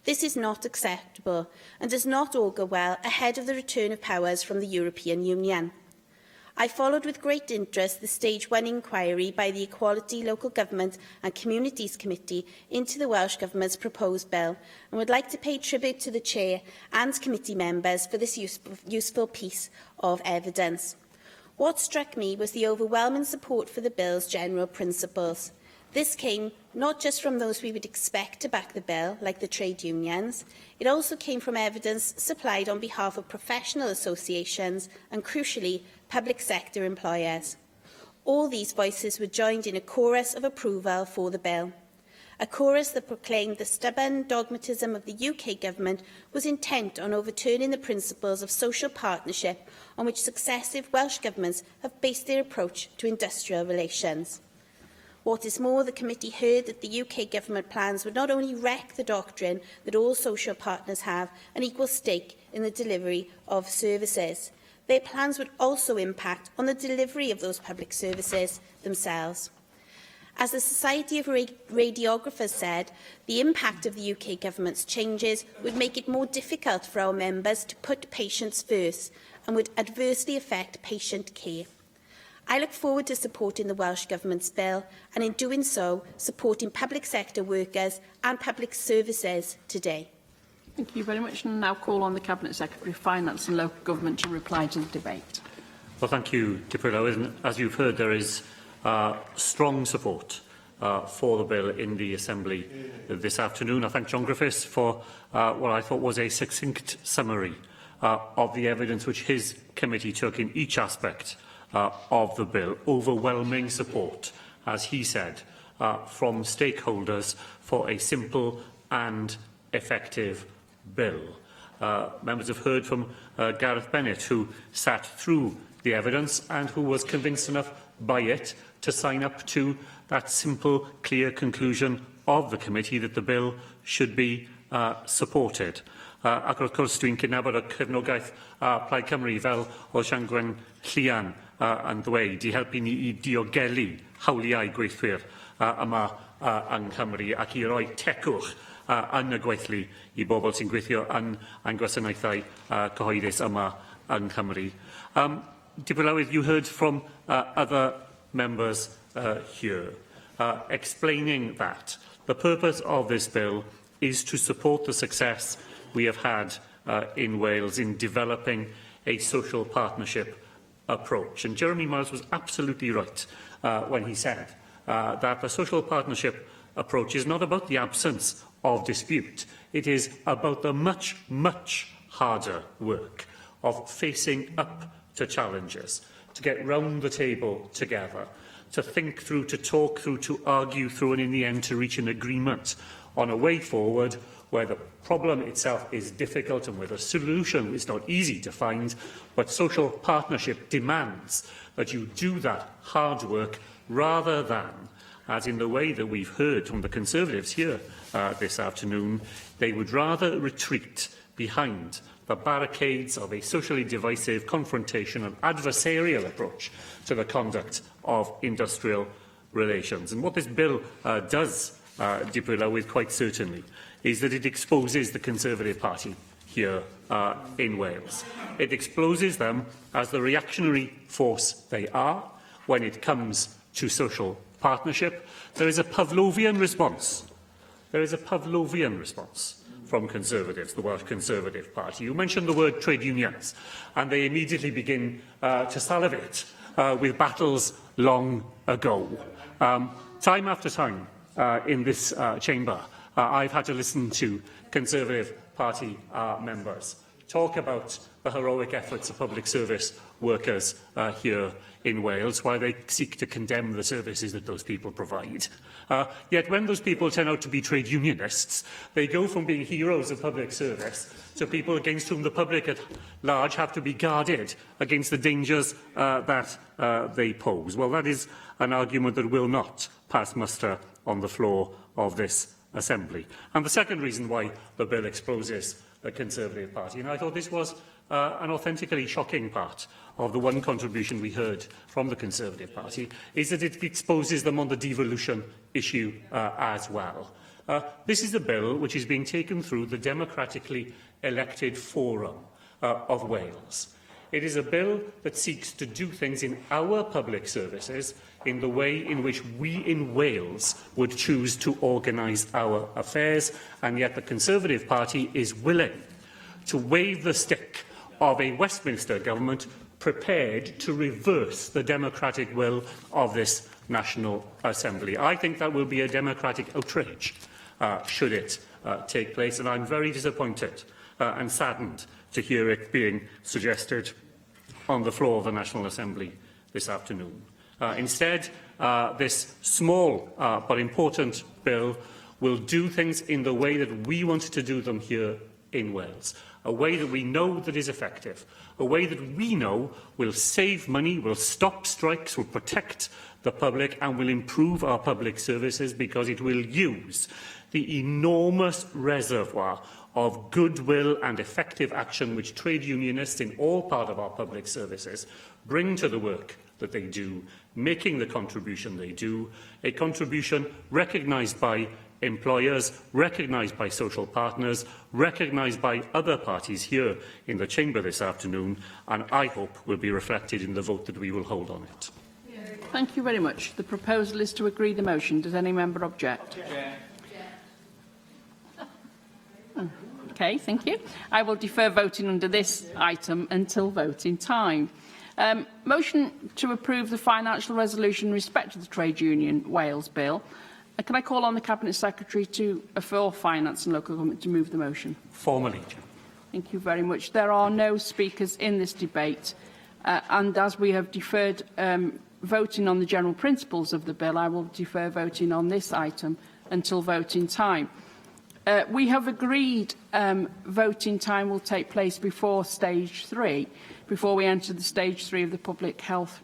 This is not acceptable and does not augur well ahead of the return of powers from the European Union. I followed with great interest the Stage 1 inquiry by the Equality, Local Government and Communities Committee into the Welsh Government's proposed bill and would like to pay tribute to the Chair and committee members for this useful piece of evidence. What struck me was the overwhelming support for the bill's general principles. This came not just from those we would expect to back the bill, like the trade unions. It also came from evidence supplied on behalf of professional associations and, crucially, public sector employers. All these voices were joined in a chorus of approval for the bill. A chorus that proclaimed the stubborn dogmatism of the UK Government was intent on overturning the principles of social partnership on which successive Welsh governments have based their approach to industrial relations. What is more, the committee heard that the UK Government plans would not only wreck the doctrine that all social partners have an equal stake in the delivery of services. Their plans would also impact on the delivery of those public services themselves. As the Society of Radiographers said, the impact of the UK Government's changes would make it more difficult for our members to put patients first and would adversely affect patient care. I look forward to supporting the Welsh Government's bill and, in doing so, supporting public sector workers and public services today. Thank you very much. And now call on the Cabinet Secretary of Finance and Local Government to reply to the debate. Well, thank you, Deputy Llywydd. As you've heard, there is strong support for the bill in the Assembly this afternoon. I thank John Griffiths for what I thought was a succinct summary of the evidence which his committee took in each aspect of the bill. Overwhelming support, as he said, from stakeholders for a simple and effective bill. Members have heard from Gareth Bennett, who sat through the evidence and who was convinced enough by it to sign up to that simple, clear conclusion of the committee that the bill should be supported. Ac wrth gwrs, dwi'n cydnabod y cefnogaeth Plaid Cymru fel o Siambr Llawn yn ddweud i helpu ni i diogelu hawliau gweithwyr yma yng Nghymru ac i roi tecwch yn y gweithlu i bobl sy'n gweithio yn gwasanaethau cyhoeddus yma yng Nghymru. Deputy Llywydd, you heard from other members here explaining that the purpose of this bill is to support the success we have had in Wales in developing a social partnership approach. And Jeremy Miles was absolutely right when he said that the social partnership approach is not about the absence of dispute. It is about the much, much harder work of facing up to challenges, to get round the table together, to think through, to talk through, to argue through, and in the end to reach an agreement on a way forward where the problem itself is difficult and where the solution is not easy to find, but social partnership demands that you do that hard work rather than, as in the way that we've heard from the Conservatives here this afternoon, they would rather retreat behind the barricades of a socially divisive, confrontational, adversarial approach to the conduct of industrial relations. And what this bill does, Deputy Llywydd, quite certainly, is that it exposes the Conservative Party here in Wales. It exposes them as the reactionary force they are when it comes to social partnership. There is a Pavlovian response. There is a Pavlovian response from Conservatives, the Welsh Conservative Party. You mentioned the word trade unions, and they immediately begin to salivate with battles long ago. Time after time in this chamber, I've had to listen to Conservative Party members talk about the heroic efforts of public service workers here in Wales, while they seek to condemn the services that those people provide. Yet when those people turn out to be trade unionists, they go from being heroes of public service to people against whom the public at large have to be guarded against the dangers that they pose. Well, that is an argument that will not pass muster on the floor of this Assembly. And the second reason why the bill exposes the Conservative Party, and I thought this was an authentically shocking part of the one contribution we heard from the Conservative Party, is that it exposes them on the devolution issue as well. This is a bill which is being taken through the democratically elected forum of Wales. It is a bill that seeks to do things in our public services in the way in which we in Wales would choose to organise our affairs, and yet the Conservative Party is willing to wave the stick of a Westminster government prepared to reverse the democratic will of this National Assembly. I think that will be a democratic outrage should it take place, and I'm very disappointed and saddened to hear it being suggested on the floor of the National Assembly this afternoon. Instead, this small but important bill will do things in the way that we want to do them here in Wales, a way that we know that is effective, a way that we know will save money, will stop strikes, will protect the public and will improve our public services, because it will use the enormous reservoir of goodwill and effective action which trade unionists in all part of our public services bring to the work that they do, making the contribution they do, a contribution recognised by employers, recognised by social partners, recognised by other parties here in the chamber this afternoon, and I hope will be reflected in the vote that we will hold on it. Thank you very much. The proposal is to agree the motion. Does any member object? Okay, thank you. I will defer voting under this item until voting time. Motion to approve the financial resolution in respect to the Trade Union Wales Bill. Can I call on the Cabinet Secretary for Finance and Local Government to move the motion? Formally. Thank you very much. There are no speakers in this debate, and as we have deferred voting on the general principles of the bill, I will defer voting on this item until voting time. We have agreed voting time will take place before stage 3, before we enter the stage 3 of the Public Health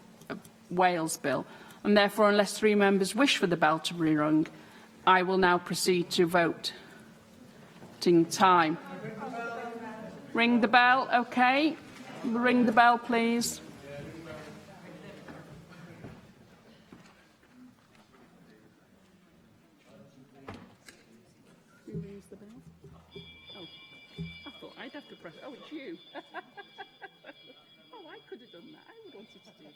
Wales Bill. And therefore, unless 3 members wish for the bell to be rung, I will now proceed to voting time. Ring the bell, okay? Ring the bell, please. Who rings the bell? Oh, I thought I'd have to press. Oh, it's you. Oh, I could have done that. I would want you to do that.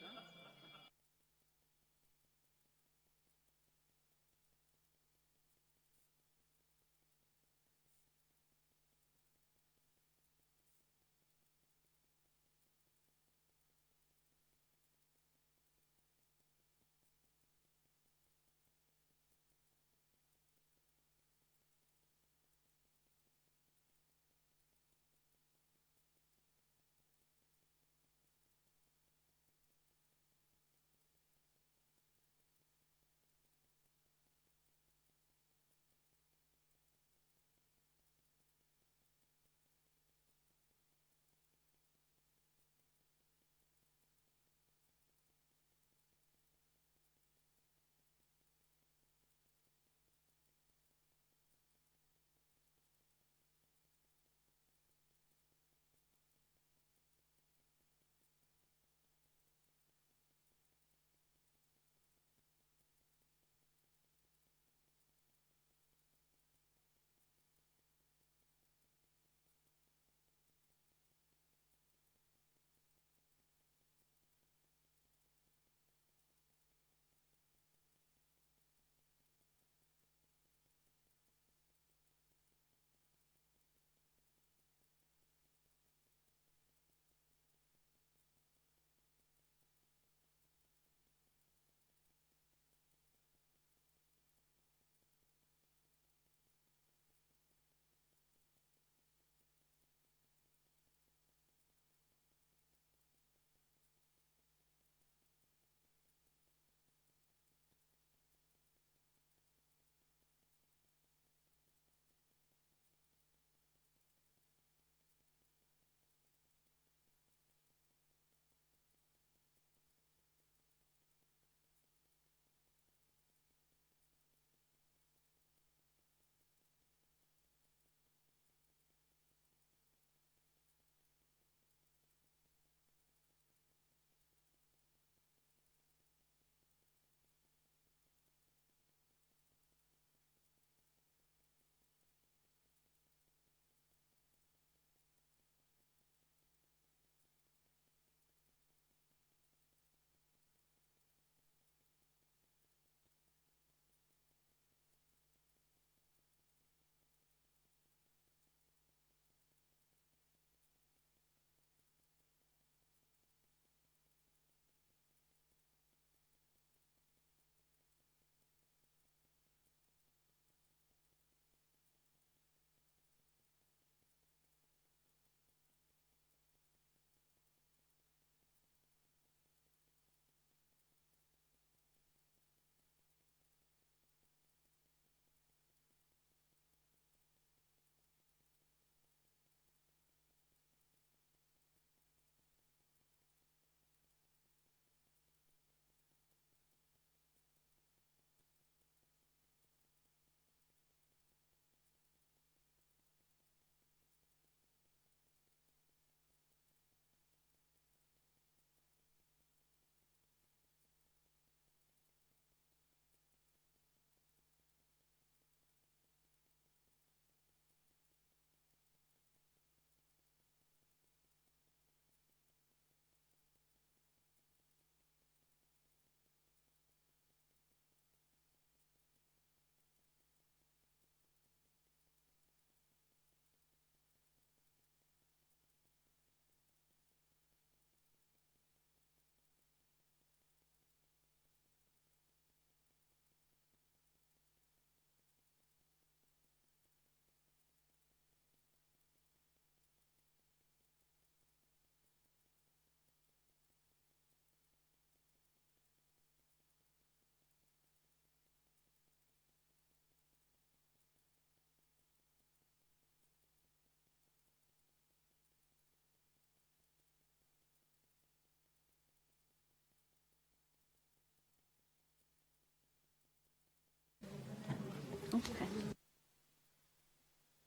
Okay.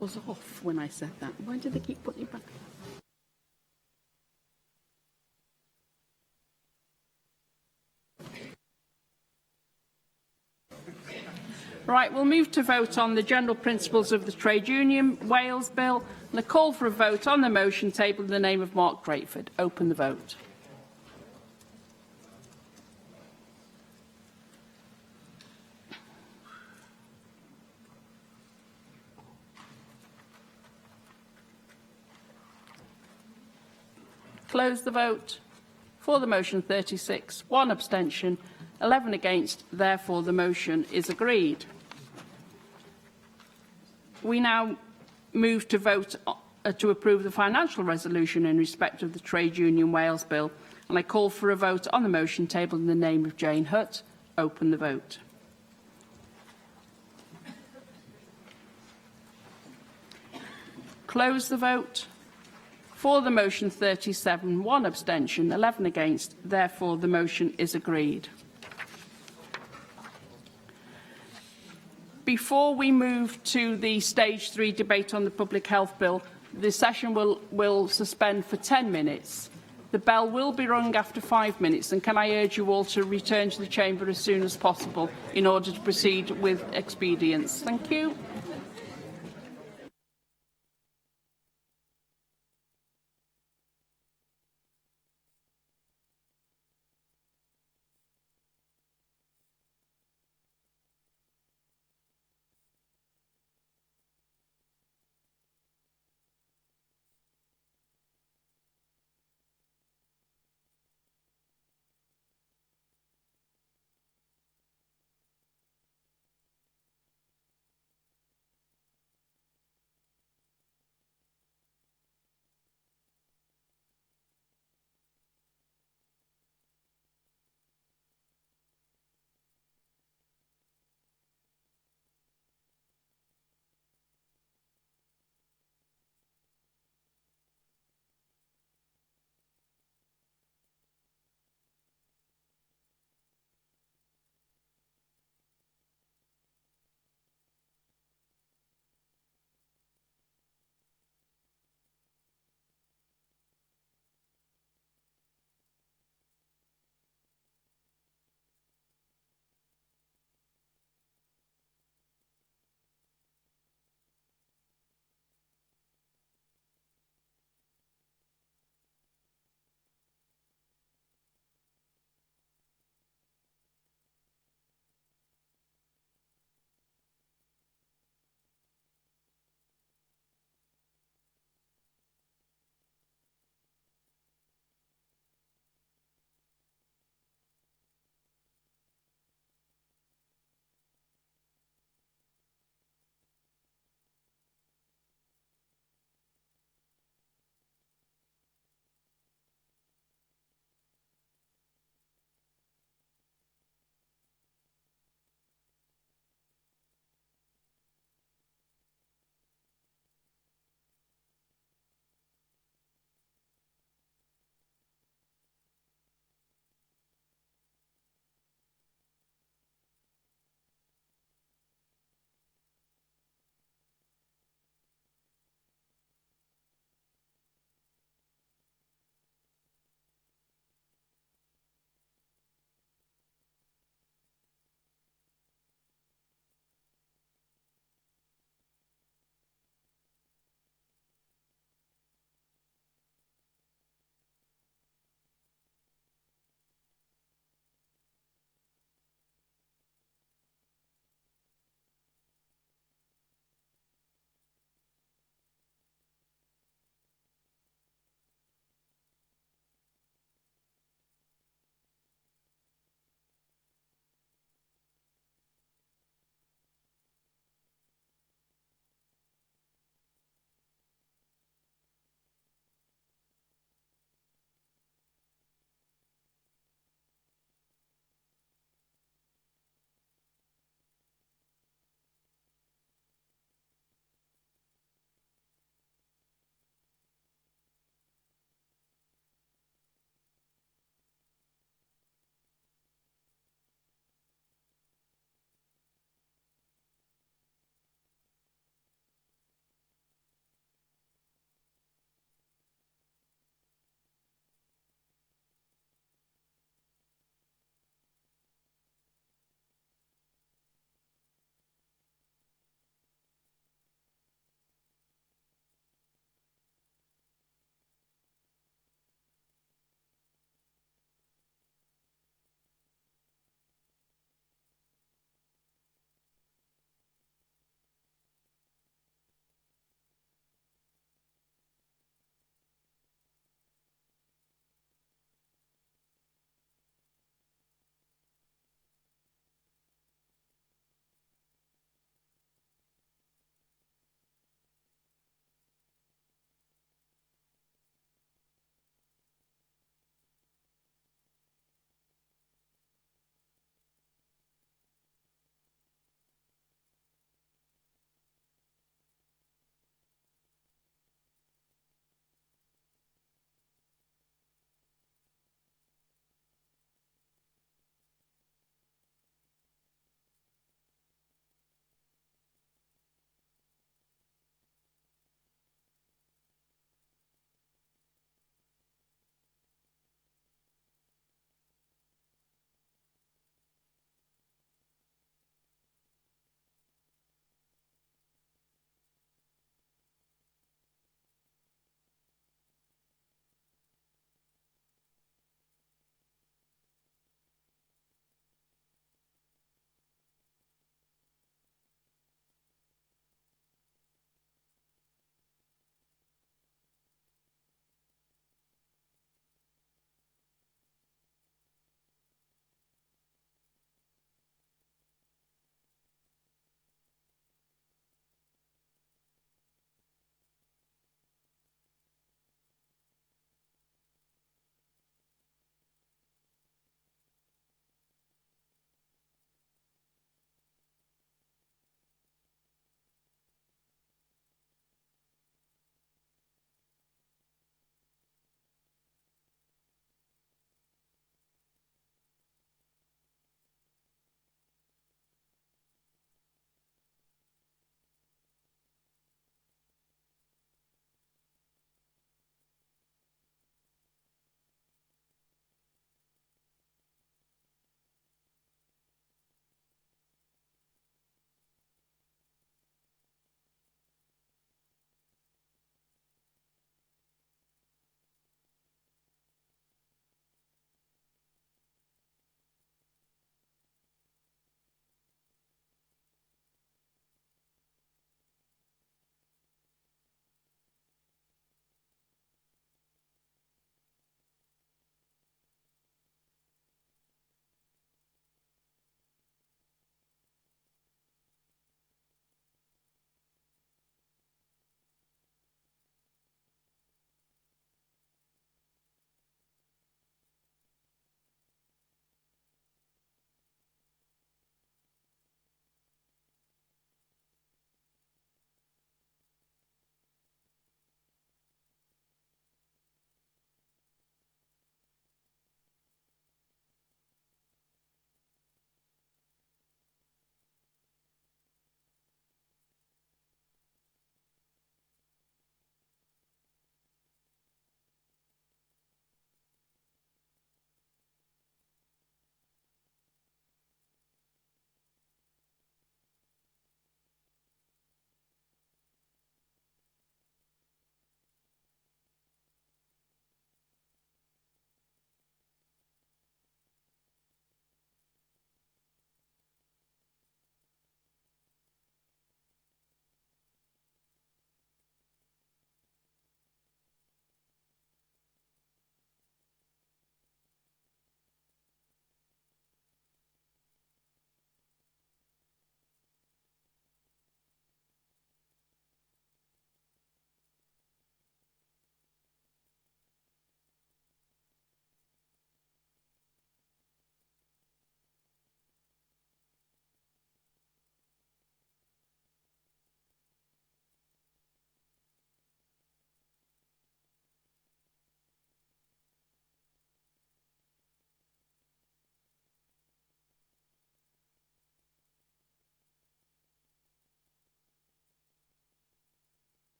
I was off when I said that. Why do they keep putting it back? Right, we'll move to vote on the general principles of the Trade Union Wales Bill and a call for a vote on the motion tabled in the name of Mark Drakeford. Open the vote. Close the vote. For the motion 36, 1 abstention, 11 against. Therefore, the motion is agreed. We now move to vote to approve the financial resolution in respect of the Trade Union Wales Bill, and I call for a vote on the motion tabled in the name of Jane Hutt. Open the vote. Close the vote. For the motion 37, 1 abstention, 11 against. Therefore, the motion is agreed. Before we move to the stage 3 debate on the public health bill, the session will suspend for 10 minutes. The bell will be rung after 5 minutes, and can I urge you all to return to the chamber as soon as possible in order to proceed with expedience. Thank you.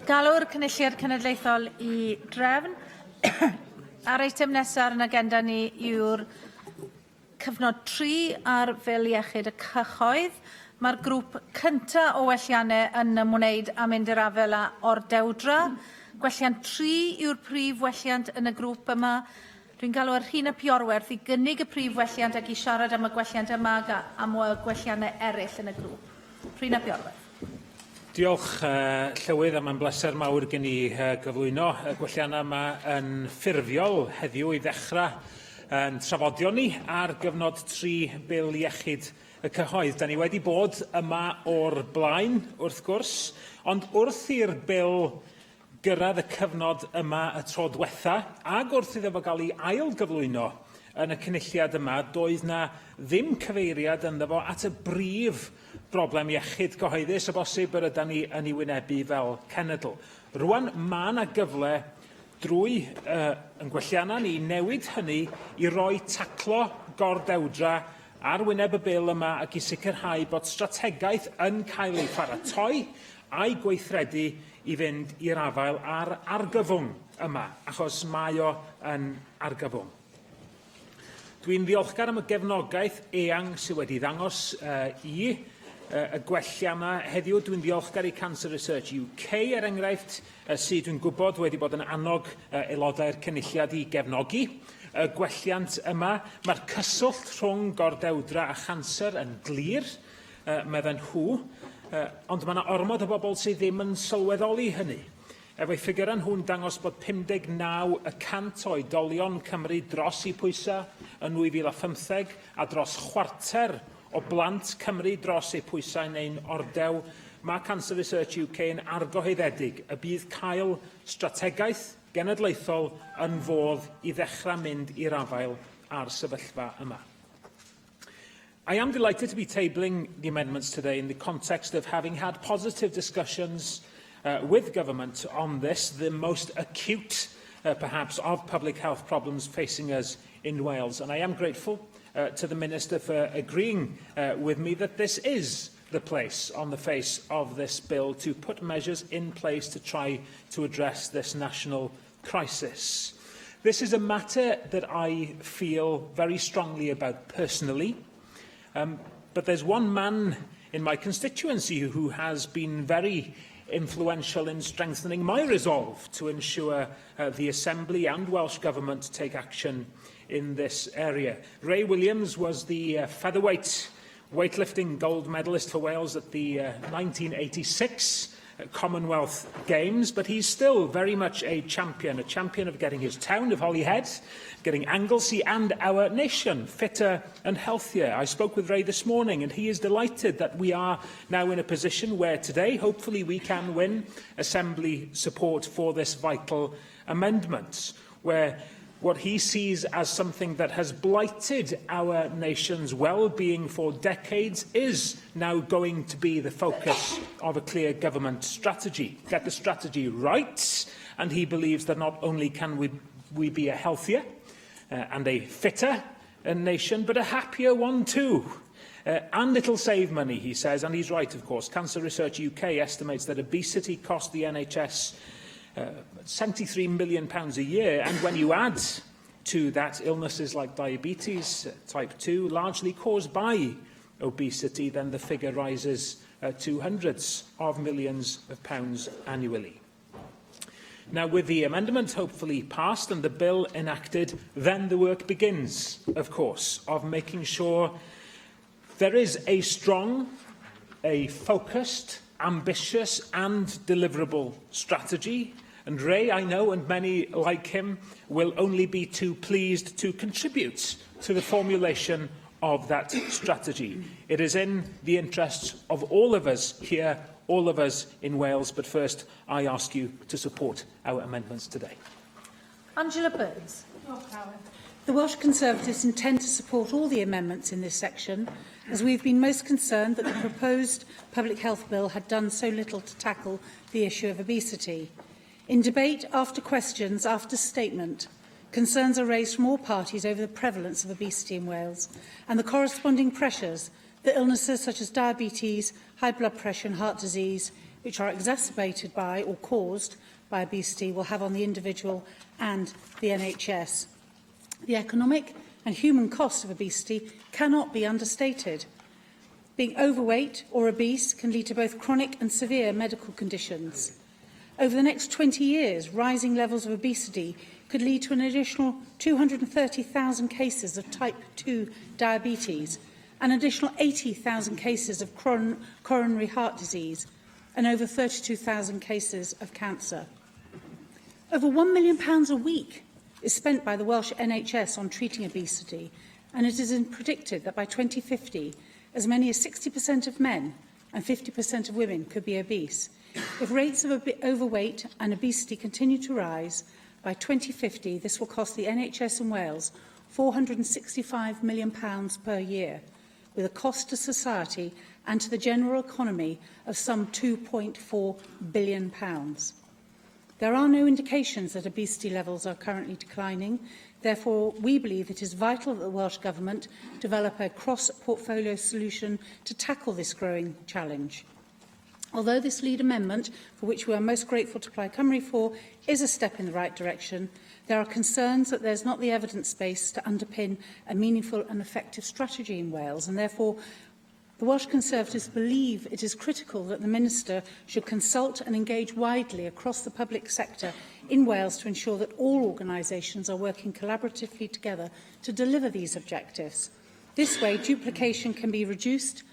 Galw'r Cynulliad Cenedlaethol I drefn. Ar eitem nesaf yn agenda ni yw'r cyfnod 3 ar fel iechyd y cyhoedd. Mae'r grŵp cyntaf o welliannau yn ymwneud â mynd i'r afel a ordewdra. Gwelliant 3 yw'r prif welliant yn y grŵp yma. Dwi'n galw ar Rhina Piorwerth I gynnig y prif welliant ac I siarad am y gwelliant yma am y gwelliannau eraill yn y grŵp. Rhina Piorwerth. Diolch, Llywydd, a mae'n bleser mawr gen I gyflwyno y gwelliannau yma yn ffurfiol heddiw I ddechrau yn trafodion ni ar gyfnod 3 bil iechyd y cyhoedd. Da ni wedi bod yma o'r blaen, wrth gwrs, ond wrth i'r bil gyrraedd y cyfnod yma y tro diwetha, ac wrth iddo fo gael ei ail gyflwyno yn y cynulliad yma, doedd na ddim cyfeiriad ynddo fo at y brif broblem iechyd gyhoeddus y bosib yr ydym ni yn ei wynebu fel cenedl. Rwan, mae yna gyfle drwy yn gwelliannau ni newid hynny I roi taclo gordewdra ar wyneb y bil yma ac I sicrhau bod strategaeth yn cael ei pharatoi a'i gweithredu I fynd i'r afael ar argyfwng yma, achos mae o yn argyfwng. Dwi'n ddiolchgar am y gefnogaeth eang sydd wedi ddangos I y gwelliannau heddiw. Dwi'n ddiolchgar I Cancer Research UK, enghraifft, sydd dwi'n gwybod wedi bod yn annog aelodau'r cynulliad I gefnogi. Y gwelliant yma, mae'r cyswllt rhwng gordewdra a chanser yn glir, medden nhw, ond mae yna ormod o bobl sydd ddim yn sylweddoli hynny. Efo'i ffigur nhw'n dangos bod 59% o oedolion Cymru dros I pwysau yn 2015 a dros chwarter o blant Cymru dros eu pwysau neu'n ordew. Mae Cancer Research UK yn argyhoeddedig y bydd cael strategaeth genedlaethol yn fodd I ddechrau mynd i'r afael a'r sefyllfa yma. I am delighted to be tabling the amendments today in the context of having had positive discussions with government on this, the most acute, perhaps, of public health problems facing us in Wales. And I am grateful to the Minister for agreeing with me that this is the place on the face of this bill to put measures in place to try to address this national crisis. This is a matter that I feel very strongly about personally. But there's one man in my constituency who has been very influential in strengthening my resolve to ensure the Assembly and Welsh Government take action in this area. Ray Williams was the featherweight weightlifting gold medalist for Wales at the 1986 Commonwealth Games, but he's still very much a champion of getting his town of Holyhead, getting Anglesey and our nation fitter and healthier. I spoke with Ray this morning and he is delighted that we are now in a position where today, hopefully, we can win Assembly support for this vital amendment, where what he sees as something that has blighted our nation's well-being for decades is now going to be the focus of a clear government strategy. Get the strategy right, and he believes that not only can we be a healthier and a fitter nation, but a happier one too. And it'll save money, he says, and he's right, of course. Cancer Research UK estimates that obesity costs the NHS £73 million a year, and when you add to that illnesses like diabetes, type 2, largely caused by obesity, then the figure rises to hundreds of millions of pounds annually. Now, with the amendment hopefully passed and the bill enacted, then the work begins, of course, of making sure there is a strong, a focused, ambitious and deliverable strategy. And Ray, I know, and many like him, will only be too pleased to contribute to the formulation of that strategy. It is in the interests of all of us here, all of us in Wales, but first I ask you to support our amendments today. Angela Burns. The Welsh Conservatives intend to support all the amendments in this section, as we've been most concerned that the proposed public health bill had done so little to tackle the issue of obesity. In debate, after questions, after statement, concerns are raised from all parties over the prevalence of obesity in Wales and the corresponding pressures that illnesses such as diabetes, high blood pressure and heart disease which are exacerbated by or caused by obesity, will have on the individual and the NHS. The economic and human cost of obesity cannot be understated. Being overweight or obese can lead to both chronic and severe medical conditions. Over the next 20 years, rising levels of obesity could lead to an additional 230,000 cases of type 2 diabetes, an additional 80,000 cases of coronary heart disease, and over 32,000 cases of cancer. Over £1 million a week is spent by the Welsh NHS on treating obesity, and it is predicted that by 2050, as many as 60% of men and 50% of women could be obese. If rates of overweight and obesity continue to rise, by 2050 this will cost the NHS in Wales £465 million per year, with a cost to society and to the general economy of some £2.4 billion. There are no indications that obesity levels are currently declining. Therefore, we believe it is vital that the Welsh Government develop a cross-portfolio solution to tackle this growing challenge. Although this lead amendment, for which we are most grateful to Plaid Cymru for, is a step in the right direction, there are concerns that there is not the evidence base to underpin a meaningful and effective strategy in Wales, and therefore the Welsh Conservatives believe it is critical that the Minister should consult and engage widely across the public sector in Wales to ensure that all organisations are working collaboratively together to deliver these objectives. This way, duplication can be reduced,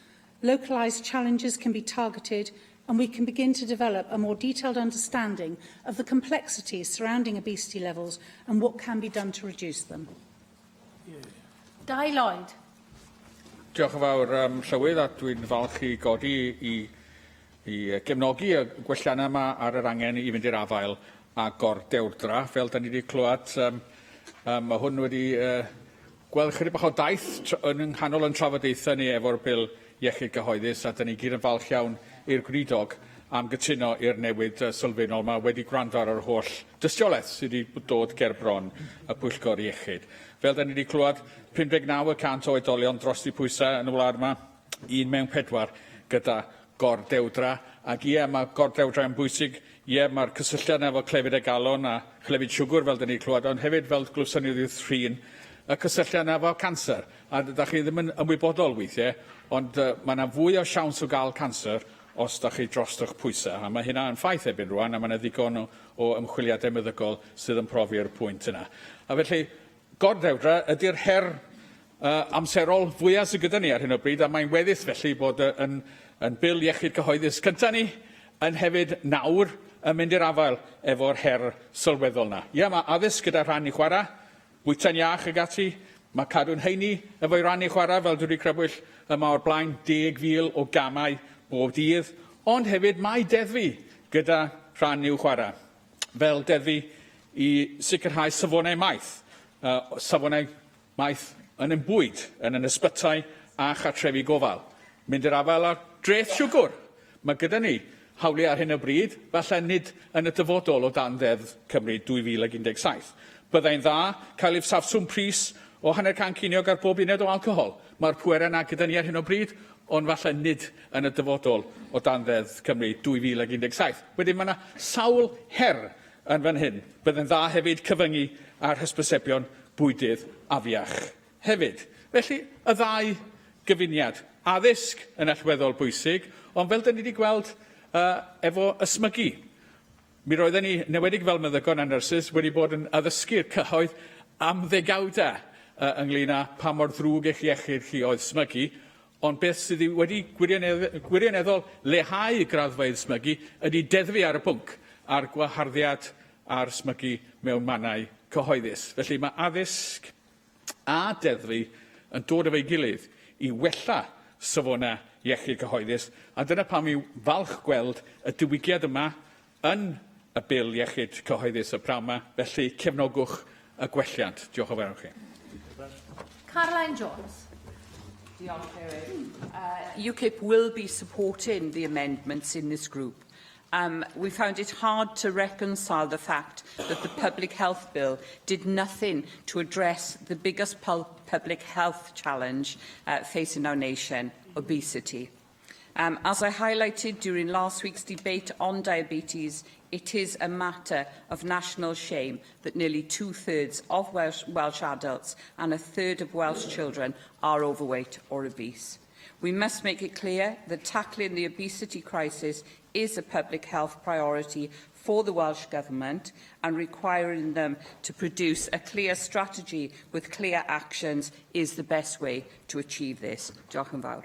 localised challenges can be targeted, and we can begin to develop a more detailed understanding of the complexities surrounding obesity levels and what can be done to reduce them. Dai Lloyd. Diolch yn fawr, Llywydd, a dwi'n falch i godi i gefnogi y gwelliannau yma ar yr angen i fynd i'r afael a gordewdra. Fel da ni wedi clywed, mae hwn wedi gweld chydig bach o daith yn nghanol yn trafodaethau ni efo'r bil iechyd gyhoeddus, a da ni gyd yn falch iawn i'r gwrydog am gytuno i'r newid sylfaenol yma wedi gwrando ar yr holl dystiolaeth sydd wedi dod ger bron y pwyllgor iechyd. Fel da ni wedi clywed, 59% o oedolion dros i pwysau yn y wlad yma, 1 mewn 4 gyda gordewdra. Ac mae gordewdra yn bwysig, mae'r cysylltiad efo clefyd y galon a clefyd siwgr fel da ni wedi clywed, ond hefyd fel glwsynnydd ffrin, y cysylltiad efo canser. A da chi ddim yn ymwybodol weithiau, ond mae yna fwy o siawns o gael canser os da chi dros eich pwysau. A mae hynna yn ffaith ebyn rwan, a mae yna ddigon o ymchwiliadau meddygol sydd yn profi'r pwynt yna. A felly, gordewdra ydy'r her amserol fwyaf sydd gyda ni ar hyn o bryd, a mae'n weddill felly bod yn bil iechyd cyhoeddus cyntaf ni, yn hefyd nawr yn mynd i'r afael efo'r her sylweddol yna. Mae addysg gyda rhan i chwarae, bwyta'n iach ag ati, mae cadw'n heini efo'i ran i chwarae fel dwi wedi crybwyll yma o'r blaen 10,000 o gamau bob dydd, ond hefyd mae deddfu gyda rhan i'w chwarae, fel deddfu i sicrhau safonau maith. Safonau maith yn bwyd, yn ysbytau a chartrefi gofal. Mynd i'r afael ar dreth siwgr. Mae gyda ni hawliau ar hyn o bryd, falle nid yn y dyfodol o dan ddeddf Cymru 2017. Byddai'n dda cael ei safswm pris o 100 ceiniog ar bob uned o alcohol. Mae'r pwerau yna gyda ni ar hyn o bryd, ond falle nid yn y dyfodol o dan ddeddf Cymru 2017. Wedyn mae yna sawl her yn fan hyn. Byddai'n dda hefyd cyfyngu ar hysbysebion bwydydd afiach hefyd. Felly, y ddau gyfuniad. Addysg yn allweddol bwysig, ond fel da ni wedi gweld efo ysmygu. Mi roedden ni, newedig fel meddygon a nyrsys, wedi bod yn addysgu'r cyhoedd am ddegawdau ynglŷn â pa mor ddrwg eich iechyd chi oedd smygu, ond beth sydd wedi gwirioneddol leihau y graddfeydd smygu ydy deddfu ar y pwnc a'r gwaharddiad a'r smygu mewn mannau cyhoeddus. Felly mae addysg a deddfu yn dod efo'i gilydd i wella safonau iechyd cyhoeddus, a dyna pam i'w falch gweld y diwygiad yma yn y bil iechyd cyhoeddus y prawn yma, felly cefnogwch y gwelliant. Diolch yn fawr chi. Caroline Jones. UKIP will be supporting the amendments in this group. We found it hard to reconcile the fact that the Public Health Bill did nothing to address the biggest public health challenge facing our nation, obesity. As I highlighted during last week's debate on diabetes, it is a matter of national shame that nearly 2/3 of Welsh adults and 1/3 of Welsh children are overweight or obese. We must make it clear that tackling the obesity crisis is a public health priority for the Welsh Government, and requiring them to produce a clear strategy with clear actions is the best way to achieve this. Diolch yn fawr.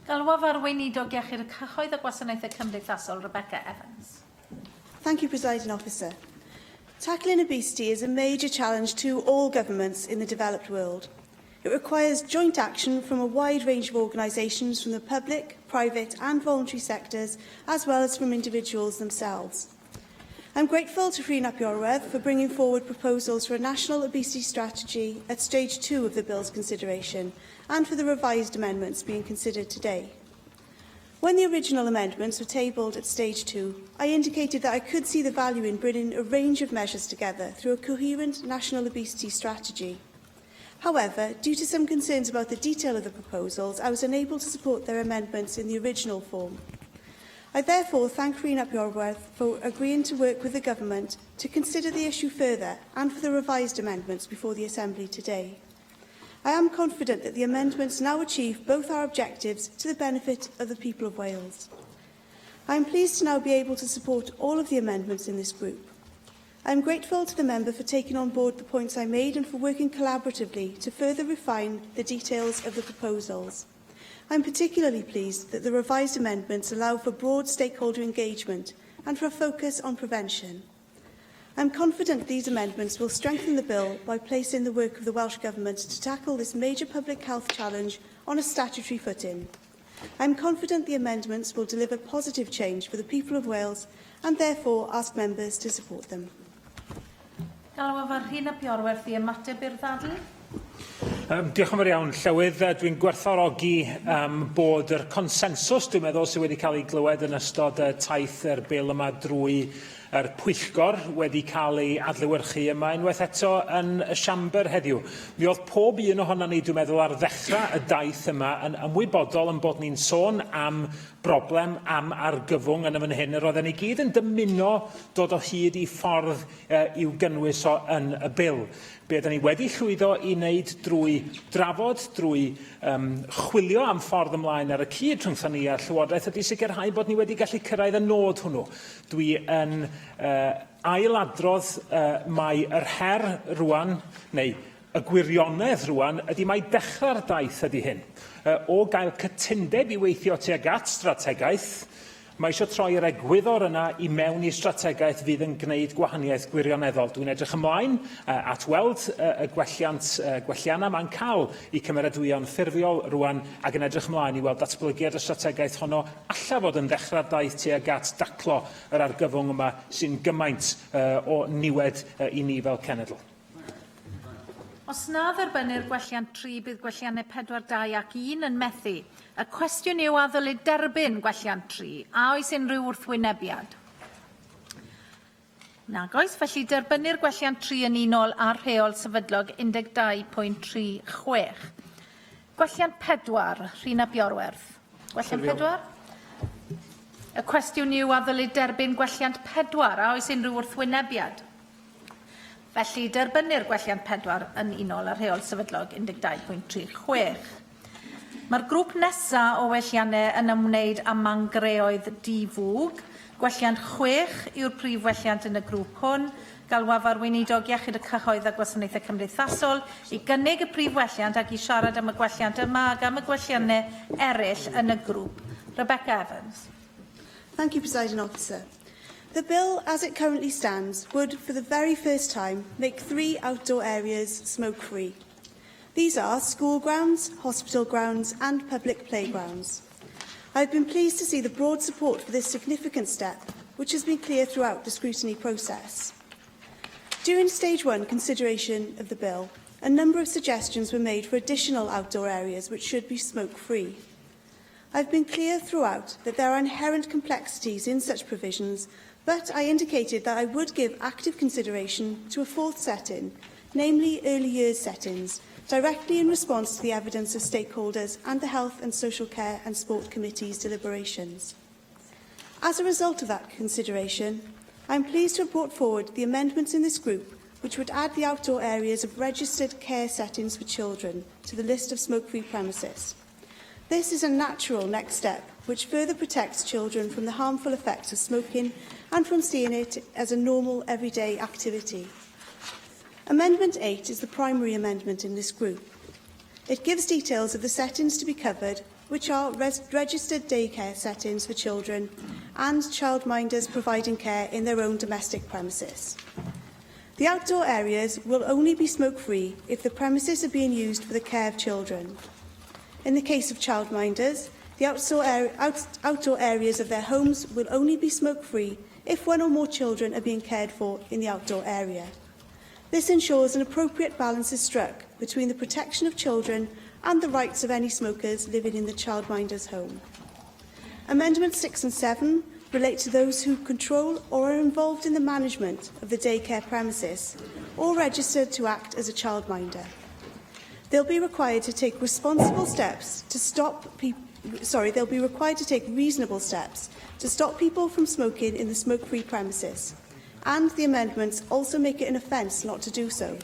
Galwaf arweinidog iechyd y cyhoedd a gwasanaethau cymdeithasol, Rebecca Evans. Thank you, Presiding Officer. Tackling obesity is a major challenge to all governments in the developed world. It requires joint action from a wide range of organisations from the public, private and voluntary sectors, as well as from individuals themselves. I'm grateful to Rhun ap Iorwerth for bringing forward proposals for a national obesity strategy at stage 2 of the bill's consideration, and for the revised amendments being considered today. When the original amendments were tabled at stage 2, I indicated that I could see the value in bringing a range of measures together through a coherent national obesity strategy. However, due to some concerns about the detail of the proposals, I was unable to support their amendments in the original form. I therefore thank Rhun ap Iorwerth for agreeing to work with the Government to consider the issue further and for the revised amendments before the Assembly today. I am confident that the amendments now achieve both our objectives to the benefit of the people of Wales. I am pleased to now be able to support all of the amendments in this group. I am grateful to the member for taking on board the points I made and for working collaboratively to further refine the details of the proposals. I am particularly pleased that the revised amendments allow for broad stakeholder engagement and for a focus on prevention. I am confident these amendments will strengthen the bill by placing the work of the Welsh Government to tackle this major public health challenge on a statutory footing. I am confident the amendments will deliver positive change for the people of Wales and therefore ask members to support them. Galwaf ar Rhun ap Iorwerth i ymateb i'r ddadl. Diolch yn fawr iawn, Llywydd. Dwi'n gwerthfawrogi bod yr consensws, dwi'n meddwl, sydd wedi cael ei glywed yn ystod taith yr bil yma drwy yr pwyllgor wedi cael ei adlewyrchu yma unwaith eto yn y Siambr heddiw. Mi oedd pob un ohono ni, dwi'n meddwl, ar ddechrau y daith yma yn ymwybodol yn bod ni'n sôn am broblem am argyfwng yn y fan hyn. Roedden ni gyd yn dymuno dod o hyd i ffordd i'w gynnwys o yn y bil. Be ydym ni wedi llwyddo i wneud drwy drafod, drwy chwilio am ffordd ymlaen ar y cyd rhwngthon ni a'r Llywodraeth, ydy sicrhau bod ni wedi gallu cyrraedd y nod hwnnw. Dwi yn ailadrodd mai yr her rwan, neu y gwirionedd rwan, ydy mai dechrau'r daith ydy hyn. O gael cytundeb i weithio tuag at strategaeth, mae eisiau troi'r egwyddor yna i mewn i strategaeth fydd yn gwneud gwahaniaeth gwirioneddol. Dwi'n edrych ymlaen at weld y gwelliannau mae'n cael i cymeradwyo'n ffurfiol rwan, ac yn edrych ymlaen i weld datblygiad y strategaeth honno alla fod yn dechrau'r daith tuag at daclo yr argyfwng yma sy'n gymaint o niwed i ni fel cenedl. Os na dderbynu'r gwelliant 3, bydd gwelliannau 4, 2 ac 1 yn methu. Y cwestiwn yw a ddylid derbyn gwelliant 3, a oes unrhyw wrthwynebiad? Nag oes, felly derbynu'r gwelliant 3 yn unol ar rheol sefydlog 12.36. Gwelliant 4, Rhun ap Iorwerth. Gwelliant 4? Y cwestiwn yw a ddylid derbyn gwelliant 4, a oes unrhyw wrthwynebiad? Felly, derbynu'r gwelliant 4 yn unol ar rheol sefydlog 12.36. Mae'r grŵp nesaf o welliannau yn ymwneud â mangreoedd difwg. Gwelliant 6 yw'r prif welliant yn y grŵp hwn. Galwaf arweinidog iechyd y cyhoedd a gwasanaethau cymdeithasol i gynnig y prif welliant ac i siarad am y gwelliant yma ac am y gwelliannau eraill yn y grŵp. Rebecca Evans. Thank you, Presiding Officer. The bill, as it currently stands, would, for the very first time, make 3 outdoor areas smoke-free. These are school grounds, hospital grounds and public playgrounds. I have been pleased to see the broad support for this significant step, which has been clear throughout the scrutiny process. During stage 1 consideration of the bill, a number of suggestions were made for additional outdoor areas which should be smoke-free. I have been clear throughout that there are inherent complexities in such provisions, but I indicated that I would give active consideration to a 4th setting, namely early years settings, directly in response to the evidence of stakeholders and the Health and Social Care and Sport Committee's deliberations. As a result of that consideration, I am pleased to have brought forward the amendments in this group which would add the outdoor areas of registered care settings for children to the list of smoke-free premises. This is a natural next step which further protects children from the harmful effects of smoking and from seeing it as a normal everyday activity. Amendment 8 is the primary amendment in this group. It gives details of the settings to be covered, which are registered daycare settings for children and childminders providing care in their own domestic premises. The outdoor areas will only be smoke-free if the premises are being used for the care of children. In the case of childminders, the outdoor areas of their homes will only be smoke-free if one or more children are being cared for in the outdoor area. This ensures an appropriate balance is struck between the protection of children and the rights of any smokers living in the childminder's home. Amendments 6 and 7 relate to those who control or are involved in the management of the daycare premises or registered to act as a childminder. They'll be required to take reasonable steps to stop people from smoking in the smoke-free premises, and the amendments also make it an offence not to do so.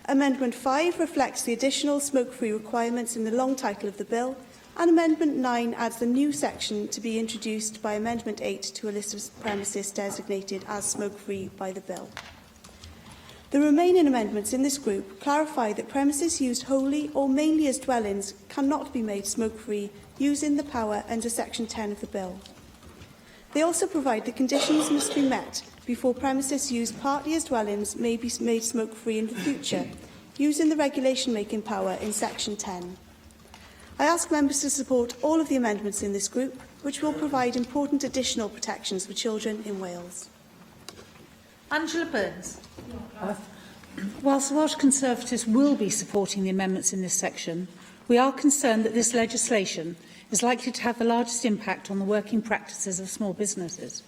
Amendment 5 reflects the additional smoke-free requirements in the long title of the bill, and Amendment 9 adds the new section to be introduced by Amendment 8 to a list of premises designated as smoke-free by the bill. The remaining amendments in this group clarify that premises used wholly or mainly as dwellings cannot be made smoke-free using the power under Section 10 of the bill. They also provide that conditions must be met before premises used partly as dwellings may be made smoke-free in the future, using the regulation-making power in Section 10. I ask members to support all of the amendments in this group, which will provide important additional protections for children in Wales. Angela Burns. Whilst the Welsh Conservatives will be supporting the amendments in this section, we are concerned that this legislation is likely to have the largest impact on the working practices of small businesses.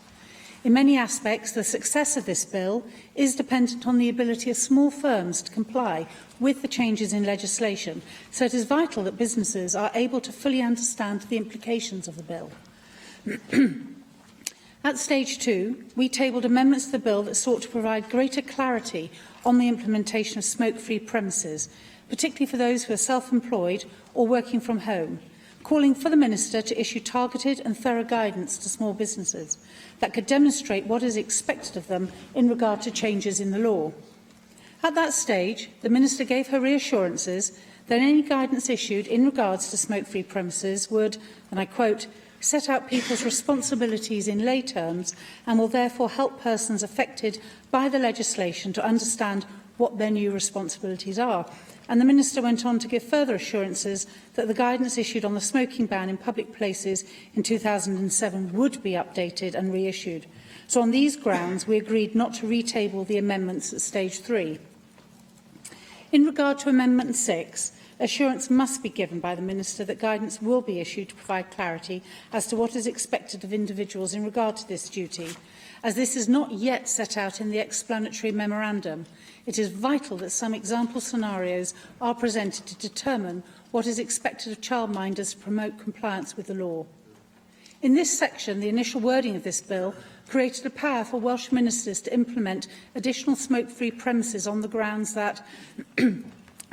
In many aspects, the success of this bill is dependent on the ability of small firms to comply with the changes in legislation, so it is vital that businesses are able to fully understand the implications of the bill. At stage 2, we tabled amendments to the bill that sought to provide greater clarity on the implementation of smoke-free premises, particularly for those who are self-employed or working from home, calling for the Minister to issue targeted and thorough guidance to small businesses that could demonstrate what is expected of them in regard to changes in the law. At that stage, the Minister gave her reassurances that any guidance issued in regards to smoke-free premises would, and I quote, set out people's responsibilities in lay terms and will therefore help persons affected by the legislation to understand what their new responsibilities are. And the Minister went on to give further assurances that the guidance issued on the smoking ban in public places in 2007 would be updated and reissued. So on these grounds, we agreed not to retable the amendments at stage 3. In regard to Amendment 6, assurance must be given by the Minister that guidance will be issued to provide clarity as to what is expected of individuals in regard to this duty. As this is not yet set out in the explanatory memorandum, it is vital that some example scenarios are presented to determine what is expected of childminders to promote compliance with the law. In this section, the initial wording of this bill created a power for Welsh ministers to implement additional smoke-free premises on the grounds that, and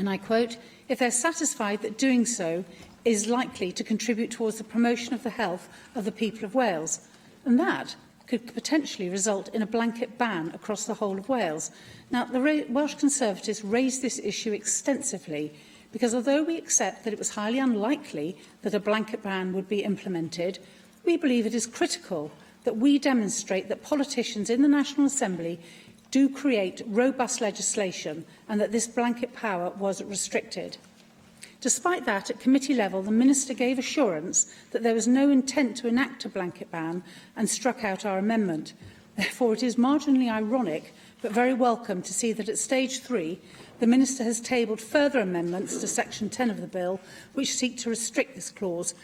I quote, if they're satisfied that doing so is likely to contribute towards the promotion of the health of the people of Wales, and that could potentially result in a blanket ban across the whole of Wales. Now, the Welsh Conservatives raised this issue extensively because although we accept that it was highly unlikely that a blanket ban would be implemented, we believe it is critical that we demonstrate that politicians in the National Assembly do create robust legislation and that this blanket power was restricted. Despite that, at committee level, the Minister gave assurance that there was no intent to enact a blanket ban and struck out our amendment. Therefore, it is marginally ironic, but very welcome to see that at stage 3, the Minister has tabled further amendments to Section 10 of the bill, which seek to restrict this clause,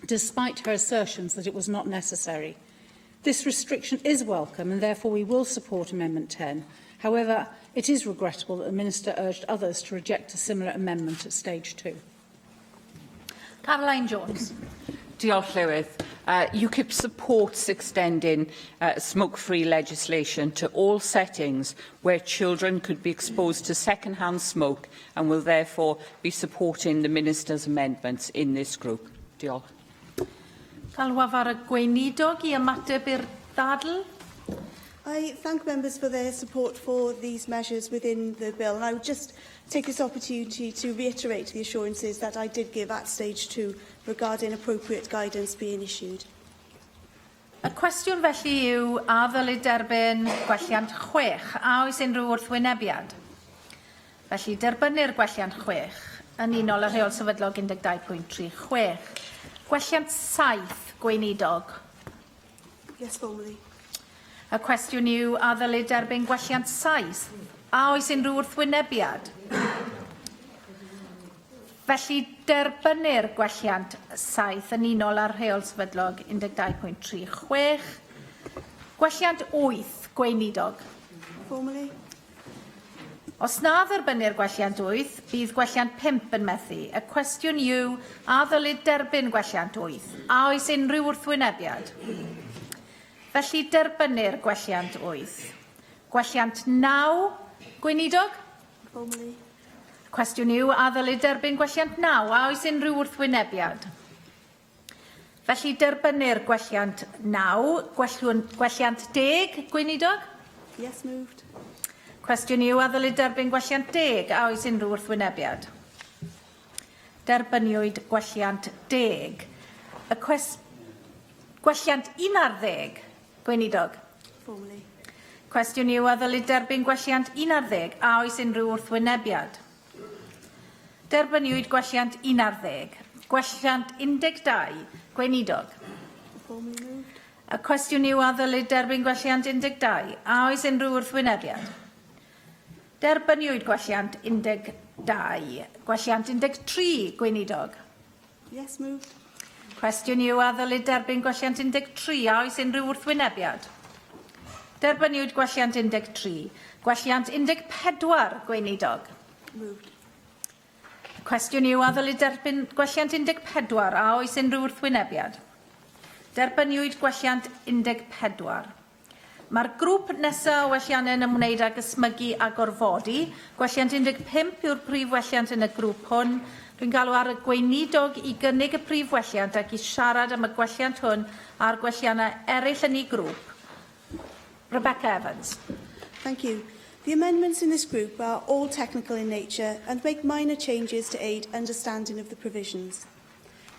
despite her assertions that it was not necessary. This restriction is welcome and therefore we will support Amendment 10. However, it is regrettable that the Minister urged others to reject a similar amendment at stage 2. Caroline Jones. Diolch, Llywydd. UKIP supports extending smoke-free legislation to all settings where children could be exposed to second-hand smoke and will therefore be supporting the Minister's amendments in this group. Diolch. Galwafar y Gweinidog I ymateb i'r ddadl. I thank members for their support for these measures within the bill, and I would just take this opportunity to reiterate the assurances that I did give at stage 2 regarding appropriate guidance being issued. Y cwestiwn felly yw a ddylid derbyn gwelliant 6 a oes unrhyw wrthwynebiad. Felly derbynir gwelliant 6 yn unol y rheol sefydlog 12.36. Gwelliant 7 gweinidog. Yes, formally. Y cwestiwn yw a ddylid derbyn gwelliant 7 a oes unrhyw wrthwynebiad. Felly derbynir gwelliant 7 yn unol â'r rheol sefydlog 12.36. Gwelliant 8 gweinidog. Formally. Os na dderbynir gwelliant 8, bydd gwelliant 5 yn methu. Y cwestiwn yw a ddylid derbyn gwelliant 8 a oes unrhyw wrthwynebiad. Felly derbynir gwelliant 8. Gwelliant 9 gweinidog. Formally. Cwestiwn yw a ddylid derbyn gwelliant 9 a oes unrhyw wrthwynebiad. Felly derbynir gwelliant 9. Gwelliant 10 gweinidog. Yes, moved. Cwestiwn yw a ddylid derbyn gwelliant 10 a oes unrhyw wrthwynebiad. Derbyniwyd gwelliant 10. Gwelliant 11 gweinidog. Formally. Cwestiwn yw a ddylid derbyn gwelliant 11 a oes unrhyw wrthwynebiad. Derbyniwyd gwelliant 11. Gwelliant 12 gweinidog. Formally moved. Y cwestiwn yw a ddylid derbyn gwelliant 12 a oes unrhyw wrthwynebiad. Derbyniwyd gwelliant 12. Gwelliant 13 gweinidog. Yes, moved. Cwestiwn yw a ddylid derbyn gwelliant 13 a oes unrhyw wrthwynebiad. Derbyniwyd gwelliant 13. Gwelliant 14 gweinidog. Moved. Cwestiwn yw a ddylid derbyn gwelliant 14 a oes unrhyw wrthwynebiad. Derbyniwyd gwelliant 14. Mae'r grŵp nesaf o welliannau yn ymwneud ag ysmygu a gorfodi. Gwelliant 15 yw'r prif welliant yn y grŵp hwn. Dwi'n galw ar y gweinidog I gynnig y prif welliant ac I siarad am y gwelliant hwn a'r gwelliannau eraill yn ei grŵp. Rebecca Evans. Thank you. The amendments in this group are all technical in nature and make minor changes to aid understanding of the provisions.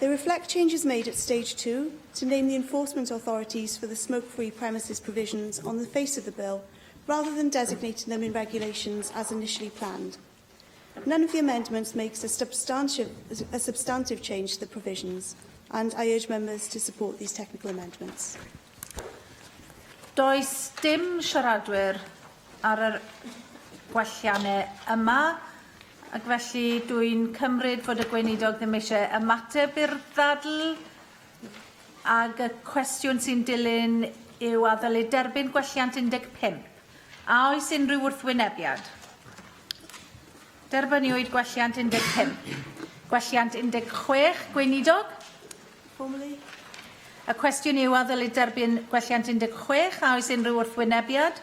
They reflect changes made at stage 2 to name the enforcement authorities for the smoke-free premises provisions on the face of the bill, rather than designating them in regulations as initially planned. None of the amendments makes a substantive change to the provisions, and I urge members to support these technical amendments. Does dim siaradwyr ar y gwelliannau yma, ac felly dwi'n cymryd fod y gweinidog ddim eisiau ymateb i'r ddadl, ac y cwestiwn sy'n dilyn yw a ddylid derbyn gwelliant 15. A oes unrhyw wrthwynebiad? Derbyniwyd gwelliant 15. Gwelliant 16 gweinidog. Formally. Y cwestiwn yw a ddylid derbyn gwelliant 16 a oes unrhyw wrthwynebiad?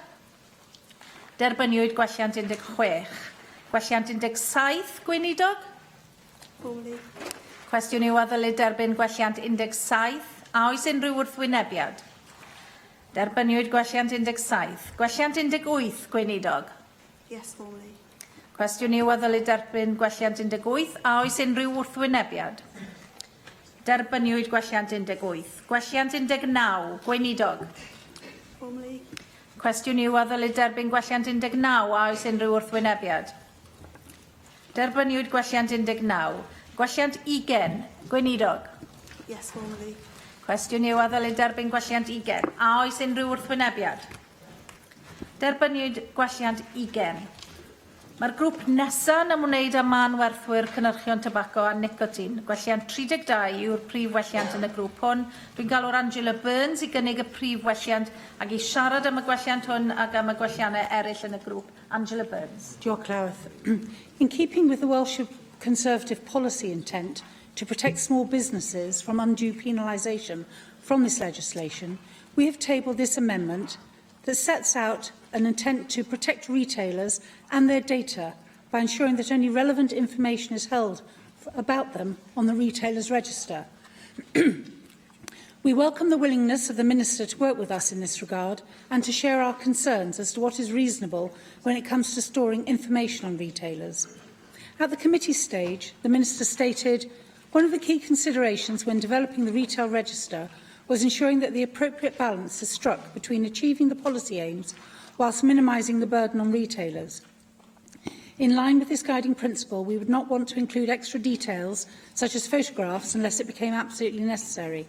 Derbyniwyd gwelliant 16. Gwelliant 17 gweinidog. Formally. Cwestiwn yw a ddylid derbyn gwelliant 17 a oes unrhyw wrthwynebiad? Derbyniwyd gwelliant 17. Gwelliant 18 gweinidog. Yes, formally. Cwestiwn yw a ddylid derbyn gwelliant 18 a oes unrhyw wrthwynebiad? Derbyniwyd gwelliant 18. Gwelliant 19 gweinidog. Formally. Cwestiwn yw a ddylid derbyn gwelliant 19 a oes unrhyw wrthwynebiad? Derbyniwyd gwelliant 19. Gwelliant 20 gweinidog. Yes, formally. Cwestiwn yw a ddylid derbyn gwelliant 20 a oes unrhyw wrthwynebiad? Derbyniwyd gwelliant 20. Mae'r grŵp nesaf yn ymwneud â man werthwyr cynrychion tobaco a nicotin. Gwelliant 32 yw'r prif welliant yn y grŵp hwn. Dwi'n galw'r Angela Burns i gynnig y prif welliant ac i siarad am y gwelliant hwn ac am y gwelliannau eraill yn y grŵp. Angela Burns. Diolch, Llywydd. In keeping with the Welsh Conservative policy intent to protect small businesses from undue penalisation from this legislation, we have tabled this amendment that sets out an intent to protect retailers and their data by ensuring that only relevant information is held about them on the retailer's register. We welcome the willingness of the Minister to work with us in this regard and to share our concerns as to what is reasonable when it comes to storing information on retailers. At the committee stage, the Minister stated, one of the key considerations when developing the retail register was ensuring that the appropriate balance is struck between achieving the policy aims whilst minimising the burden on retailers. In line with this guiding principle, we would not want to include extra details, such as photographs, unless it became absolutely necessary.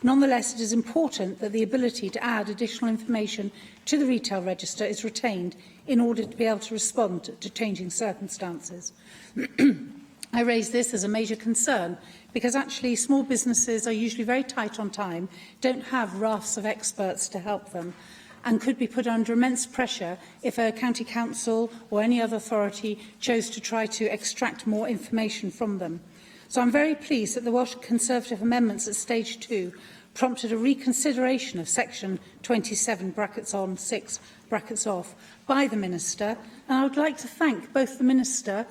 Nonetheless, it is important that the ability to add additional information to the retail register is retained in order to be able to respond to changing circumstances. I raise this as a major concern because actually small businesses are usually very tight on time, don't have rafts of experts to help them, and could be put under immense pressure if a county council or any other authority chose to try to extract more information from them. So I'm very pleased that the Welsh Conservative amendments at stage 2 prompted a reconsideration of section 27 brackets on 6 brackets off by the Minister, and I would like to thank both the Minister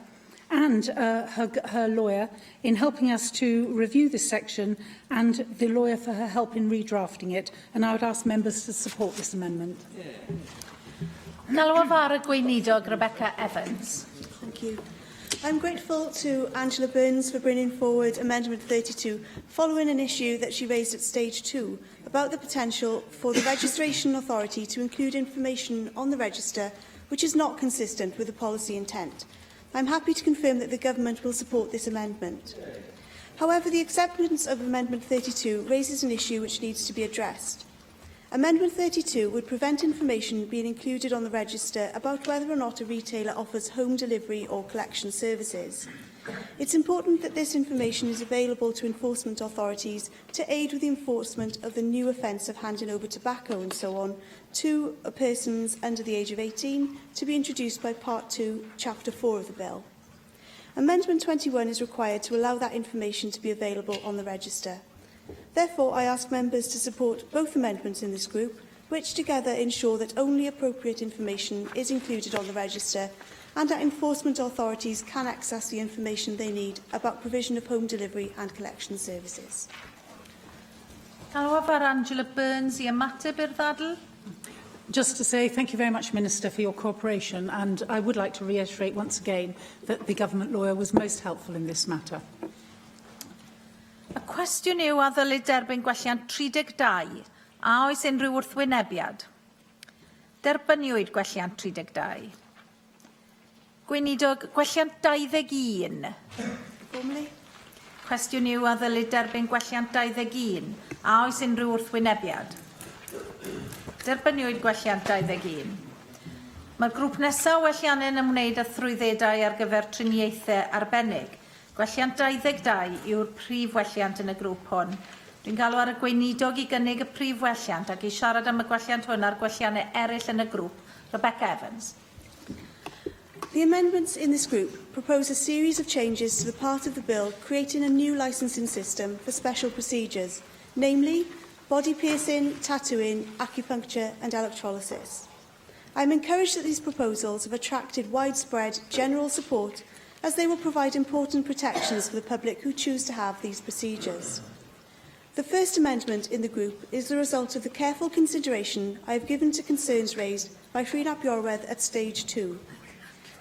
and her lawyer in helping us to review this section, and the lawyer for her help in redrafting it. And I would ask members to support this amendment. Galw fawr y gweinidog Rebecca Evans. Thank you. I'm grateful to Angela Burns for bringing forward Amendment 32 following an issue that she raised at stage 2 about the potential for the registration authority to include information on the register which is not consistent with the policy intent. I'm happy to confirm that the Government will support this amendment. However, the acceptance of Amendment 32 raises an issue which needs to be addressed. Amendment 32 would prevent information being included on the register about whether or not a retailer offers home delivery or collection services. It's important that this information is available to enforcement authorities to aid with the enforcement of the new offence of handing over tobacco and so on to persons under the age of 18 to be introduced by Part 2, Chapter 4 of the Bill. Amendment 21 is required to allow that information to be available on the register. Therefore, I ask members to support both amendments in this group, which together ensure that only appropriate information is included on the register and that enforcement authorities can access the information they need about provision of home delivery and collection services. Galw fawr Angela Burns I ymateb i'r ddadl. Just to say thank you very much, Minister, for your cooperation, and I would like to reiterate once again that the Government lawyer was most helpful in this matter. Y cwestiwn yw a ddylid derbyn gwelliant 32 a oes unrhyw wrthwynebiad. Derbyniwyd gwelliant 32. Gweinidog gwelliant 21. Formally? Cwestiwn yw a ddylid derbyn gwelliant 21 a oes unrhyw wrthwynebiad. Derbyniwyd gwelliant 21. Mae'r grŵp nesaf welliannau yn ymwneud â thrwyddedau ar gyfer triniaethau arbennig. Gwelliant 22 yw'r prif welliant yn y grŵp hwn. Dwi'n galw ar y gweinidog I gynnig y prif welliant ac I siarad am y gwelliant hwn ar gwelliannau eraill yn y grŵp. Rebecca Evans. The amendments in this group propose a series of changes to the part of the bill creating a new licensing system for special procedures, namely body piercing, tattooing, acupuncture and electrolysis. I am encouraged that these proposals have attracted widespread general support as they will provide important protections for the public who choose to have these procedures. The first amendment in the group is the result of the careful consideration I have given to concerns raised by Llwydd Iorwerth at stage 2.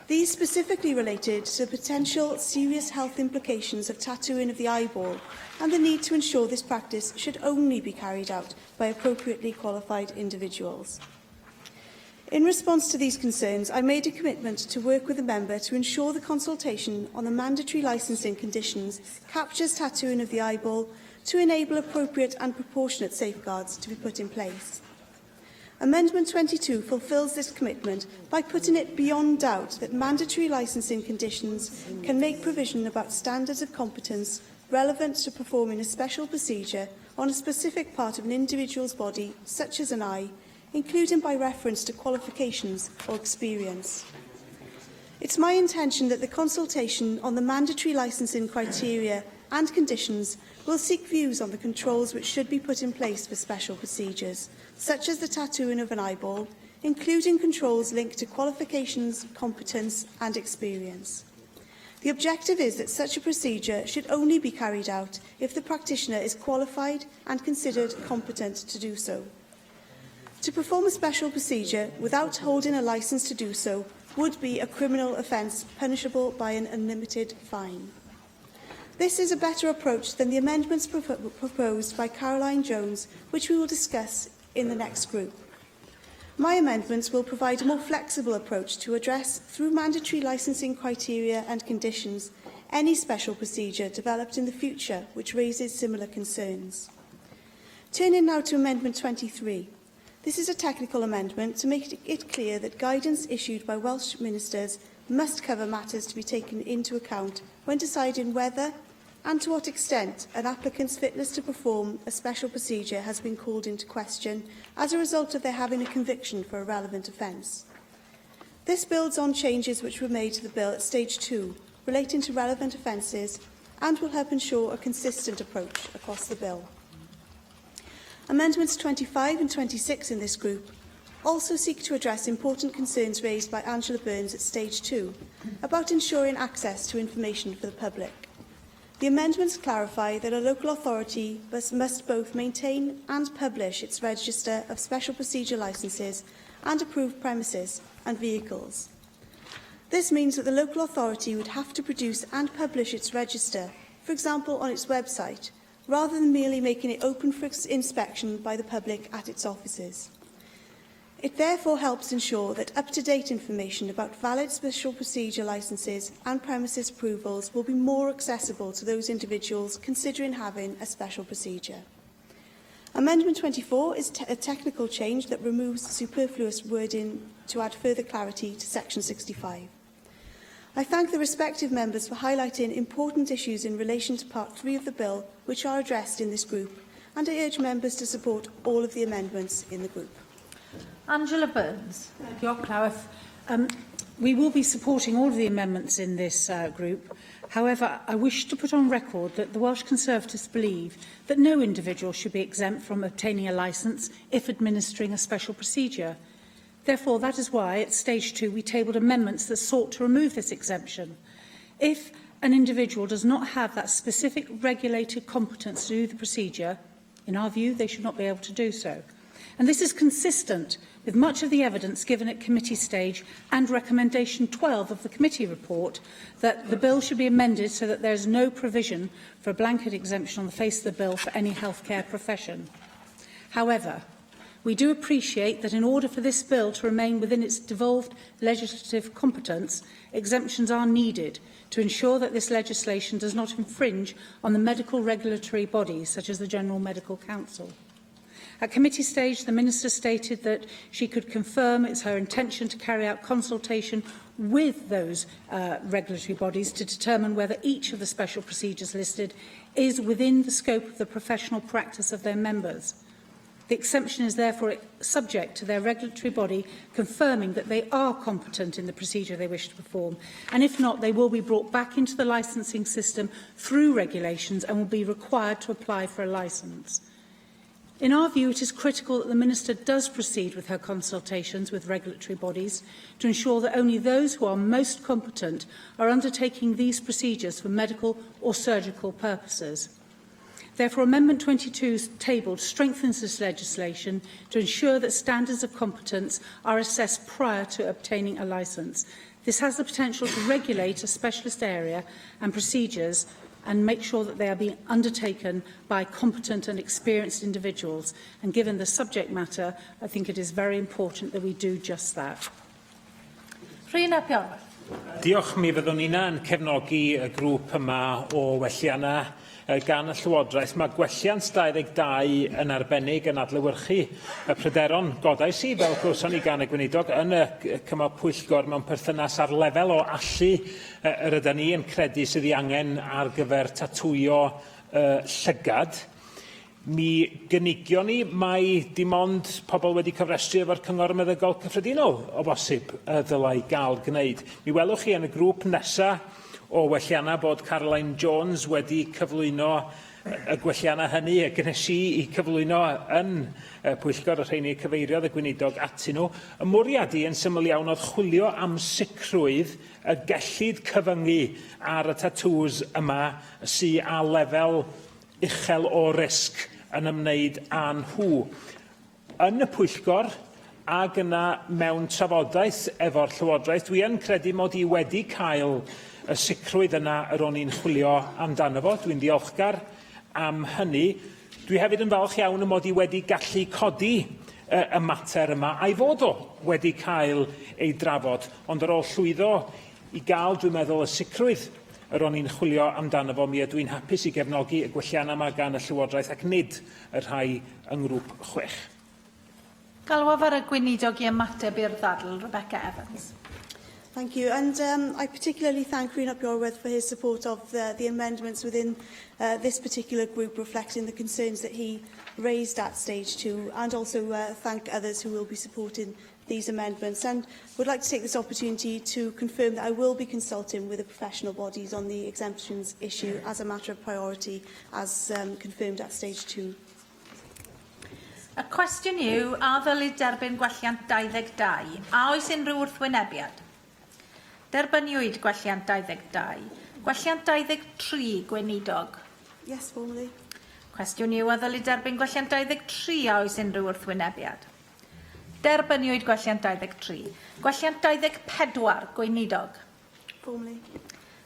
These specifically related to the potential serious health implications of tattooing of the eyeball and the need to ensure this practice should only be carried out by appropriately qualified individuals. In response to these concerns, I made a commitment to work with the member to ensure the consultation on the mandatory licensing conditions captures tattooing of the eyeball to enable appropriate and proportionate safeguards to be put in place. Amendment 22 fulfils this commitment by putting it beyond doubt that mandatory licensing conditions can make provision about standards of competence relevant to performing a special procedure on a specific part of an individual's body, such as an eye, including by reference to qualifications or experience. It's my intention that the consultation on the mandatory licensing criteria and conditions will seek views on the controls which should be put in place for special procedures, such as the tattooing of an eyeball, including controls linked to qualifications, competence and experience. The objective is that such a procedure should only be carried out if the practitioner is qualified and considered competent to do so. To perform a special procedure without holding a licence to do so would be a criminal offence punishable by an unlimited fine. This is a better approach than the amendments proposed by Caroline Jones, which we will discuss in the next group. My amendments will provide a more flexible approach to address, through mandatory licensing criteria and conditions, any special procedure developed in the future which raises similar concerns. Turning now to Amendment 23. This is a technical amendment to make it clear that guidance issued by Welsh ministers must cover matters to be taken into account when deciding whether and to what extent an applicant's fitness to perform a special procedure has been called into question as a result of their having a conviction for a relevant offence. This builds on changes which were made to the bill at Stage 2 relating to relevant offences and will help ensure a consistent approach across the bill. Amendments 25 and 26 in this group also seek to address important concerns raised by Angela Burns at Stage 2 about ensuring access to information for the public. The amendments clarify that a local authority must both maintain and publish its register of special procedure licences and approved premises and vehicles. This means that the local authority would have to produce and publish its register, for example on its website, rather than merely making it open for inspection by the public at its offices. It therefore helps ensure that up-to-date information about valid special procedure licences and premises approvals will be more accessible to those individuals considering having a special procedure. Amendment 24 is a technical change that removes superfluous wording to add further clarity to Section 65. I thank the respective members for highlighting important issues in relation to Part 3 of the bill, which are addressed in this group, and I urge members to support all of the amendments in the group. Angela Burns. Diolch, Llywydd. We will be supporting all of the amendments in this group. However, I wish to put on record that the Welsh Conservatives believe that no individual should be exempt from obtaining a licence if administering a special procedure. Therefore, that is why at Stage 2 we tabled amendments that sought to remove this exemption. If an individual does not have that specific regulated competence to do the procedure, in our view, they should not be able to do so. And this is consistent with much of the evidence given at committee stage and recommendation 12 of the committee report that the bill should be amended so that there is no provision for a blanket exemption on the face of the bill for any healthcare profession. However, we do appreciate that in order for this bill to remain within its devolved legislative competence, exemptions are needed to ensure that this legislation does not infringe on the medical regulatory bodies such as the General Medical Council. At committee stage, the Minister stated that she could confirm it's her intention to carry out consultation with those regulatory bodies to determine whether each of the special procedures listed is within the scope of the professional practice of their members. The exemption is therefore subject to their regulatory body confirming that they are competent in the procedure they wish to perform, and if not, they will be brought back into the licensing system through regulations and will be required to apply for a licence. In our view, it is critical that the Minister does proceed with her consultations with regulatory bodies to ensure that only those who are most competent are undertaking these procedures for medical or surgical purposes. Therefore, Amendment 22 tabled strengthens this legislation to ensure that standards of competence are assessed prior to obtaining a licence. This has the potential to regulate a specialist area and procedures and make sure that they are being undertaken by competent and experienced individuals. And given the subject matter, I think it is very important that we do just that. Rhys Pion. Diolch, mi fyddwn ni'n cefnogi y grŵp yma o welliannau gan y Llywodraeth, mae gwelliant 22 yn arbennig yn adlewyrchu y pryderon godais i, fel gwelson ni gan y gweinidog, yn y cymal pwyllgor mewn perthynas ar lefel o allu yr ydyn ni yn credu sydd ei angen ar gyfer tatwyo llygad. Mi gynigion ni mai dim ond pobl wedi cyfrestru efo'r cyngor meddygol cyffredinol o bosib ddylai gael gwneud. Mi welwch chi yn y grŵp nesaf o wellianna bod Caroline Jones wedi cyflwyno y gwellianna hynny, y gynnes i cyflwyno yn pwyllgor y rheini cyfeiriodd y gweinidog atyn nhw. Y mwriad i yn syml iawn oedd chwilio am sicrwydd y gellid cyfyngu ar y tatŵs yma sy'n a lefel uchel o risg yn ymwneud â nhw. Yn y pwyllgor ac yna mewn trafodaeth efo'r Llywodraeth, dwi yn credu mod i wedi cael y sicrwydd yna yr o'n i'n chwilio amdano fo. Dwi'n ddiolchgar am hynny. Dwi hefyd yn falch iawn y mod i wedi gallu codi y mater yma a'i fod o wedi cael ei drafod. Ond ar ôl llwyddo i gael, dwi'n meddwl, y sicrwydd yr o'n i'n chwilio amdano fo, mi ydw i'n hapus i gefnogi y gwellianna yma gan y Llywodraeth ac nid y rhai yng ngrŵp 6. Galwaf ar y gweinidog i ymateb i'r ddadl, Rebecca Evans. Thank you. And I particularly thank Rhun ap Iorwerth for his support of the amendments within this particular group, reflecting the concerns that he raised at stage 2, and also thank others who will be supporting these amendments. And would like to take this opportunity to confirm that I will be consulting with the professional bodies on the exemptions issue as a matter of priority, as confirmed at stage 2. Y cwestiwn yw, a ddylid derbyn gwelliant 22? A oes unrhyw wrthwynebiad? Derbyniwyd gwelliant 22. Gwelliant 23, gweinidog. Yes, formally. Cwestiwn yw, a ddylid derbyn gwelliant 23? A oes unrhyw wrthwynebiad? Derbyniwyd gwelliant 23. Gwelliant 24, gweinidog. Formally.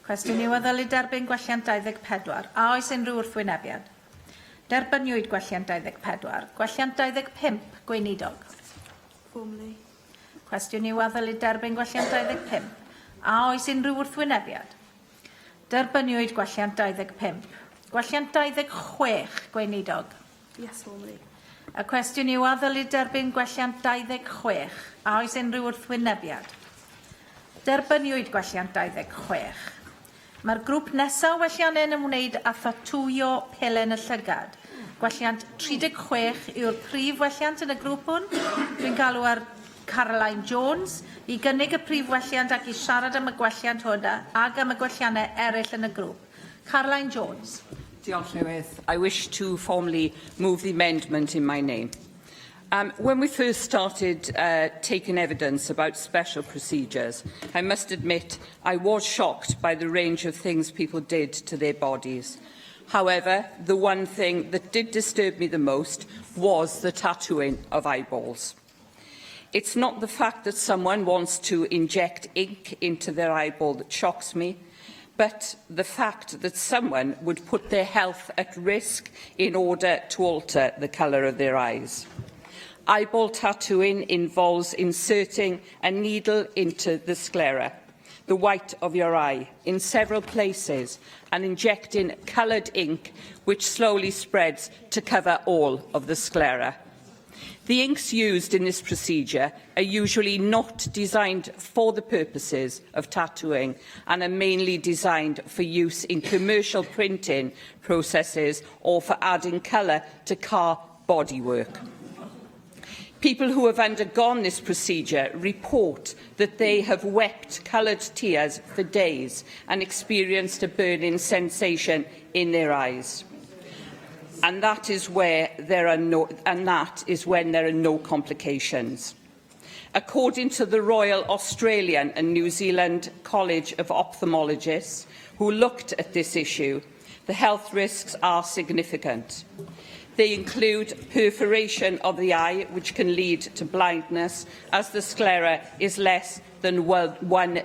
Cwestiwn yw, a ddylid derbyn gwelliant 24? A oes unrhyw wrthwynebiad? Derbyniwyd gwelliant 24. Gwelliant 25, gweinidog. Formally. Cwestiwn yw, a ddylid derbyn gwelliant 25? A oes unrhyw wrthwynebiad? Derbyniwyd gwelliant 25. Gwelliant 26, gweinidog. Yes, formally. Y cwestiwn yw, a ddylid derbyn gwelliant 26? A oes unrhyw wrthwynebiad? Derbyniwyd gwelliant 26. Mae'r grŵp nesaf welliannau yn ymwneud â thatwyo pelen y llygad. Gwelliant 36 yw'r prif welliant yn y grŵp hwn. Dwi'n galw ar Caroline Jones i gynnig y prif welliant ac i siarad am y gwelliant hwn ac am y gwelliannau eraill yn y grŵp. Caroline Jones. Diolch, Llywydd. I wish to formally move the amendment in my name. When we first started taking evidence about special procedures, I must admit I was shocked by the range of things people did to their bodies. However, the one thing that did disturb me the most was the tattooing of eyeballs. It's not the fact that someone wants to inject ink into their eyeball that shocks me, but the fact that someone would put their health at risk in order to alter the colour of their eyes. Eyeball tattooing involves inserting a needle into the sclera, the white of your eye, in several places, and injecting coloured ink which slowly spreads to cover all of the sclera. The inks used in this procedure are usually not designed for the purposes of tattooing and are mainly designed for use in commercial printing processes or for adding colour to car bodywork. People who have undergone this procedure report that they have wept coloured tears for days and experienced a burning sensation in their eyes. And that is when there are no complications. According to the Royal Australian and New Zealand College of Ophthalmologists, who looked at this issue, the health risks are significant. They include perforation of the eye, which can lead to blindness, as the sclera is less than 1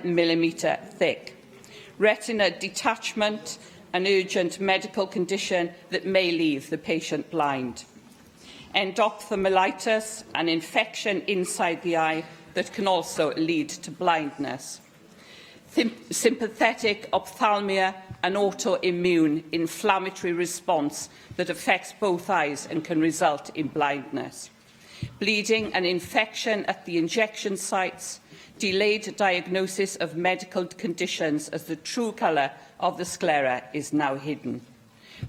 millimetre thick, retina detachment, an urgent medical condition that may leave the patient blind, endophthalmitis, an infection inside the eye that can also lead to blindness, sympathetic ophthalmia, an autoimmune inflammatory response that affects both eyes and can result in blindness. Bleeding and infection at the injection sites, delayed diagnosis of medical conditions as the true colour of the sclera is now hidden.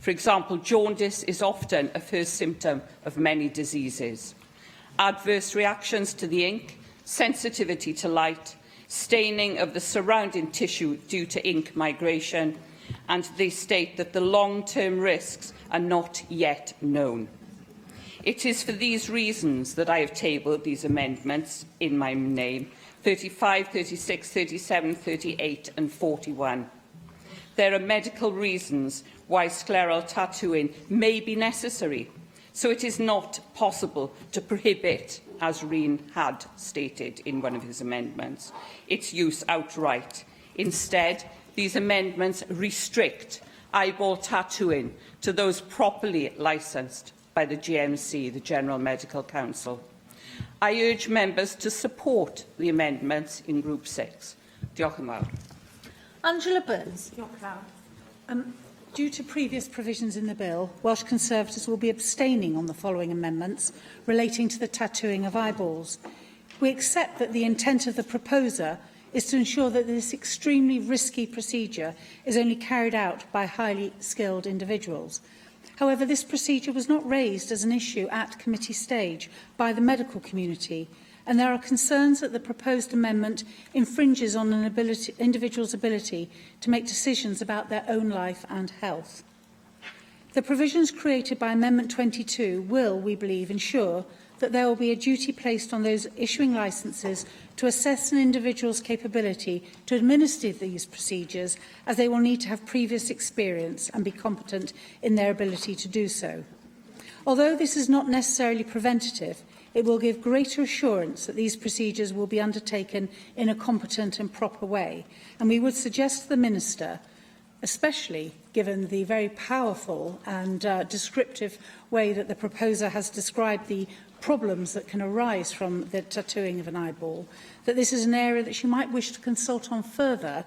For example, jaundice is often a first symptom of many diseases. Adverse reactions to the ink, sensitivity to light, staining of the surrounding tissue due to ink migration, and they state that the long-term risks are not yet known. It is for these reasons that I have tabled these amendments in my name, 35, 36, 37, 38 and 41. There are medical reasons why scleral tattooing may be necessary, so it is not possible to prohibit, as Reen had stated in one of his amendments, its use outright. Instead, these amendments restrict eyeball tattooing to those properly licensed by the GMC, the General Medical Council. I urge members to support the amendments in Group 6. Diolch yn fawr. Angela Burns. Due to previous provisions in the bill, Welsh Conservatives will be abstaining on the following amendments relating to the tattooing of eyeballs. We accept that the intent of the proposer is to ensure that this extremely risky procedure is only carried out by highly skilled individuals. However, this procedure was not raised as an issue at committee stage by the medical community, and there are concerns that the proposed amendment infringes on an individual's ability to make decisions about their own life and health. The provisions created by Amendment 22 will, we believe, ensure that there will be a duty placed on those issuing licences to assess an individual's capability to administer these procedures, as they will need to have previous experience and be competent in their ability to do so. Although this is not necessarily preventative, it will give greater assurance that these procedures will be undertaken in a competent and proper way, and we would suggest to the Minister, especially given the very powerful and descriptive way that the proposer has described the problems that can arise from the tattooing of an eyeball, that this is an area that she might wish to consult on further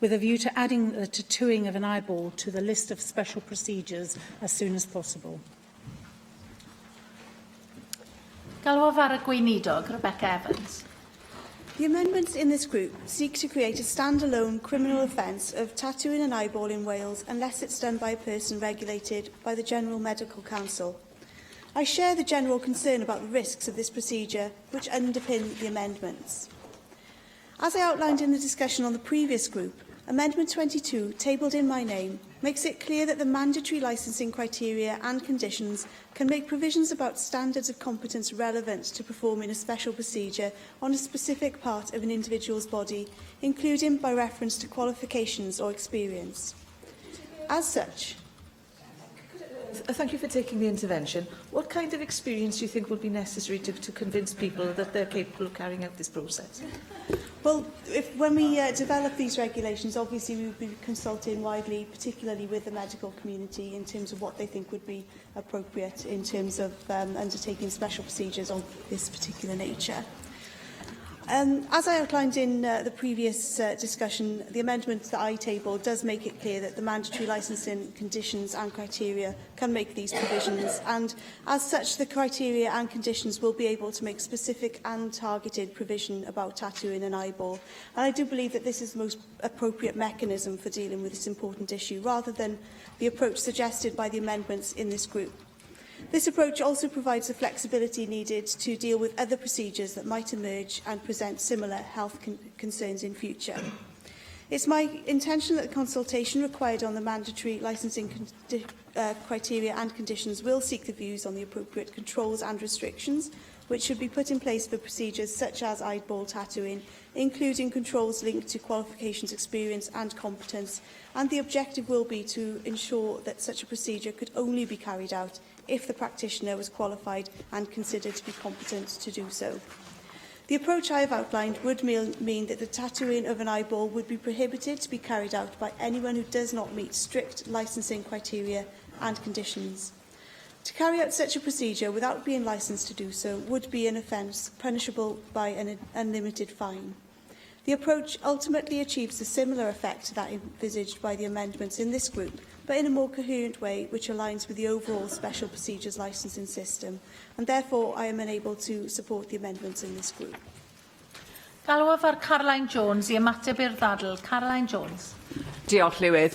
with a view to adding the tattooing of an eyeball to the list of special procedures as soon as possible. Galwaf ar y gweinidog, Rebecca Evans. The amendments in this group seek to create a standalone criminal offence of tattooing an eyeball in Wales unless it's done by a person regulated by the General Medical Council. I share the general concern about the risks of this procedure, which underpin the amendments. As I outlined in the discussion on the previous group, Amendment 22, tabled in my name, makes it clear that the mandatory licensing criteria and conditions can make provisions about standards of competence relevant to performing a special procedure on a specific part of an individual's body, including by reference to qualifications or experience. As such, thank you for taking the intervention. What kind of experience do you think would be necessary to convince people that they're capable of carrying out this process? Well, when we develop these regulations, obviously we will be consulting widely, particularly with the medical community, in terms of what they think would be appropriate in terms of undertaking special procedures of this particular nature. As I outlined in the previous discussion, the amendment that I tabled does make it clear that the mandatory licensing conditions and criteria can make these provisions, and as such the criteria and conditions will be able to make specific and targeted provision about tattooing an eyeball. And I do believe that this is the most appropriate mechanism for dealing with this important issue, rather than the approach suggested by the amendments in this group. This approach also provides the flexibility needed to deal with other procedures that might emerge and present similar health concerns in future. It's my intention that the consultation required on the mandatory licensing criteria and conditions will seek the views on the appropriate controls and restrictions which should be put in place for procedures such as eyeball tattooing, including controls linked to qualifications, experience and competence, and the objective will be to ensure that such a procedure could only be carried out if the practitioner was qualified and considered to be competent to do so. The approach I have outlined would mean that the tattooing of an eyeball would be prohibited to be carried out by anyone who does not meet strict licensing criteria and conditions. To carry out such a procedure without being licensed to do so would be an offence punishable by an unlimited fine. The approach ultimately achieves a similar effect to that envisaged by the amendments in this group, but in a more coherent way which aligns with the overall special procedures licensing system, and therefore I am unable to support the amendments in this group. Galwaf ar Caroline Jones I ymateb i'r ddadl. Caroline Jones. Diolch, Llywydd.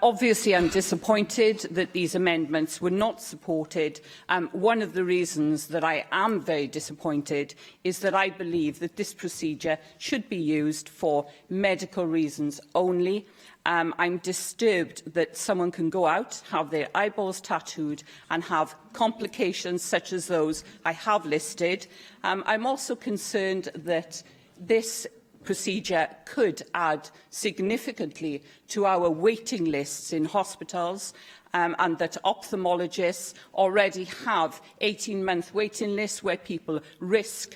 Obviously, I'm disappointed that these amendments were not supported. One of the reasons that I am very disappointed is that I believe that this procedure should be used for medical reasons only. I'm disturbed that someone can go out, have their eyeballs tattooed and have complications such as those I have listed. I'm also concerned that this procedure could add significantly to our waiting lists in hospitals, and that ophthalmologists already have 18-month waiting lists where people risk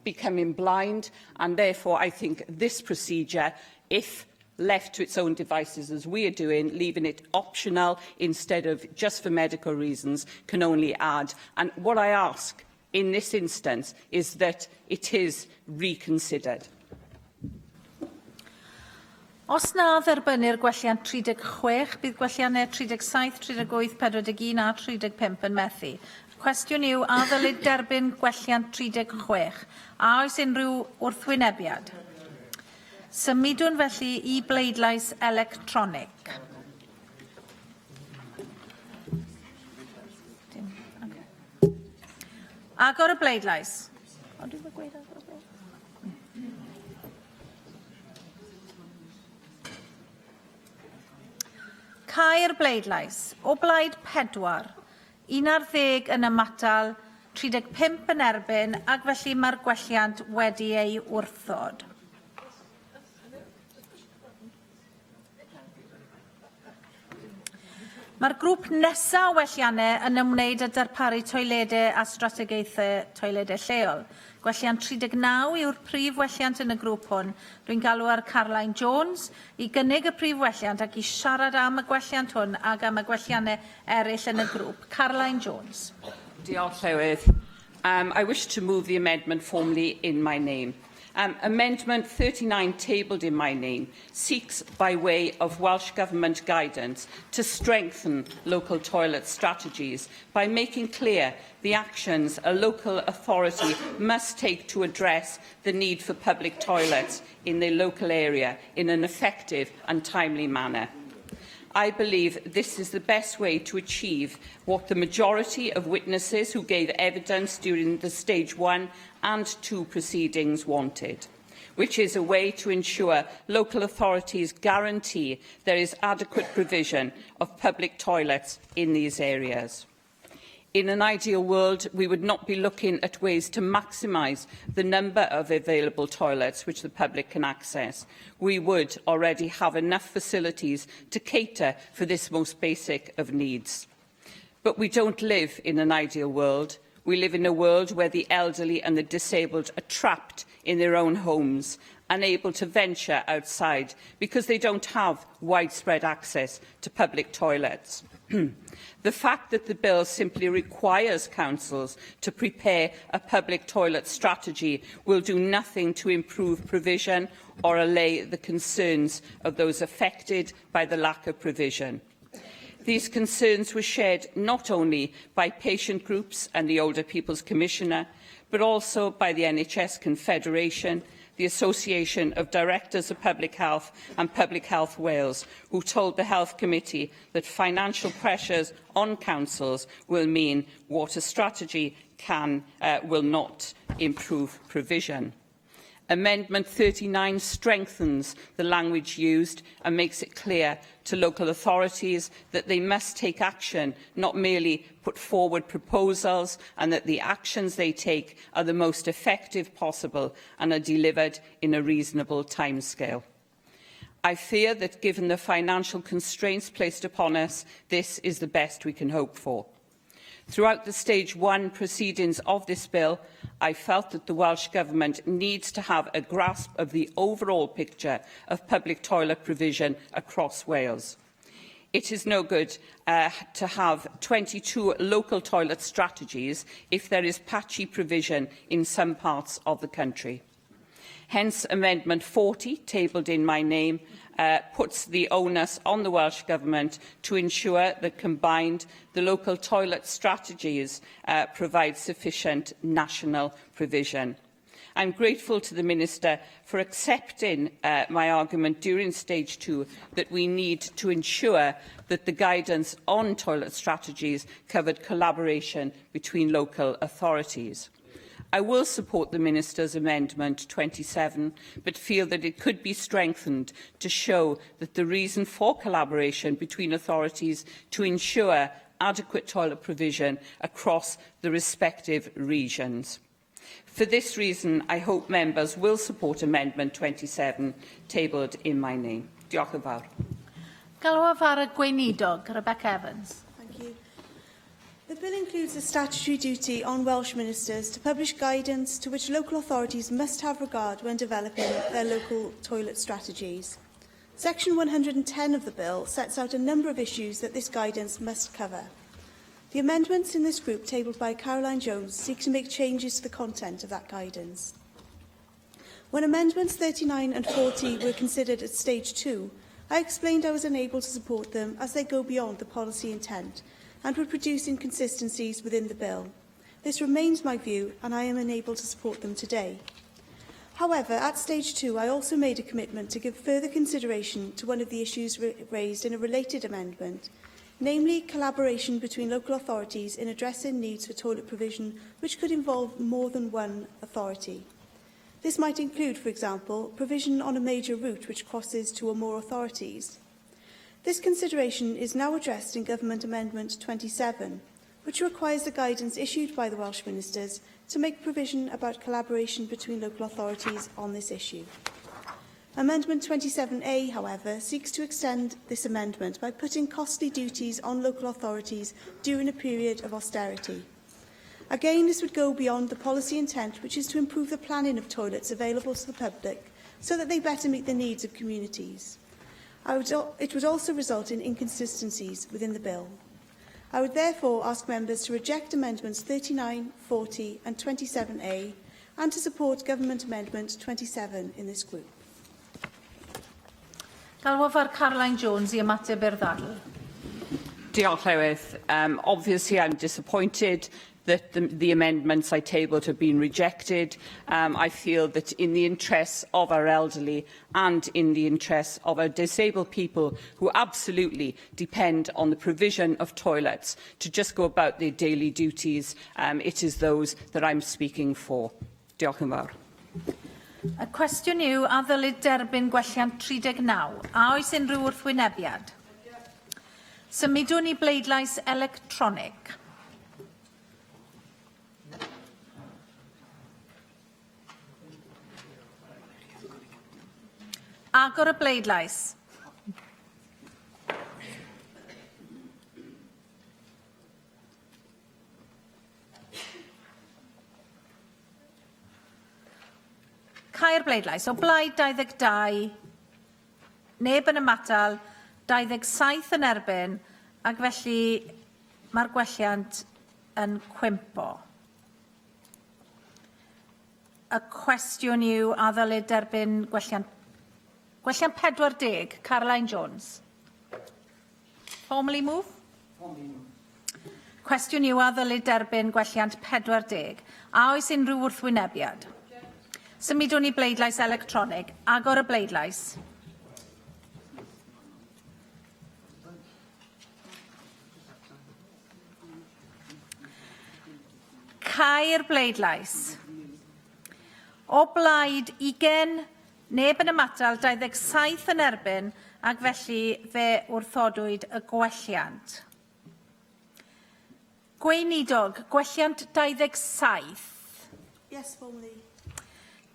becoming blind, and therefore I think this procedure, if left to its own devices as we are doing, leaving it optional instead of just for medical reasons, can only add. And what I ask in this instance is that it is reconsidered. Os na dderbynu'r gwelliant 36, bydd gwelliannau 37, 38, 41 a 35 yn methu. Y cwestiwn yw, a ddylid derbyn gwelliant 36? A oes unrhyw wrthwynebiad? Symudwn felly I bleidlais electronic. Agor y bleidlais. Caer bleidlais. O blaid 4, 11 yn ymatal, 35 yn erbyn, ac felly mae'r gwelliant wedi ei wrthod. Mae'r grŵp nesaf o welliannau yn ymwneud â darparu toiledau a strategaethau toiledau lleol. Gwelliant 39 yw'r prif welliant yn y grŵp hwn. Dwi'n galw ar Caroline Jones I gynnig y prif welliant ac I siarad am y gwelliant hwn ac am y gwelliannau eraill yn y grŵp. Caroline Jones. Diolch, Llywydd. I wish to move the amendment formally in my name. Amendment 39, tabled in my name, seeks, by way of Welsh Government guidance, to strengthen local toilet strategies by making clear the actions a local authority must take to address the need for public toilets in their local area in an effective and timely manner. I believe this is the best way to achieve what the majority of witnesses who gave evidence during the Stage 1 and 2 proceedings wanted, which is a way to ensure local authorities guarantee there is adequate provision of public toilets in these areas. In an ideal world, we would not be looking at ways to maximise the number of available toilets which the public can access. We would already have enough facilities to cater for this most basic of needs. But we don't live in an ideal world. We live in a world where the elderly and the disabled are trapped in their own homes, unable to venture outside because they don't have widespread access to public toilets. The fact that the bill simply requires councils to prepare a public toilet strategy will do nothing to improve provision or allay the concerns of those affected by the lack of provision. These concerns were shared not only by patient groups and the Older People's Commissioner, but also by the NHS Confederation, the Association of Directors of Public Health and Public Health Wales, who told the Health Committee that financial pressures on councils will mean water strategy will not improve provision. Amendment 39 strengthens the language used and makes it clear to local authorities that they must take action, not merely put forward proposals, and that the actions they take are the most effective possible and are delivered in a reasonable timescale. I fear that given the financial constraints placed upon us, this is the best we can hope for. Throughout the Stage 1 proceedings of this bill, I felt that the Welsh Government needs to have a grasp of the overall picture of public toilet provision across Wales. It is no good to have 22 local toilet strategies if there is patchy provision in some parts of the country. Hence, Amendment 40, tabled in my name, puts the onus on the Welsh Government to ensure that combined the local toilet strategies provide sufficient national provision. I'm grateful to the Minister for accepting my argument during stage 2 that we need to ensure that the guidance on toilet strategies covered collaboration between local authorities. I will support the Minister's Amendment 27, but feel that it could be strengthened to show that the reason for collaboration between authorities to ensure adequate toilet provision across the respective regions. For this reason, I hope members will support Amendment 27, tabled in my name. Diolch yn fawr. Galwaf ar y gweinidog, Rebecca Evans. Thank you. The bill includes a statutory duty on Welsh ministers to publish guidance to which local authorities must have regard when developing their local toilet strategies. Section 110 of the bill sets out a number of issues that this guidance must cover. The amendments in this group, tabled by Caroline Jones, seek to make changes to the content of that guidance. When Amendments 39 and 40 were considered at stage 2, I explained I was unable to support them as they go beyond the policy intent and would produce inconsistencies within the bill. This remains my view, and I am unable to support them today. However, at stage 2, I also made a commitment to give further consideration to one of the issues raised in a related amendment, namely collaboration between local authorities in addressing needs for toilet provision which could involve more than one authority. This might include, for example, provision on a major route which crosses two or more authorities. This consideration is now addressed in Government Amendment 27, which requires the guidance issued by the Welsh Ministers to make provision about collaboration between local authorities on this issue. Amendment 27A, however, seeks to extend this amendment by putting costly duties on local authorities during a period of austerity. Again, this would go beyond the policy intent, which is to improve the planning of toilets available to the public so that they better meet the needs of communities. It would also result in inconsistencies within the bill. I would therefore ask members to reject Amendments 39, 40 and 27A and to support Government Amendment 27 in this group. Galwaf ar Caroline Jones I ymateb i'r ddadl. Diolch, Llywydd. Obviously, I'm disappointed that the amendments I tabled have been rejected. I feel that in the interests of our elderly and in the interests of our disabled people who absolutely depend on the provision of toilets to just go about their daily duties, it is those that I'm speaking for. Diolch yn fawr. Y cwestiwn yw a ddylid derbyn gwelliant 39. A oes unrhyw wrthwynebiad? Symudwn i bleidlais electronig. Agor y bleidlais. Cau'r bleidlais. O blaid 22, neb yn ymatal, 27 yn erbyn, ac felly mae'r gwelliant yn cwympo. Y cwestiwn yw a ddylid derbyn gwelliant 40, Caroline Jones. Formally move? Cwestiwn yw a ddylid derbyn gwelliant 40. A oes unrhyw wrthwynebiad? Symudwn i bleidlais electronig. Agor y bleidlais. Cau'r bleidlais. O blaid 20, neb yn ymatal, 27 yn erbyn, ac felly fe wrthodwyd y gwelliant. Gweinidog, gwelliant 27. Yes, formally.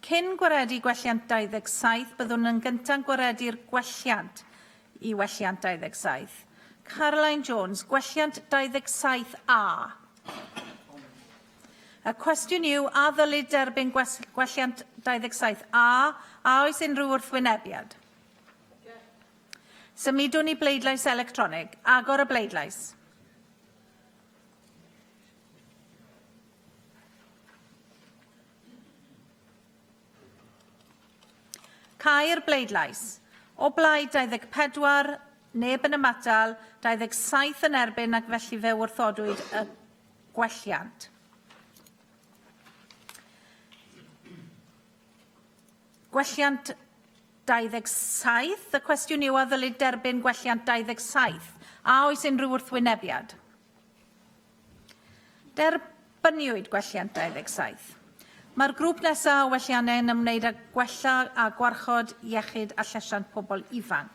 Cyn gwaredu gwelliant 27, byddwn yn gyntaf gwaredu'r gwelliant I welliant 27. Caroline Jones, gwelliant 27A. Y cwestiwn yw, a ddylid derbyn gwelliant 27A, a oes unrhyw wrthwynebiad? Symudwn i bleidlais electronig. Agor y bleidlais. Cau'r bleidlais. O blaid 24, neb yn ymatal, 27 yn erbyn ac felly fe wrthodwyd y gwelliant. Gwelliant 27. Y cwestiwn yw a ddylid derbyn gwelliant 27. A oes unrhyw wrthwynebiad? Derbyniwyd gwelliant 27. Mae'r grŵp nesaf o welliannau yn ymwneud â gwella a gwarchod iechyd a llesiant pobl ifanc.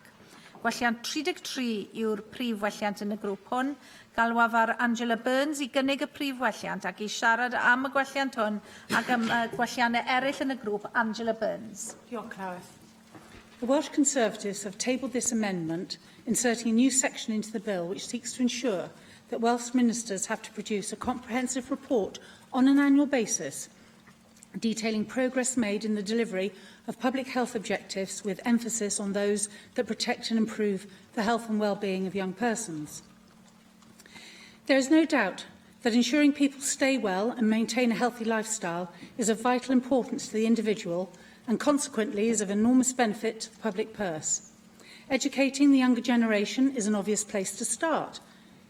Gwelliant 33 yw'r prif welliant yn y grŵp hwn. Galwaf ar Angela Burns i gynnig y prif welliant ac i siarad am y gwelliant hwn ac am y gwelliannau eraill yn y grŵp, Angela Burns. Diolch, Llywydd. The Welsh Conservatives have tabled this amendment, inserting a new section into the bill which seeks to ensure that Welsh ministers have to produce a comprehensive report on an annual basis detailing progress made in the delivery of public health objectives with emphasis on those that protect and improve the health and well-being of young persons. There is no doubt that ensuring people stay well and maintain a healthy lifestyle is of vital importance to the individual and consequently is of enormous benefit to the public purse. Educating the younger generation is an obvious place to start.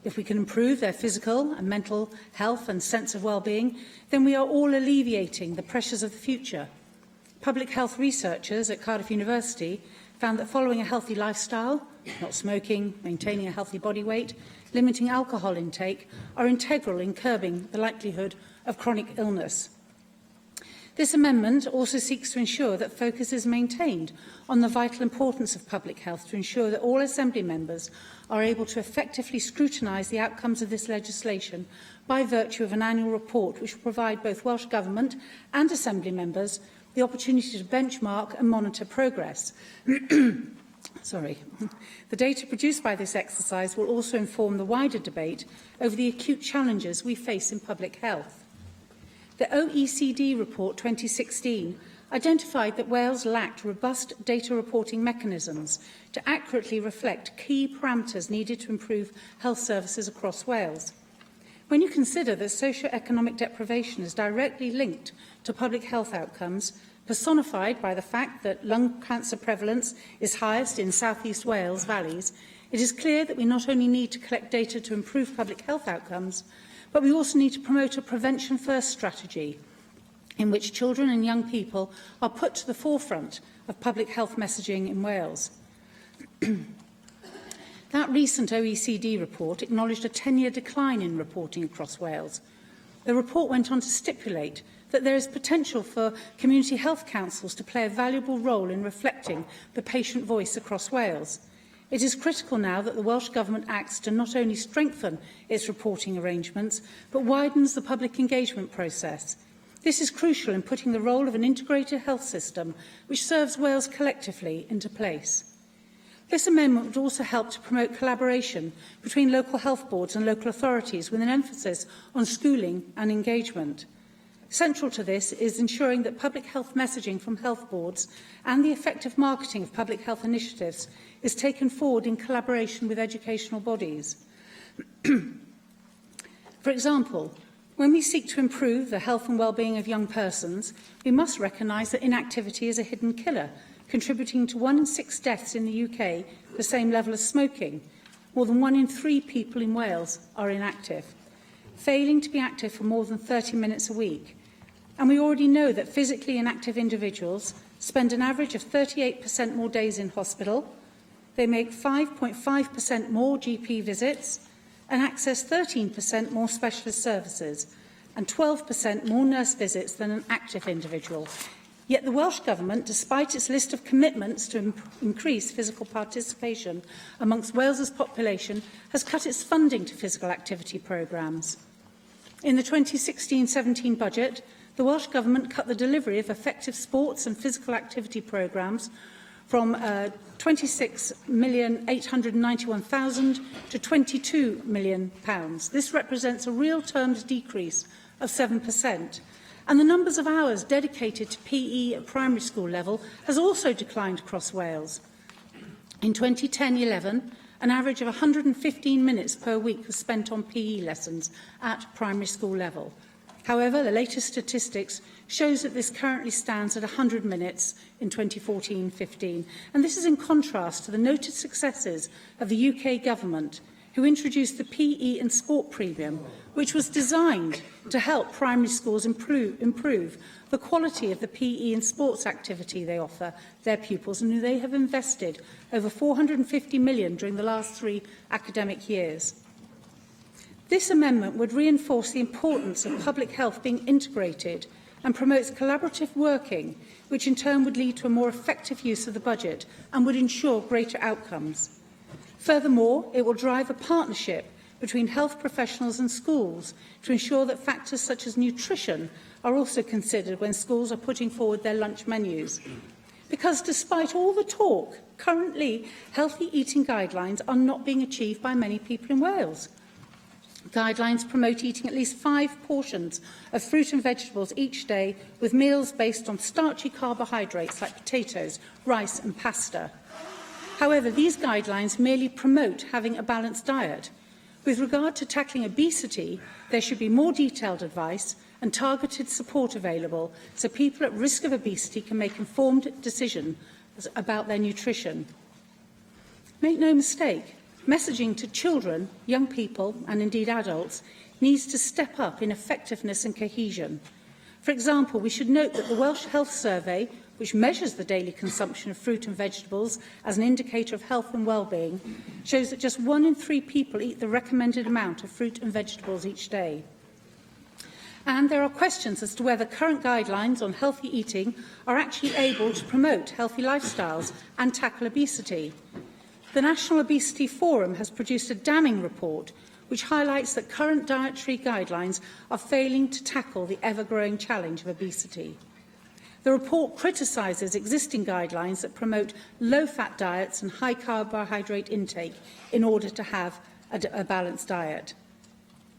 If we can improve their physical and mental health and sense of well-being, then we are all alleviating the pressures of the future. Public health researchers at Cardiff University found that following a healthy lifestyle, not smoking, maintaining a healthy body weight, limiting alcohol intake, are integral in curbing the likelihood of chronic illness. This amendment also seeks to ensure that focus is maintained on the vital importance of public health to ensure that all Assembly members are able to effectively scrutinise the outcomes of this legislation by virtue of an annual report which will provide both Welsh Government and Assembly members the opportunity to benchmark and monitor progress. The data produced by this exercise will also inform the wider debate over the acute challenges we face in public health. The OECD report 2016 identified that Wales lacked robust data reporting mechanisms to accurately reflect key parameters needed to improve health services across Wales. When you consider that socio-economic deprivation is directly linked to public health outcomes, personified by the fact that lung cancer prevalence is highest in South East Wales valleys, it is clear that we not only need to collect data to improve public health outcomes, but we also need to promote a prevention-first strategy in which children and young people are put to the forefront of public health messaging in Wales. That recent OECD report acknowledged a 10-year decline in reporting across Wales. The report went on to stipulate that there is potential for community health councils to play a valuable role in reflecting the patient voice across Wales. It is critical now that the Welsh Government acts to not only strengthen its reporting arrangements, but widens the public engagement process. This is crucial in putting the role of an integrated health system, which serves Wales collectively, into place. This amendment would also help to promote collaboration between local health boards and local authorities with an emphasis on schooling and engagement. Central to this is ensuring that public health messaging from health boards and the effective marketing of public health initiatives is taken forward in collaboration with educational bodies. For example, when we seek to improve the health and well-being of young persons, we must recognise that inactivity is a hidden killer, contributing to 1 in 6 deaths in the UK, the same level as smoking. More than 1 in 3 people in Wales are inactive, failing to be active for more than 30 minutes a week. And we already know that physically inactive individuals spend an average of 38% more days in hospital, they make 5.5% more GP visits, and access 13% more specialist services, and 12% more nurse visits than an active individual. Yet the Welsh Government, despite its list of commitments to increase physical participation amongst Wales's population, has cut its funding to physical activity programmes. In the 2016-17 budget, the Welsh Government cut the delivery of effective sports and physical activity programmes from £26,891,000 to £22 million. This represents a real terms decrease of 7%. And the numbers of hours dedicated to PE at primary school level has also declined across Wales. In 2010-11, an average of 115 minutes per week was spent on PE lessons at primary school level. However, the latest statistics shows that this currently stands at 100 minutes in 2014-15, and this is in contrast to the noted successes of the UK government, who introduced the PE and sport premium, which was designed to help primary schools improve the quality of the PE and sports activity they offer their pupils, and who they have invested over £450 million during the last 3 academic years. This amendment would reinforce the importance of public health being integrated and promotes collaborative working, which in turn would lead to a more effective use of the budget and would ensure greater outcomes. Furthermore, it will drive a partnership between health professionals and schools to ensure that factors such as nutrition are also considered when schools are putting forward their lunch menus. Because despite all the talk, currently healthy eating guidelines are not being achieved by many people in Wales. Guidelines promote eating at least 5 portions of fruit and vegetables each day, with meals based on starchy carbohydrates like potatoes, rice and pasta. However, these guidelines merely promote having a balanced diet. With regard to tackling obesity, there should be more detailed advice and targeted support available so people at risk of obesity can make informed decisions about their nutrition. Make no mistake, messaging to children, young people and indeed adults needs to step up in effectiveness and cohesion. For example, we should note that the Welsh Health Survey, which measures the daily consumption of fruit and vegetables as an indicator of health and well-being, shows that just 1 in 3 people eat the recommended amount of fruit and vegetables each day. And there are questions as to whether current guidelines on healthy eating are actually able to promote healthy lifestyles and tackle obesity. The National Obesity Forum has produced a damning report which highlights that current dietary guidelines are failing to tackle the ever-growing challenge of obesity. The report criticises existing guidelines that promote low-fat diets and high carbohydrate intake in order to have a balanced diet.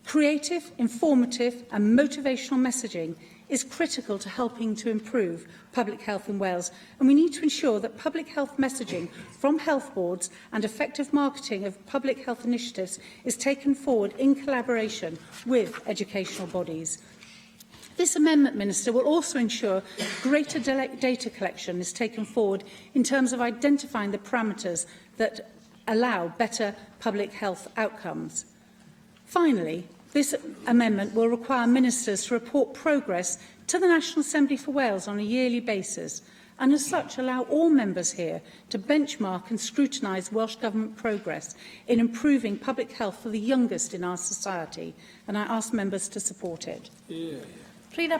Creative, informative and motivational messaging is critical to helping to improve public health in Wales, and we need to ensure that public health messaging from health boards and effective marketing of public health initiatives is taken forward in collaboration with educational bodies. This amendment, Minister, will also ensure greater data collection is taken forward in terms of identifying the parameters that allow better public health outcomes. Finally, this amendment will require ministers to report progress to the National Assembly for Wales on a yearly basis, and as such allow all members here to benchmark and scrutinise Welsh Government progress in improving public health for the youngest in our society, and I ask members to support it. Prif.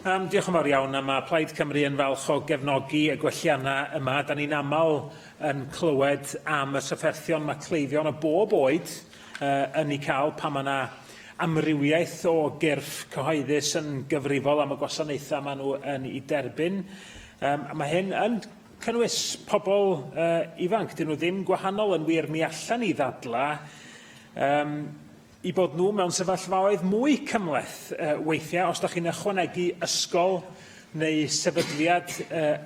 Diolch yn fawr iawn. Mae Plaid Cymru yn falch o gefnogi y gwelliannau yma. Da ni'n aml yn clywed am y trafferthion mae cleifion o bob oed yn ei cael pan mae yna amrywiaeth o gyrff cyhoeddus yn gyfrifol am y gwasanaethau maen nhw yn ei derbyn. Mae hyn yn cynnwys pobl ifanc. Dyn nhw ddim gwahanol, yn wir mi allan i ddadla i bod nhw mewn sefyllfaoedd mwy cymhleth weithiau os ydych chi'n ychwanegu ysgol neu sefydliad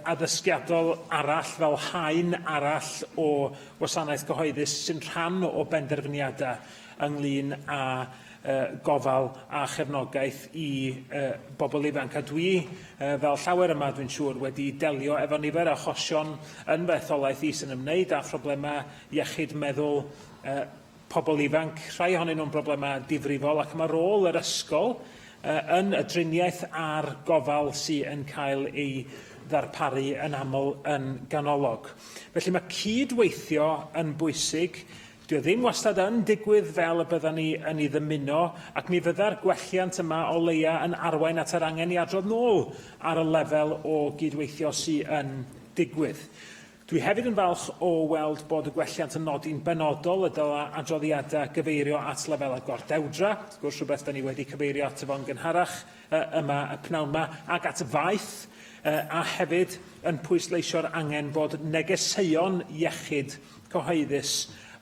addysgiadol arall fel haen arall o wasanaeth gyhoeddus sy'n rhan o benderfyniadau ynglyn â gofal a chefnogaeth i bobl ifanc. A dwi, fel llawer yma, dwi'n siŵr, wedi delio efo nifer o achosion yn fetholaeth is yn ymwneud â phroblemau iechyd meddwl pobl ifanc, rhai ohonyn nhw'n broblemau difrifol, ac mae rôl yr ysgol yn y driniaeth a'r gofal sy'n cael ei ddarparu yn aml yn ganolog. Felly mae cydweithio yn bwysig. Dwi ddim wastad yn digwydd fel y byddan ni yn ei ddymuno, ac mi fydda'r gwelliant yma o leia yn arwain at yr angen i adrodd nôl ar y lefel o gydweithio sy'n digwydd. Dwi hefyd yn falch o weld bod y gwelliant yn nodi'n benodol y dylai adroddiadau gyfeirio at lefel y gordewdra, wrth gwrs rhywbeth da ni wedi cyfeirio at y fo'n gynharach yma y pnawn yma, ac at y faith, a hefyd yn pwysleisio'r angen bod negeseuon iechyd cyhoeddus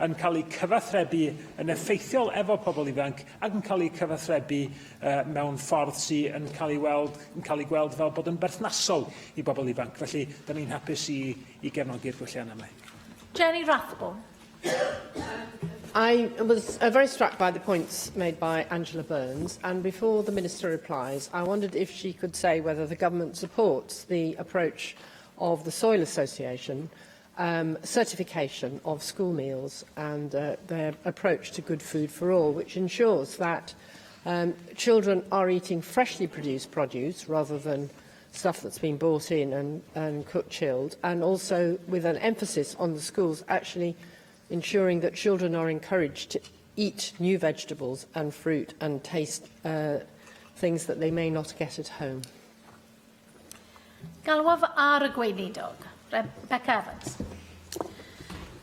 yn cael eu cyfathrebu yn effeithiol efo pobl ifanc ac yn cael eu cyfathrebu mewn ffordd sy'n cael ei gweld fel bod yn berthnasol i bobl ifanc. Felly, da ni'n hapus i gefnogi'r gwelliannau yma. Jenny Rathbone. I was very struck by the points made by Angela Burns, and before the Minister replies, I wondered if she could say whether the Government supports the approach of the Soil Association, certification of school meals and their approach to good food for all, which ensures that children are eating freshly produced produce rather than stuff that's been bought in and cooked chilled, and also with an emphasis on the schools actually ensuring that children are encouraged to eat new vegetables and fruit and taste things that they may not get at home. Galwaf ar y gweinidog, Rebecca Evans.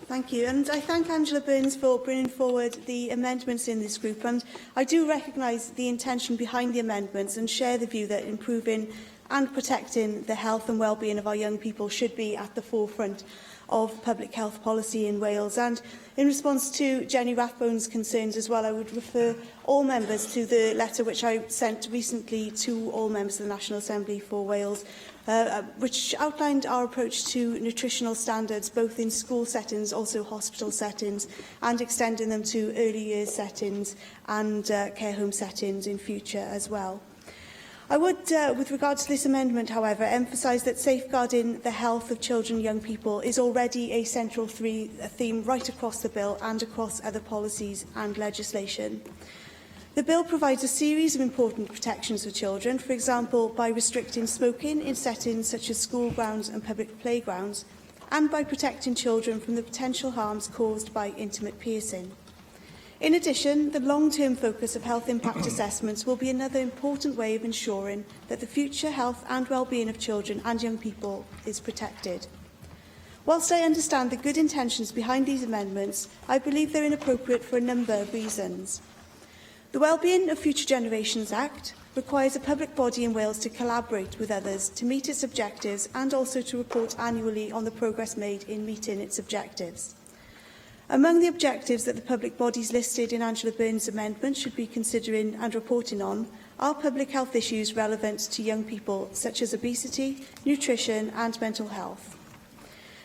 Thank you, and I thank Angela Burns for bringing forward the amendments in this group, and I do recognise the intention behind the amendments and share the view that improving and protecting the health and well-being of our young people should be at the forefront of public health policy in Wales. And in response to Jenny Rathbone's concerns as well, I would refer all members to the letter which I sent recently to all members of the National Assembly for Wales, which outlined our approach to nutritional standards, both in school settings, also hospital settings, and extending them to early years settings and care home settings in future as well. I would, with regard to this amendment, however, emphasise that safeguarding the health of children and young people is already a central theme right across the bill and across other policies and legislation. The bill provides a series of important protections for children, for example, by restricting smoking in settings such as school grounds and public playgrounds, and by protecting children from the potential harms caused by intimate piercing. In addition, the long-term focus of health impact assessments will be another important way of ensuring that the future health and well-being of children and young people is protected. Whilst I understand the good intentions behind these amendments, I believe they're inappropriate for a number of reasons. The Wellbeing of Future Generations Act requires a public body in Wales to collaborate with others to meet its objectives and also to report annually on the progress made in meeting its objectives. Among the objectives that the public bodies listed in Angela Burns' amendment should be considering and reporting on are public health issues relevant to young people, such as obesity, nutrition and mental health.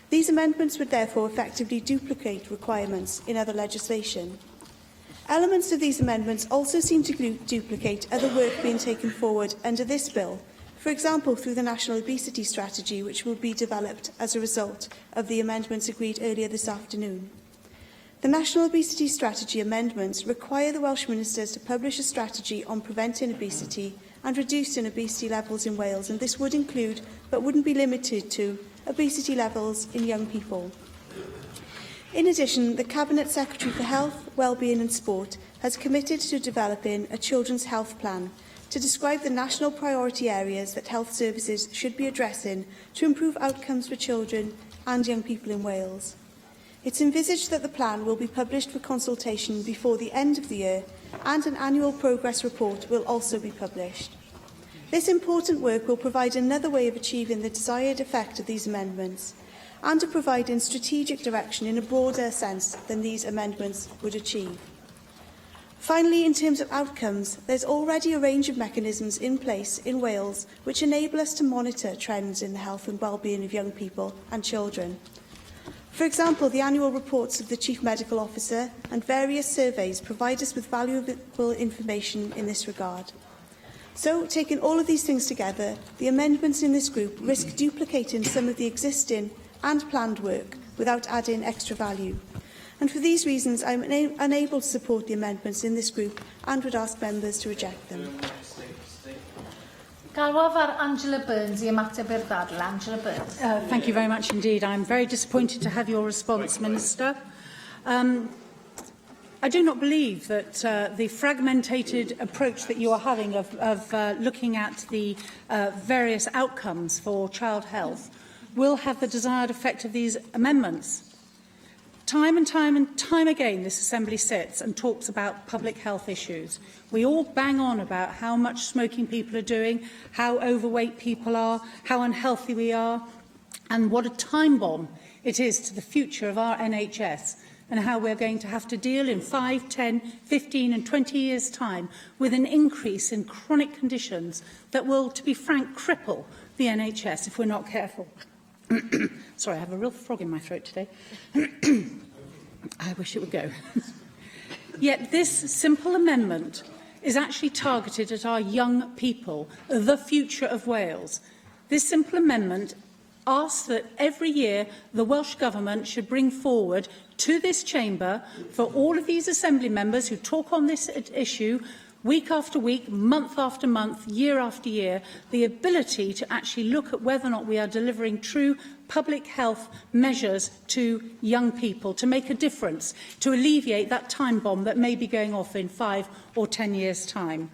These amendments would therefore effectively duplicate requirements in other legislation. Elements of these amendments also seem to duplicate other work being taken forward under this bill, for example through the National Obesity Strategy, which will be developed as a result of the amendments agreed earlier this afternoon. The National Obesity Strategy amendments require the Welsh Ministers to publish a strategy on preventing obesity and reducing obesity levels in Wales, and this would include, but wouldn't be limited to, obesity levels in young people. In addition, the Cabinet Secretary for Health, Wellbeing and Sport has committed to developing a children's health plan to describe the national priority areas that health services should be addressing to improve outcomes for children and young people in Wales. It's envisaged that the plan will be published for consultation before the end of the year, and an annual progress report will also be published. This important work will provide another way of achieving the desired effect of these amendments, and to provide in strategic direction in a broader sense than these amendments would achieve. Finally, in terms of outcomes, there's already a range of mechanisms in place in Wales which enable us to monitor trends in the health and well-being of young people and children. For example, the annual reports of the Chief Medical Officer and various surveys provide us with valuable information in this regard. So, taking all of these things together, the amendments in this group risk duplicating some of the existing and planned work without adding extra value. And for these reasons, I am unable to support the amendments in this group and would ask members to reject them. Galwaf ar Angela Burns, I ymateb i'r ddadl. Angela Burns. Thank you very much indeed. I'm very disappointed to have your response, Minister. I do not believe that the fragmented approach that you are having of looking at the various outcomes for child health will have the desired effect of these amendments. Time and time again, this Assembly sits and talks about public health issues. We all bang on about how much smoking people are doing, how overweight people are, how unhealthy we are, and what a time bomb it is to the future of our NHS, and how we're going to have to deal in 5, 10, 15 and 20 years' time with an increase in chronic conditions that will, to be frank, cripple the NHS if we're not careful. Sorry, I have a real frog in my throat today. I wish it would go. Yet this simple amendment is actually targeted at our young people, the future of Wales. This simple amendment asks that every year the Welsh Government should bring forward to this chamber, for all of these Assembly members who talk on this issue week after week, month after month, year after year, the ability to actually look at whether or not we are delivering true public health measures to young people, to make a difference, to alleviate that time bomb that may be going off in 5 or 10 years' time.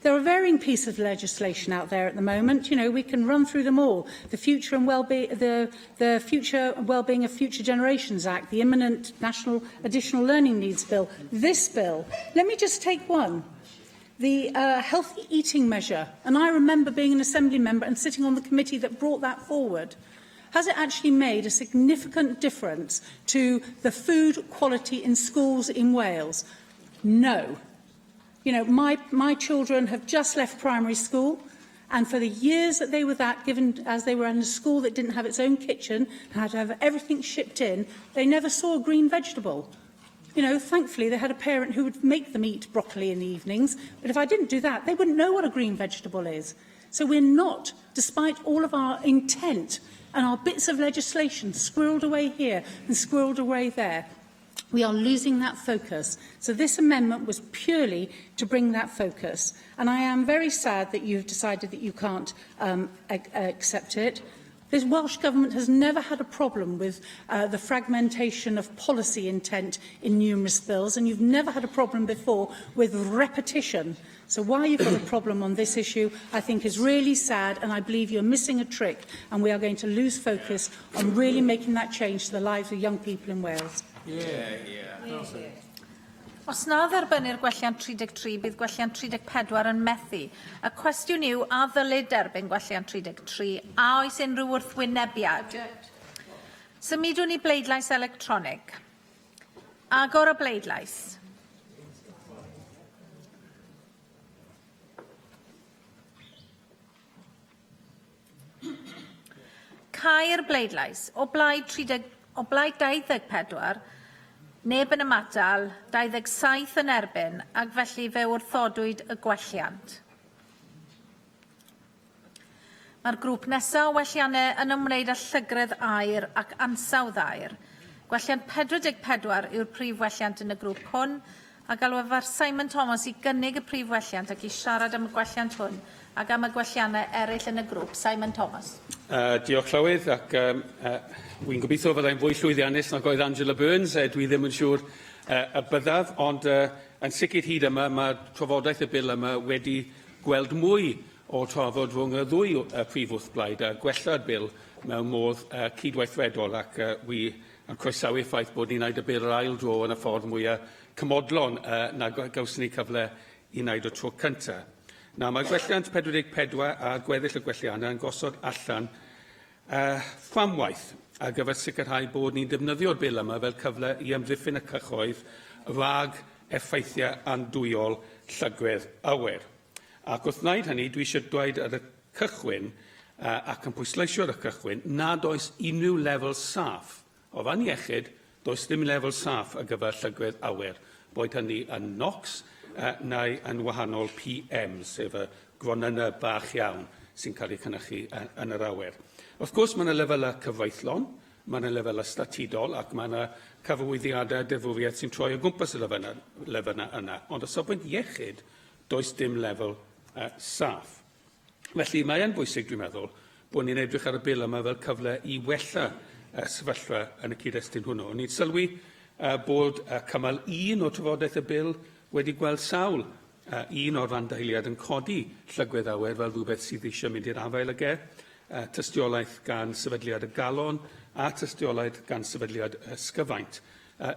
There are varying pieces of legislation out there at the moment. You know, we can run through them all. The Future and the Future Wellbeing of Future Generations Act, the imminent National Additional Learning Needs Bill, this bill. Let me just take one. The healthy eating measure, and I remember being an Assembly member and sitting on the committee that brought that forward. Has it actually made a significant difference to the food quality in schools in Wales? No. You know, my children have just left primary school, and for the years that they were given as they were in a school that didn't have its own kitchen and had to have everything shipped in, they never saw a green vegetable. You know, thankfully they had a parent who would make them eat broccoli in the evenings, but if I didn't do that, they wouldn't know what a green vegetable is. So we're not, despite all of our intent and our bits of legislation squirreled away here and squirreled away there, we are losing that focus. So this amendment was purely to bring that focus. And I am very sad that you've decided that you can't accept it. This Welsh Government has never had a problem with the fragmentation of policy intent in numerous bills, and you've never had a problem before with repetition. So why you've got a problem on this issue, I think, is really sad, and I believe you're missing a trick, and we are going to lose focus on really making that change to the lives of young people in Wales. Os na dderbynu'r gwelliant 33, bydd gwelliant 34 yn methu. Y cwestiwn yw, a ddylid derbyn gwelliant 33, a oes unrhyw wrthwynebiad? Symudwn ni bleidlais electronig. Agor y bleidlais. Cau'r bleidlais. O blaid 24, neb yn ymatal, 27 yn erbyn, ac felly fe wrthodwyd y gwelliant. Mae'r grŵp nesaf o welliannau yn ymwneud â llygredd aur ac ansawdd aur. Gwelliant 44 yw'r prif welliant yn y grŵp hwn, a galwefar Simon Thomas i gynnig y prif welliant ac i siarad am y gwelliant hwn ac am y gwelliannau eraill yn y grŵp. Simon Thomas. Diolch Llywydd, ac wy'n gobeithio fyddai'n fwy llwyddiannus nag oedd Angela Burns. Dwi ddim yn siŵr y byddaf, ond yn sicr hyd yma, mae trafodaeth y bil yma wedi gweld mwy o trafod rhwng y ddwy prif wrthblaid a gwella'r bil mewn modd cydweithredol, ac wi yn croesawu ffaith bod ni'n gwneud y bil yr ail dro yn y ffordd mwyaf cymodlon na gawson ni cyfle i wneud o tro cyntaf. Mae gwelliant 44 a gweddill y gwelliannau yn gosod allan fframwaith ar gyfer sicrhau bod ni'n defnyddio'r bil yma fel cyfle i amddiffyn y cyhoedd rhag effeithiau andwyol llygwydd awyr. Ac wrth wneud hynny, dwi eisiau dweud ar y cychwyn ac yn pwysleisio ar y cychwyn nad oes unrhyw lefel saff. O fan iechyd, does ddim lefel saff ar gyfer llygwydd awyr, boed hynny yn NOx neu yn wahanol PM, sef y gronynau bach iawn sy'n cael ei cynnychu yn yr awyr. Wrth gwrs, mae yna lefelau cyfreithlon, mae yna lefelau statudol, ac mae yna cyfarwyddiadau deddfwriaeth sy'n troi o gwmpas y lefyna yna. Ond o safbwynt iechyd, does dim lefel saff. Felly mae yn bwysig, dwi'n meddwl, bod ni'n edrych ar y bil yma fel cyfle i wella sefyllfa yn y cyd-destun hwnnw. Ni'n sylwi bod cymal 1 o trafodaeth y bil wedi gweld sawl un o'r randailiad yn codi llygwydd awyr fel rhywbeth sydd eisiau mynd i'r afael ag tystiolaeth gan sefydliad y galon a tystiolaeth gan sefydliad ysgyfaint.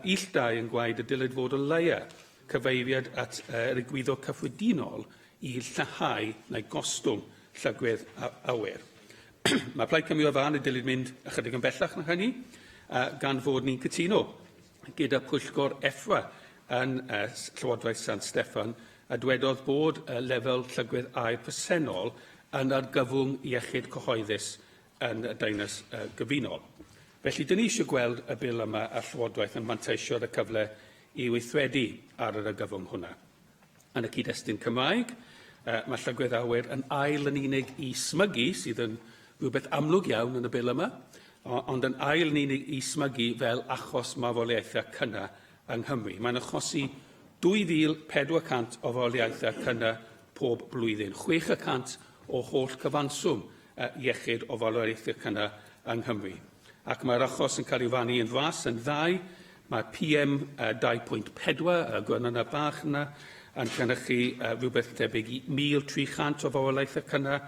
Ill dau yn gwaed y dylid fod o leia cyfeiriad at egwyddor cyffredinol i llyhau neu gostwng llygwydd awyr. Mae Plaid Cymru o fan y dylid mynd ychydig yn bellach na hynny, gan fod ni'n cytuno gyda pwyllgor EFRA yn Llywodraeth San Steffan, a dwedodd bod lefel llygwydd aur presennol yn argyfwng iechyd cyhoeddus yn y Deyrnas Gyfunol. Felly, dyn ni eisiau gweld y bil yma a Llywodraeth yn manteisio'r cyfle i weithredu ar yr argyfwng hwnna. Yn y cyd-destun Cymraeg, mae llygwydd awyr yn ail yn unig i smygu, sydd yn rhywbeth amlwg iawn yn y bil yma, ond yn ail yn unig i smygu fel achos marwolaethau cynna yng Nghymru. Mae'n achosi 2,400 o farwolaethau cynna pob blwyddyn, 600 o holl cyfanswm iechyd o farwolaethau cynna yng Nghymru. Ac mae'r achos yn cael ei fannu yn fras yn ddau. Mae PM 2.4, y gwrnana bach yna, yn cynrychu rhywbeth tebyg i 1,300 o farwolaethau cynna,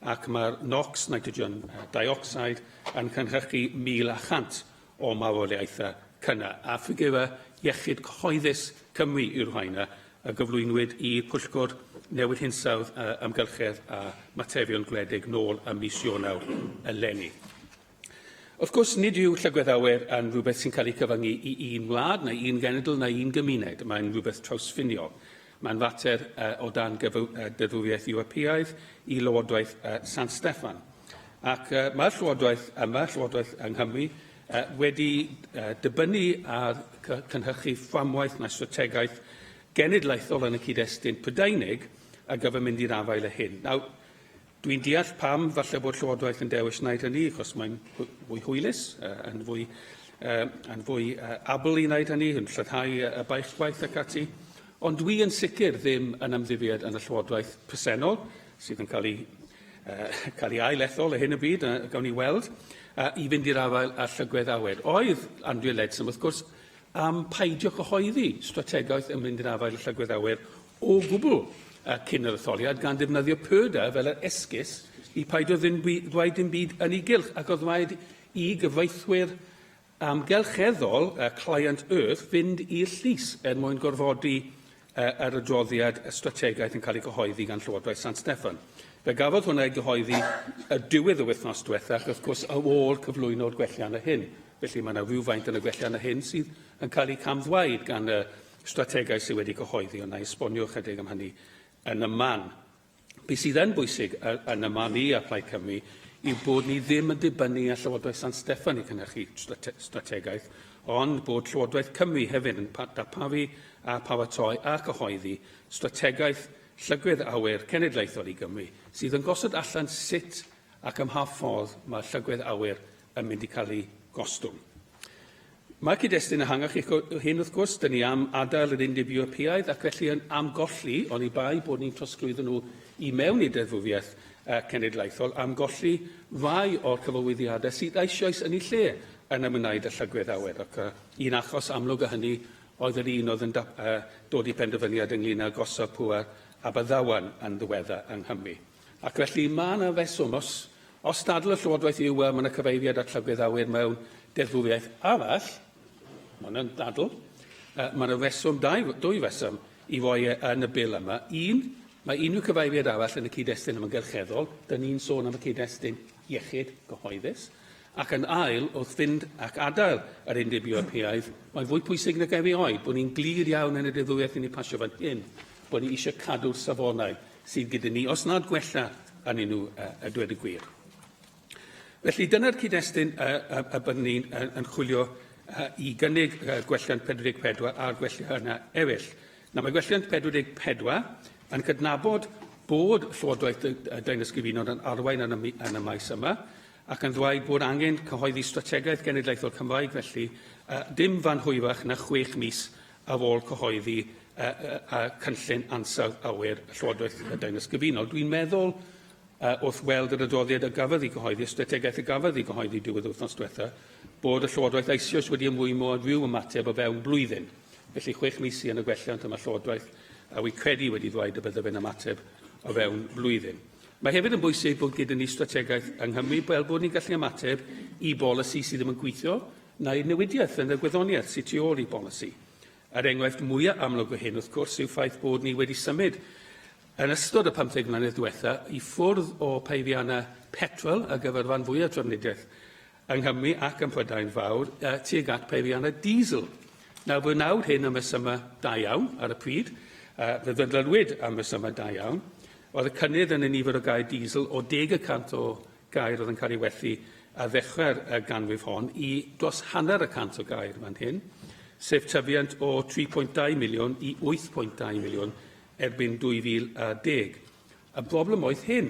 ac mae'r NOx, nitrogen dioxide, yn cynrychu 1,100 o marwolaethau cynna. A ffigurau iechyd cyhoeddus Cymru yw'r rhaina, y gyflwynwyd i'r Pwyllgor Newid Hinsawdd Amgylchedd a Materion Gwledig nôl ym mis Ionawr eleni. Wrth gwrs, nid yw llygwydd awyr yn rhywbeth sy'n cael ei cyfyngu i un wlad, neu un genedl, neu un gymuned. Mae'n rhywbeth trawsffiniol. Mae'n fater o dan deddfwriaeth Ewropeaidd i Lywodraeth San Steffan. Ac mae'r Llywodraeth yma, Llywodraeth yng Nghymru, wedi dibynnu ar cynhyrchu fframwaith na strategaeth genedlaethol yn y cyd-destun Prydeinig a gyfer mynd i'r afael y hyn. Nawr, dwi'n deall pam falle bod Llywodraeth yn dewis wneud hynny, achos mae'n fwy hwylus, yn fwy abl i wneud hynny, yn llythau y beichgwaith ac ati. Ond dwi yn sicr ddim yn ymddiried yn y Llywodraeth presennol, sydd yn cael ei ailethol y hyn y byd, gawn ni weld, i fynd i'r afael a llygwydd awyr. Oedd Andrew Leadsom, wrth gwrs, am peidio cyhoeddi strategaeth yn mynd i'r afael a llygwydd awyr o gwbl cyn yr etholiad, gan defnyddio pyrda fel yr esgus i peidio ddweud dim byd yn ei gylch, ac oedd rhaid i gyfreithwyr amgylcheddol, Client Earth, fynd i'r llys mwyn gorfodi yr adroddiad strategaeth yn cael ei gyhoeddi gan Llywodraeth San Steffan. Fe gafodd hwnna ei gyhoeddi y diwedd y wythnos diwethaf, wrth gwrs, ar ôl cyflwyno'r gwellian y hyn. Felly mae yna rhywfaint yn y gwellian y hyn sydd yn cael ei camddwaid gan y strategaeth sydd wedi cyhoeddi, ond na esbonio chydig am hynny yn y man. Be sydd yn bwysig yn y man i a Plaid Cymru yw bod ni ddim yn dibynnu a Llywodraeth San Steffan i cynhyrchu strategaeth, ond bod Llywodraeth Cymru hefyd yn darparu a paratoi a cyhoeddi strategaeth llygwydd awyr cenedlaethol i Gymru, sydd yn gosod allan sut ac ym mha ffordd mae llygwydd awyr yn mynd i cael ei gostwng. Mae cyd-destun ehangach hyn wrth gwrs, dyn ni am adael yr Undeb Ewropeaidd ac felly yn amgolli, ond i bai bod ni'n trosglwyddo nhw i mewn i deddfwriaeth cenedlaethol, am golli rai o'r cyflwyddiadau sydd eisoes yn ei lle yn ymwneud â llygwydd awyr. Ac un achos amlwg o hynny oedd yr un oedd yn dod i penderfyniad ynglyn â gosod pŵer Aberdawan yn ddiweddar yng Nghymru. Ac felly mae yna feswm, os dadl y Llywodraeth yw mae yna cyfeiriad at llygwydd awyr mewn deddfwriaeth arall, mae yna'n dadl, mae yna feswm, dwy feswm i roi yn y bil yma. Un, mae unrhyw cyfeiriad arall yn y cyd-destun amgylcheddol, dyn ni'n sôn am y cyd-destun iechyd gyhoeddus, ac yn ail, wrth fynd ac adael yr Undeb Ewropeaidd, mae'n fwy pwysig nag erioed bod ni'n glir iawn yn y deddfwriaeth i ni pasio fan hyn, bod ni eisiau cadw'r safonau sydd gyda ni, os nad gwella yn nhw a dweud y gwir. Felly dyna'r cyd-destun y byddwn ni'n chwilio i gynnig gwelliant 44 a'r gwelliant eraill. Mae gwelliant 44 yn cydnabod bod Llywodraeth Deyrnas Gyfunol yn arwain yn y maes yma, ac yn ddweud bod angen cyhoeddi strategaeth genedlaethol Cymraeg, felly dim fan hwyrach na 6 mis ar ôl cyhoeddi cynllun ansawdd awyr Llywodraeth Deyrnas Gyfunol. Dwi'n meddwl, wrth weld yr adroddiad y gafodd ei gyhoeddi, strategaeth y gafodd ei gyhoeddi diwedd wythnos diwethaf, bod y Llywodraeth eisoes wedi ymwymo rhyw ymateb o fewn blwyddyn. Felly 6 mis yn y gwelliant yma Llywodraeth, a wy'n credu wedi dweud y bydde fe'n ymateb o fewn blwyddyn. Mae hefyd yn bwysig bod gyda ni strategaeth yng Nghymru, fel bod ni'n gallu ymateb i bolisi sydd ddim yn gweithio, neu newidiaeth yn y gwyddoniaeth sydd tu ôl i bolisi. Yr enghraifft mwyaf amlwg o hyn, wrth gwrs, yw ffaith bod ni wedi symud yn ystod y 15 mlynedd diwethaf i ffwrdd o peiriannau petrol ar gyfer fan fwyaf trafnidiaeth yng Nghymru ac yn Prydain Fawr tuag at peiriannau diesel. Nawr, fy nawr hyn am resymau da iawn ar y pryd, fe ddylwyd am resymau da iawn, oedd y cynnydd yn y nifer o gair diesel o 10% o gair oedd yn cael ei werthu a ddechrau'r ganrif hon i dros 100% o gair fan hyn. sef tyfiant o 3.2 miliwn i 8.2 miliwn erbyn 2010. Y broblem oedd hyn,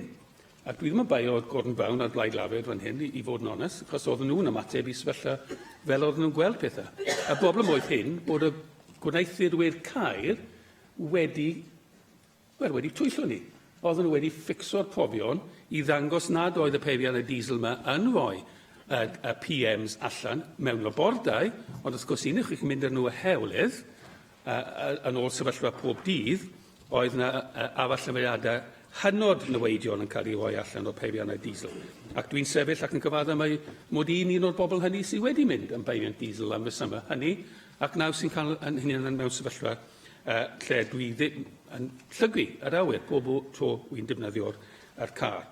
a dwi ddim yn bai o Gordon Brown a'r Blaid Lafur fan hyn, i fod yn onest, achos oedden nhw'n ymateb i sefyllfa fel oedden nhw'n gweld pethau. Y broblem oedd hyn bod y gwneithurwyr caer wedi twyllo ni. Oedden nhw wedi ffixo'r profion i ddangos nad oedd y peiriant y diesel yma yn rhoi y PMs allan mewn labordau, ond wrth gwrs unig chi'n mynd â nhw y hewlydd yn ôl sefyllfa pob dydd, oedd yna afallyfriadau hynod neweidion yn cael ei roi allan o'r peiriant y diesel. Ac dwi'n sefyll ac yn cyfadda mai mod i'n un o'r bobl hynny sydd wedi mynd yn peiriant diesel am resyma hynny, ac nawr sy'n cael hynny yn mewn sefyllfa lle dwi ddim yn llygru yr awyr pob tro wy'n defnyddio'r car.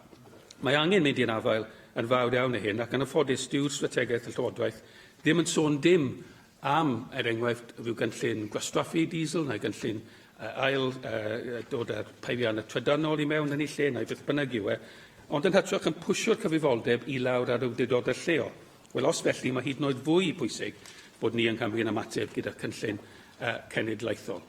Mae angen mynd i'r afael yn fawr iawn y hyn, ac yn ffodus dyw'r strategaeth y Llywodraeth ddim yn sôn dim am, enghraifft, rhyw gynllun gwastraffu diesel, neu gynllun dod â'r peiriant y trydynol i mewn yn ei lle, neu beth bynnag yw ond yn hytrach yn pwysio'r cyfrifoldeb i lawr ar awdurdodau lleol. Wel, os felly, mae hyd yn oed fwy pwysig bod ni yng Nghymru yn ymateb gyda'r cynllun cenedlaethol.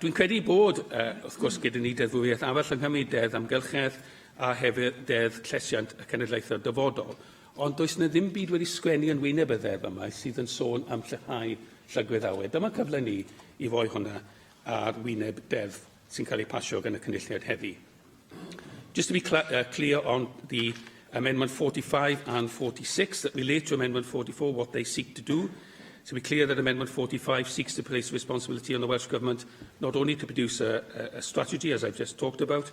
Dwi'n credu bod, wrth gwrs, gyda ni deddfwriaeth arall yng Nghymru, deddf amgylchedd a hefyd deddf llesiant y cenedlaethol dyfodol, ond does yna ddim byd wedi sgwennu yn wyneb y ddeddf yma sydd yn sôn am lleihau llygwydd awyr. Dyma cyfle ni i roi hwnna ar wyneb deddf sy'n cael ei pasio gan y cynulliad heddi. Just to be clear on the Amendment 45 and 46 that relate to Amendment 44, what they seek to do, to be clear that Amendment 45 seeks to place responsibility on the Welsh Government not only to produce a strategy, as I've just talked about,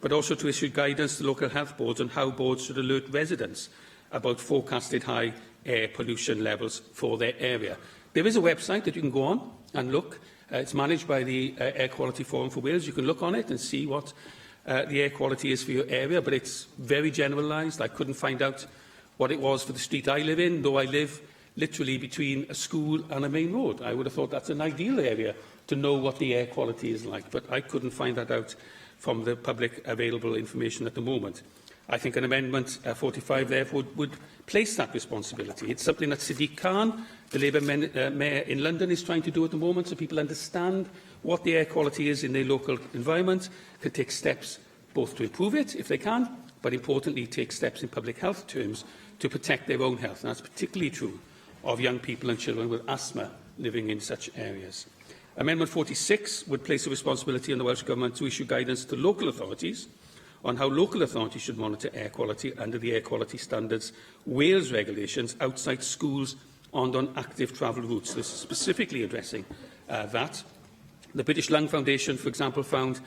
but also to issue guidance to local health boards on how boards should alert residents about forecasted high air pollution levels for their area. There is a website that you can go on and look. It's managed by the Air Quality Forum for Wales. You can look on it and see what the air quality is for your area, but it's very generalised. I couldn't find out what it was for the street I live in, though I live literally between a school and a main road. I would have thought that's an ideal area to know what the air quality is like, but I couldn't find that out from the public available information at the moment. I think an Amendment 45, therefore, would place that responsibility. It's something that Sadiq Khan, the Labour Mayor in London, is trying to do at the moment, so people understand what the air quality is in their local environment, can take steps both to improve it, if they can, but importantly, take steps in public health terms to protect their own health. And that's particularly true of young people and children with asthma living in such areas. Amendment 46 would place a responsibility on the Welsh Government to issue guidance to local authorities on how local authorities should monitor air quality under the Air Quality Standards Wales regulations outside schools and on active travel routes. This is specifically addressing that. The British Lung Foundation, for example, found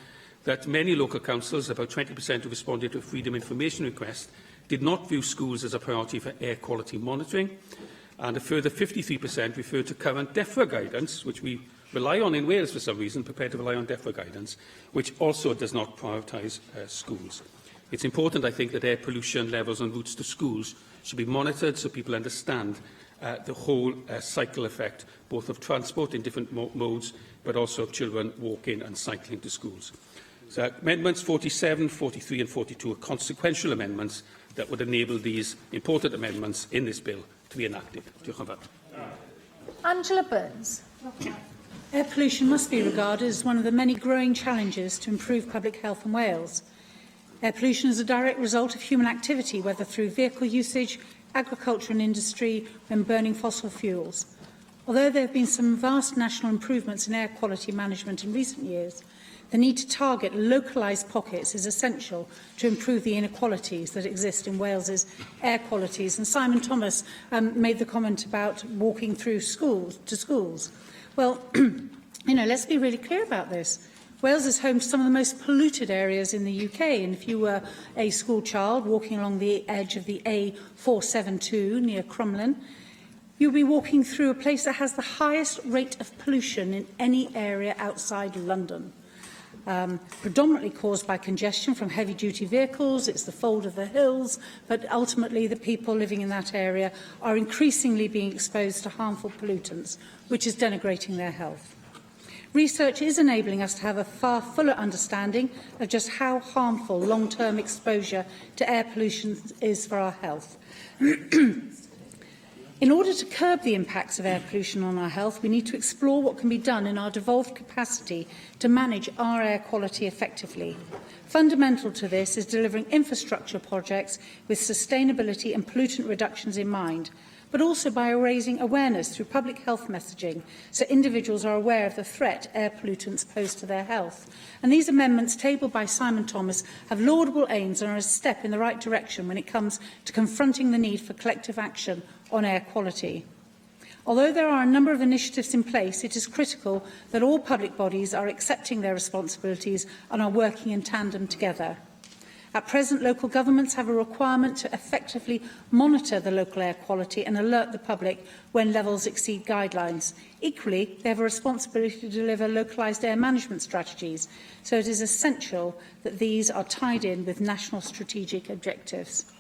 that many local councils, about 20% who responded to a freedom information request, did not view schools as a priority for air quality monitoring, and a further 53% referred to current DEFRA guidance, which we rely on in Wales for some reason, prepared to rely on DEFRA guidance, which also does not prioritise schools. It's important, I think, that air pollution levels on routes to schools should be monitored so people understand the whole cycle effect, both of transport in different modes, but also of children walking and cycling to schools. So amendments 47, 43 and 42 are consequential amendments that would enable these important amendments in this bill to be enacted. Diolch yn fawr. Angela Burns. Air pollution must be regarded as one of the many growing challenges to improve public health in Wales. Air pollution is a direct result of human activity, whether through vehicle usage, agriculture and industry, when burning fossil fuels. Although there have been some vast national improvements in air quality management in recent years, the need to target localised pockets is essential to improve the inequalities that exist in Wales's air qualities. And Simon Thomas made the comment about walking through schools. Well, let's be really clear about this. Wales is home to some of the most polluted areas in the UK, and if you were a school child walking along the edge of the A472 near Crumlin, you'll be walking through a place that has the highest rate of pollution in any area outside London. Predominantly caused by congestion from heavy-duty vehicles, it's the fold of the hills, but ultimately the people living in that area are increasingly being exposed to harmful pollutants, which is denigrating their health. Research is enabling us to have a far fuller understanding of just how harmful long-term exposure to air pollution is for our health. In order to curb the impacts of air pollution on our health, we need to explore what can be done in our devolved capacity to manage our air quality effectively. Fundamental to this is delivering infrastructure projects with sustainability and pollutant reductions in mind, but also by raising awareness through public health messaging so individuals are aware of the threat air pollutants pose to their health. And these amendments tabled by Simon Thomas have laudable aims and are a step in the right direction when it comes to confronting the need for collective action on air quality. Although there are a number of initiatives in place, it is critical that all public bodies are accepting their responsibilities and are working in tandem together. At present, local governments have a requirement to effectively monitor the local air quality and alert the public when levels exceed guidelines. Equally, they have a responsibility to deliver localised air management strategies, so it is essential that these are tied in with national strategic objectives.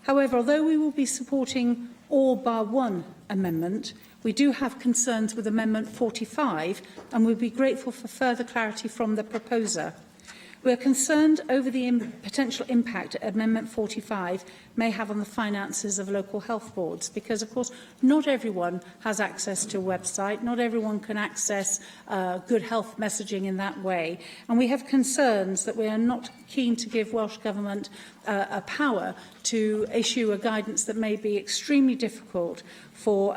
However, although we will be supporting all bar one amendment, we do have concerns with Amendment 45 and would be grateful for further clarity from the proposer. We are concerned over the potential impact Amendment 45 may have on the finances of local health boards, because, of course, not everyone has access to a website, not everyone can access good health messaging in that way, and we have concerns that we are not keen to give Welsh Government a power to issue a guidance that may be extremely difficult for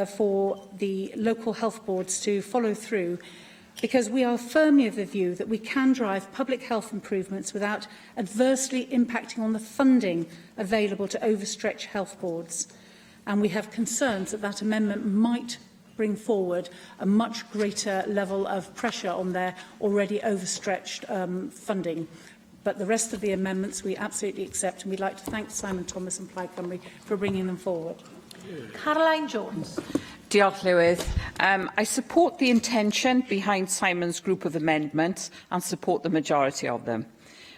for the local health boards to follow through, because we are firmly of the view that we can drive public health improvements without adversely impacting on the funding available to overstretched health boards. And we have concerns that that amendment might bring forward a much greater level of pressure on their already overstretched funding. But the rest of the amendments we absolutely accept, and we'd like to thank Simon Thomas and Plaid Cymru for bringing them forward. Caroline Jones. Diolch, Llywydd. I support the intention behind Simon's group of amendments and support the majority of them.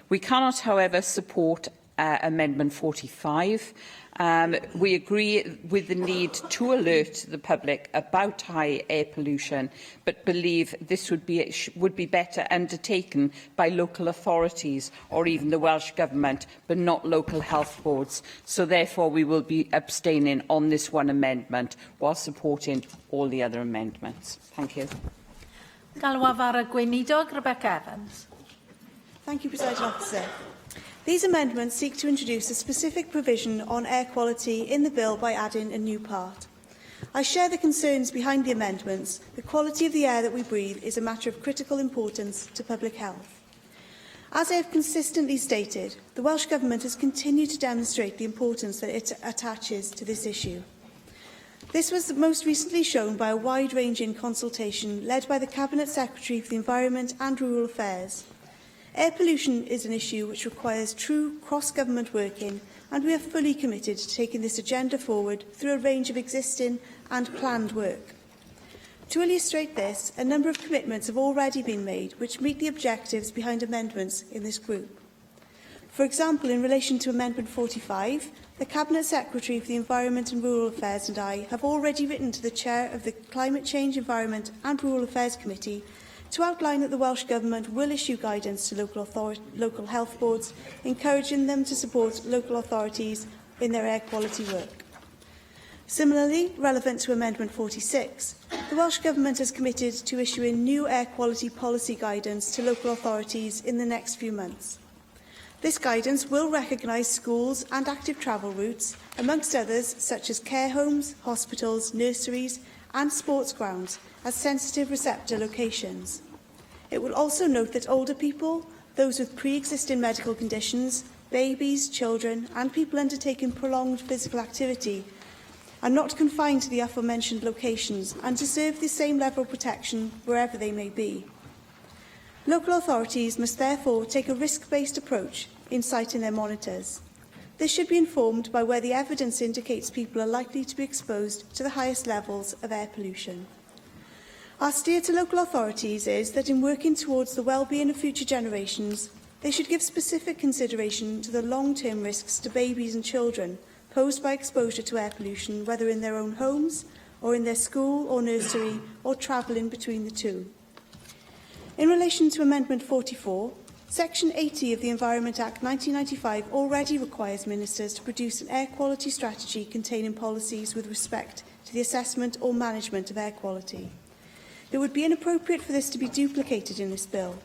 We cannot, however, support Amendment 45. We agree with the need to alert the public about high air pollution, but believe this would be better undertaken by local authorities or even the Welsh Government, but not local health boards. So therefore we will be abstaining on this one amendment while supporting all the other amendments. Thank you. Galwaf ar y gweinidog, Rebecca Evans. Thank you, Presiding Officer. These amendments seek to introduce a specific provision on air quality in the bill by adding a new part. I share the concerns behind the amendments. The quality of the air that we breathe is a matter of critical importance to public health. As I have consistently stated, the Welsh Government has continued to demonstrate the importance that it attaches to this issue. This was most recently shown by a wide-ranging consultation led by the Cabinet Secretary for the Environment and Rural Affairs. Air pollution is an issue which requires true cross-government working, and we are fully committed to taking this agenda forward through a range of existing and planned work. To illustrate this, a number of commitments have already been made which meet the objectives behind amendments in this group. For example, in relation to Amendment 45, the Cabinet Secretary for the Environment and Rural Affairs and I have already written to the Chair of the Climate Change, Environment and Rural Affairs Committee to outline that the Welsh Government will issue guidance to local health boards, encouraging them to support local authorities in their air quality work. Similarly, relevant to Amendment 46, the Welsh Government has committed to issuing new air quality policy guidance to local authorities in the next few months. This guidance will recognise schools and active travel routes, amongst others such as care homes, hospitals, nurseries and sports grounds, as sensitive receptor locations. It will also note that older people, those with pre-existing medical conditions, babies, children and people undertaking prolonged physical activity are not confined to the aforementioned locations and deserve the same level of protection wherever they may be. Local authorities must therefore take a risk-based approach in citing their monitors. This should be informed by where the evidence indicates people are likely to be exposed to the highest levels of air pollution. Our steer to local authorities is that in working towards the well-being of future generations, they should give specific consideration to the long-term risks to babies and children posed by exposure to air pollution, whether in their own homes or in their school or nursery or travelling between the two. In relation to Amendment 44, Section 80 of the Environment Act 1995 already requires ministers to produce an air quality strategy containing policies with respect to the assessment or management of air quality. It would be inappropriate for this to be duplicated in this bill.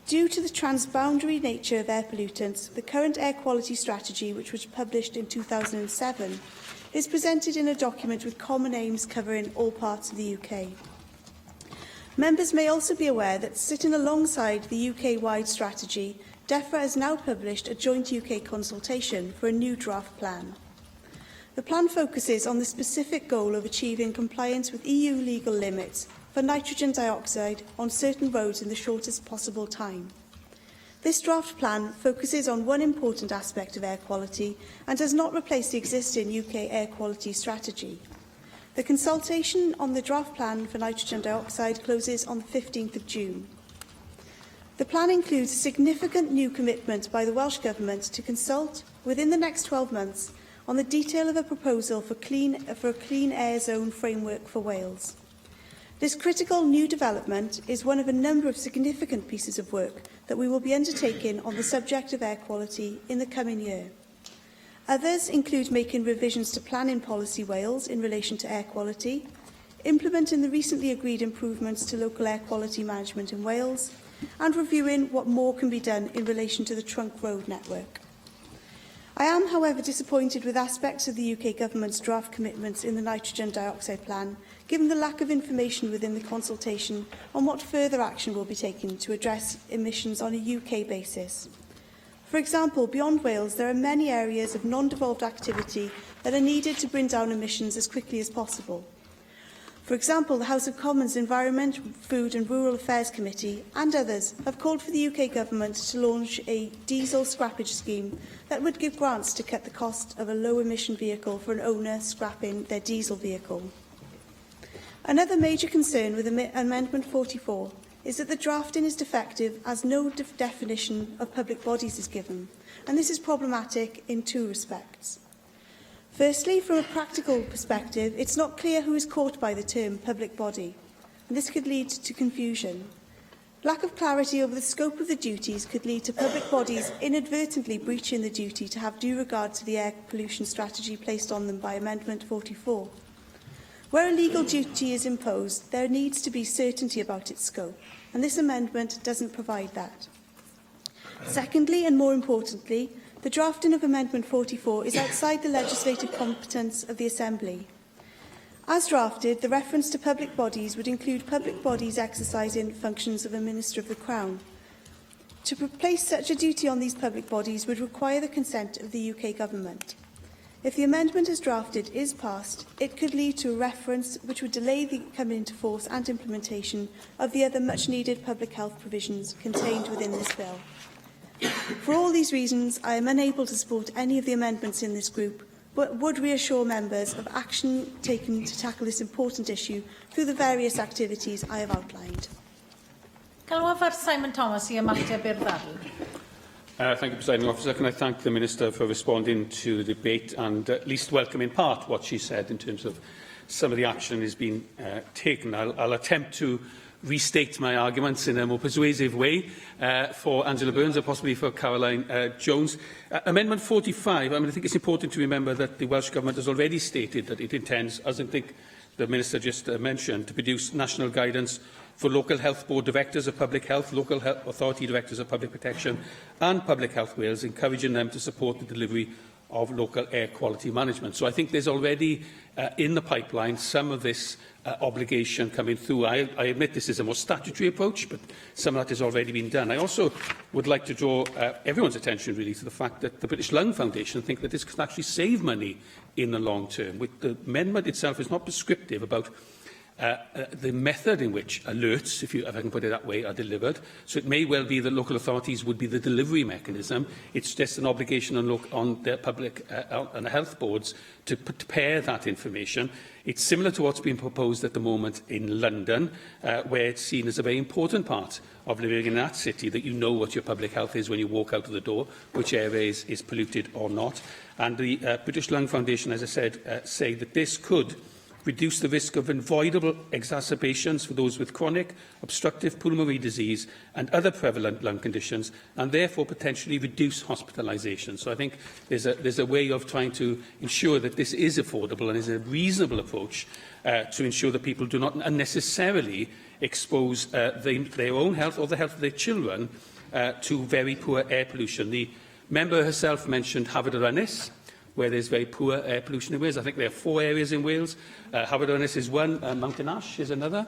Due to the transboundary nature of air pollutants, the current air quality strategy, which was published in 2007, is presented in a document with common aims covering all parts of the UK. Members may also be aware that sitting alongside the UK-wide strategy, DEFRA has now published a joint UK consultation for a new draft plan. The plan focuses on the specific goal of achieving compliance with EU legal limits for nitrogen dioxide on certain roads in the shortest possible time. This draft plan focuses on one important aspect of air quality and does not replace the existing UK air quality strategy. The consultation on the draft plan for nitrogen dioxide closes on the 15th of June. The plan includes a significant new commitment by the Welsh Government to consult within the next 12 months on the detail of a proposal for a clean air zone framework for Wales. This critical new development is one of a number of significant pieces of work that we will be undertaking on the subject of air quality in the coming year. Others include making revisions to planning policy Wales in relation to air quality, implementing the recently agreed improvements to local air quality management in Wales, and reviewing what more can be done in relation to the trunk road network. I am, however, disappointed with aspects of the UK Government's draft commitments in the nitrogen dioxide plan, given the lack of information within the consultation on what further action will be taken to address emissions on a UK basis. For example, beyond Wales, there are many areas of non-devolved activity that are needed to bring down emissions as quickly as possible. For example, the House of Commons Environment, Food and Rural Affairs Committee and others have called for the UK Government to launch a diesel scrappage scheme that would give grants to cut the cost of a low-emission vehicle for an owner scrapping their diesel vehicle. Another major concern with Amendment 44 is that the drafting is defective as no definition of public bodies is given, and this is problematic in two respects. Firstly, from a practical perspective, it's not clear who is caught by the term public body, and this could lead to confusion. Lack of clarity over the scope of the duties could lead to public bodies inadvertently breaching the duty to have due regard to the air pollution strategy placed on them by Amendment 44. Where a legal duty is imposed, there needs to be certainty about its scope, and this amendment doesn't provide that. Secondly, and more importantly, the drafting of Amendment 44 is outside the legislative competence of the Assembly. As drafted, the reference to public bodies would include public bodies exercising functions of a Minister of the Crown. To place such a duty on these public bodies would require the consent of the UK Government. If the amendment as drafted is passed, it could lead to a reference which would delay the coming into force and implementation of the other much-needed public health provisions contained within this bill. For all these reasons, I am unable to support any of the amendments in this group, but would reassure members of action taken to tackle this important issue through the various activities I have outlined. Galwaf Simon Thomas I ymateb i'r ddadl. Thank you, Presiding Officer. Can I thank the Minister for responding to the debate and at least welcome in part what she said in terms of some of the action that has been taken. I'll attempt to restate my arguments in a more persuasive way for Angela Burns and possibly for Caroline Jones. Amendment 45, I think it's important to remember that the Welsh Government has already stated that it intends, as I think the Minister just mentioned, to produce national guidance for local health board directors of public health, local health authority directors of public protection and Public Health Wales, encouraging them to support the delivery of local air quality management. So I think there's already in the pipeline some of this obligation coming through. I admit this is a more statutory approach, but some of that has already been done. I also would like to draw everyone's attention really to the fact that the British Lung Foundation think that this can actually save money in the long term. The amendment itself is not prescriptive about the method in which alerts, if I can put it that way, are delivered. So it may well be that local authorities would be the delivery mechanism. It's just an obligation on their public and health boards to prepare that information. It's similar to what's been proposed at the moment in London, where it's seen as a very important part of living in that city, that you know what your public health is when you walk out of the door, which area is polluted or not. And the British Lung Foundation, as I said, say that this could reduce the risk of avoidable exacerbations for those with chronic obstructive pulmonary disease and other prevalent lung conditions, and therefore potentially reduce hospitalisation. So I think there's a way of trying to ensure that this is affordable and is a reasonable approach to ensure that people do not unnecessarily expose their own health or the health of their children to very poor air pollution. The member herself mentioned Aelodau'r, where there's very poor air pollution in Wales. I think there are 4 areas in Wales. Aelodau'r is one, Mountain Ash is another,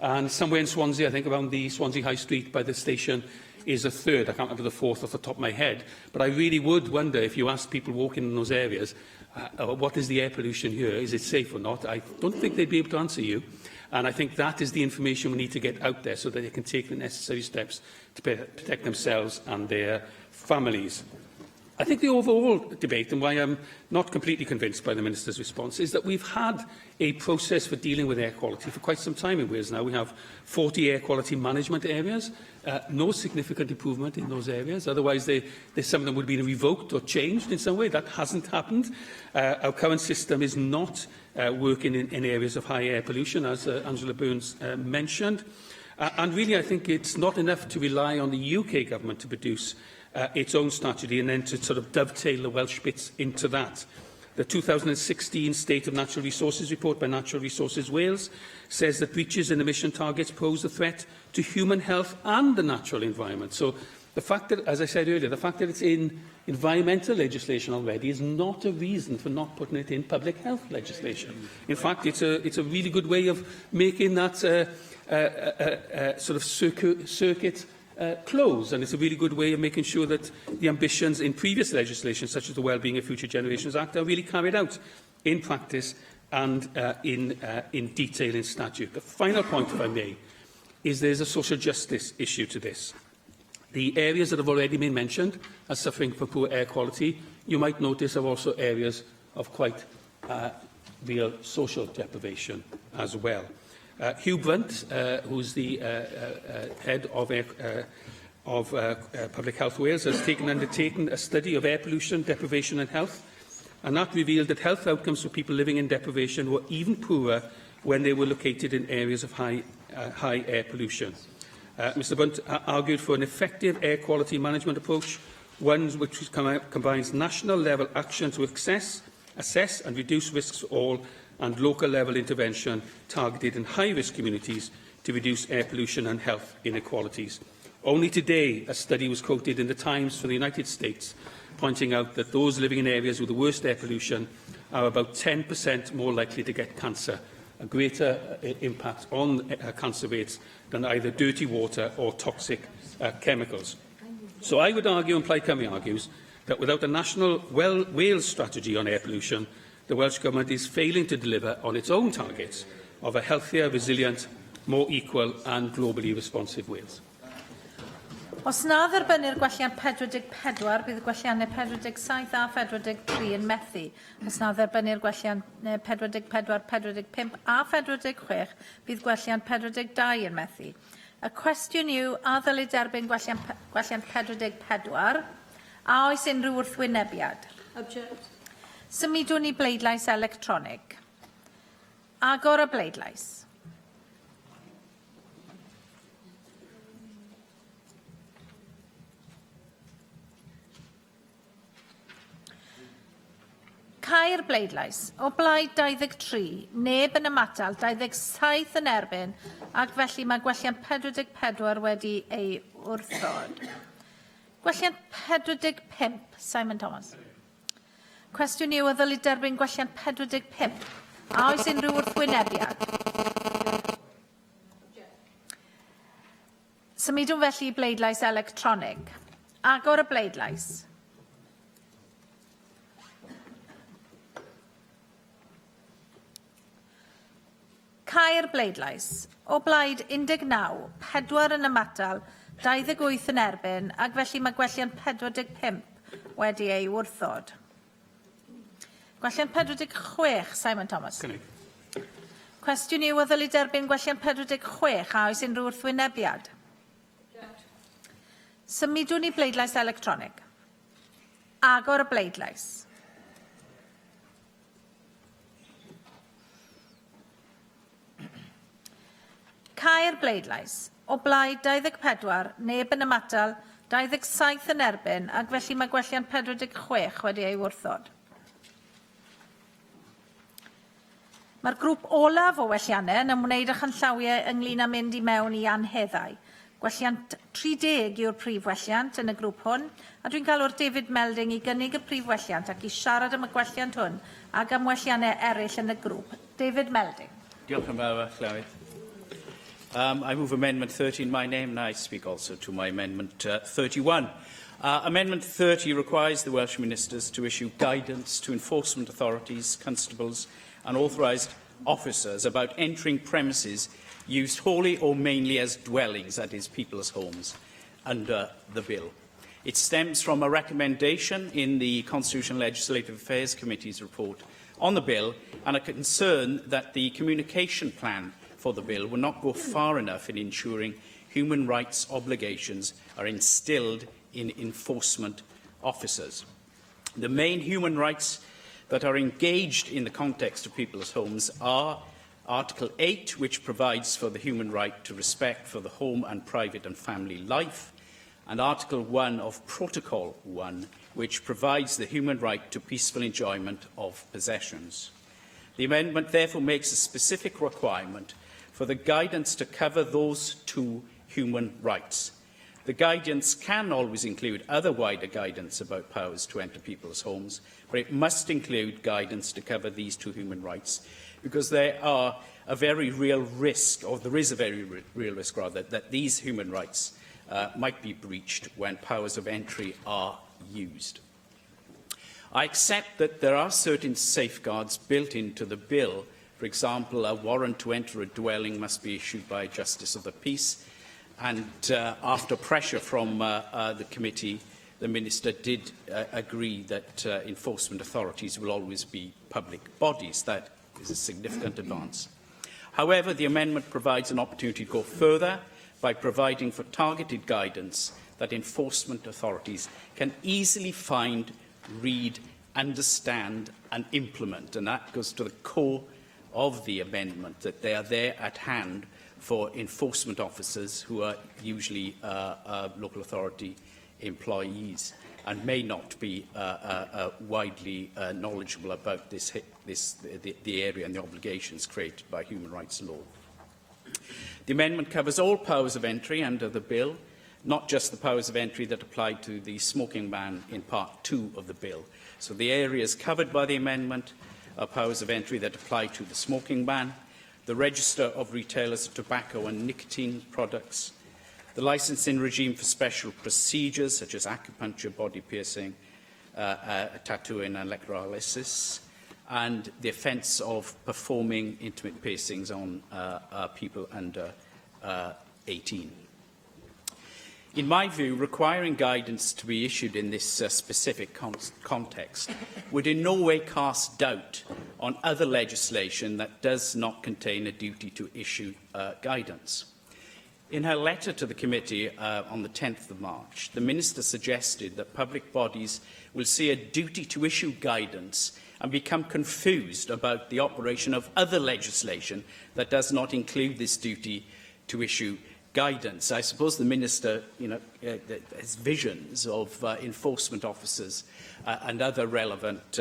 and somewhere in Swansea, I think around the Swansea High Street by the station, is a third. I can't remember the fourth off the top of my head, but I really would wonder if you asked people walking in those areas, what is the air pollution here? Is it safe or not? I don't think they'd be able to answer you. And I think that is the information we need to get out there so that they can take the necessary steps to protect themselves and their families. I think the overall debate, and why I'm not completely convinced by the Minister's response, is that we've had a process for dealing with air quality for quite some time in Wales now. We have 40 air quality management areas, no significant improvement in those areas. Otherwise, some of them would have been revoked or changed in some way. That hasn't happened. Our current system is not working in areas of high air pollution, as Angela Burns mentioned. And really, I think it's not enough to rely on the UK government to produce its own strategy and then to sort of dovetail the Welsh bits into that. The 2016 State of Natural Resources report by Natural Resources Wales says that breaches in emission targets pose a threat to human health and the natural environment. So the fact that, as I said earlier, the fact that it's in environmental legislation already is not a reason for not putting it in public health legislation. In fact, it's a really good way of making that sort of circuit close, and it's a really good way of making sure that the ambitions in previous legislation, such as the Wellbeing of Future Generations Act, are really carried out in practice and in detail in statute. The final point, if I may, is there's a social justice issue to this. The areas that have already been mentioned as suffering from poor air quality, you might notice, are also areas of quite real social deprivation as well. Hugh Brunt, who's the head of Public Health Wales, has undertaken a study of air pollution, deprivation and health, and that revealed that health outcomes for people living in deprivation were even poorer when they were located in areas of high air pollution. Mr Brunt argued for an effective air quality management approach, one which combines national-level action to assess and reduce risks for all, and local-level intervention targeted in high-risk communities to reduce air pollution and health inequalities. Only today, a study was quoted in the Times for the United States, pointing out that those living in areas with the worst air pollution are about 10% more likely to get cancer, a greater impact on cancer rates than either dirty water or toxic chemicals. So I would argue, and Plaid Cymru argues, that without a national Wales strategy on air pollution, the Welsh Government is failing to deliver on its own targets of a healthier, resilient, more equal and globally responsive Wales. Os na dderbynu'r gwelliant 44, bydd y gwelliannau 47 a 43 yn methu. Os na dderbynu'r gwelliant 44, 45 a 46, bydd gwelliant 42 yn methu. Y cwestiwn yw, a ddylid derbyn gwelliant 44, a oes unrhyw wrthwynebiad? Object. Symudwn i bleidlais electronig. Agor y bleidlais. Cair bleidlais. O blaid 23, neb yn ymatal, 27 yn erbyn, ac felly mae gwelliant 44 wedi ei wrthod. Gwelliant 45, Simon Thomas. Cwestiwn yw, a ddylid derbyn gwelliant 45. A oes unrhyw wrthwynebiad? Symudwn felly i bleidlais electronig. Agor y bleidlais. Cair bleidlais. O blaid 19, 4 yn ymatal, 28 yn erbyn, ac felly mae gwelliant 45 wedi ei wrthod. Gwelliant 46, Simon Thomas. Cwestiwn yw, a ddylid derbyn gwelliant 46, a oes unrhyw wrthwynebiad? Symudwn i bleidlais electronig. Agor y bleidlais. cau'r bleidlais. O blaid 24, neb yn ymatal, 27 yn erbyn, ac felly mae gwelliant 46 wedi ei wrthod. Mae'r grŵp olaf o welliannau yn ymwneud â chanllawiau ynglyn â mynd i mewn i anheddau. Gwelliant 30 yw'r prif welliant yn y grŵp hwn, a dwi'n galw'r David Melding i gynnig y prif welliant ac i siarad am y gwelliant hwn ac am welliannau eraill yn y grŵp. David Melding. Diolch yn fawr, Llywydd. I move Amendment 30 in my name, and I speak also to my Amendment 31. Amendment 30 requires the Welsh Ministers to issue guidance to enforcement authorities, constables and authorised officers about entering premises used wholly or mainly as dwellings, that is, people's homes, under the bill. It stems from a recommendation in the Constitutional Legislative Affairs Committee's report on the bill and a concern that the communication plan for the bill will not go far enough in ensuring human rights obligations are instilled in enforcement officers. The main human rights that are engaged in the context of people's homes are Article 8, which provides for the human right to respect for the home and private and family life, and Article 1 of Protocol 1, which provides the human right to peaceful enjoyment of possessions. The amendment therefore makes a specific requirement for the guidance to cover those two human rights. The guidance can always include other wider guidance about powers to enter people's homes, but it must include guidance to cover these two human rights, because there are a very real risk, or there is a very real risk rather, that these human rights might be breached when powers of entry are used. I accept that there are certain safeguards built into the bill. For example, a warrant to enter a dwelling must be issued by a Justice of the Peace, and after pressure from the committee, the Minister did agree that enforcement authorities will always be public bodies. That is a significant advance. However, the amendment provides an opportunity to go further by providing for targeted guidance that enforcement authorities can easily find, read, understand and implement. And that goes to the core of the amendment, that they are there at hand for enforcement officers who are usually local authority employees and may not be widely knowledgeable about the area and the obligations created by human rights law. The amendment covers all powers of entry under the bill, not just the powers of entry that apply to the smoking ban in Part 2 of the bill. So the areas covered by the amendment are powers of entry that apply to the smoking ban, the register of retailers of tobacco and nicotine products, the licensing regime for special procedures such as acupuncture, body piercing, tattooing and electrolysis, and the offence of performing intimate piercings on people under 18. In my view, requiring guidance to be issued in this specific context would in no way cast doubt on other legislation that does not contain a duty to issue guidance. In her letter to the committee on the 10th of March, the Minister suggested that public bodies will see a duty to issue guidance and become confused about the operation of other legislation that does not include this duty to issue guidance. I suppose the Minister has visions of enforcement officers and other relevant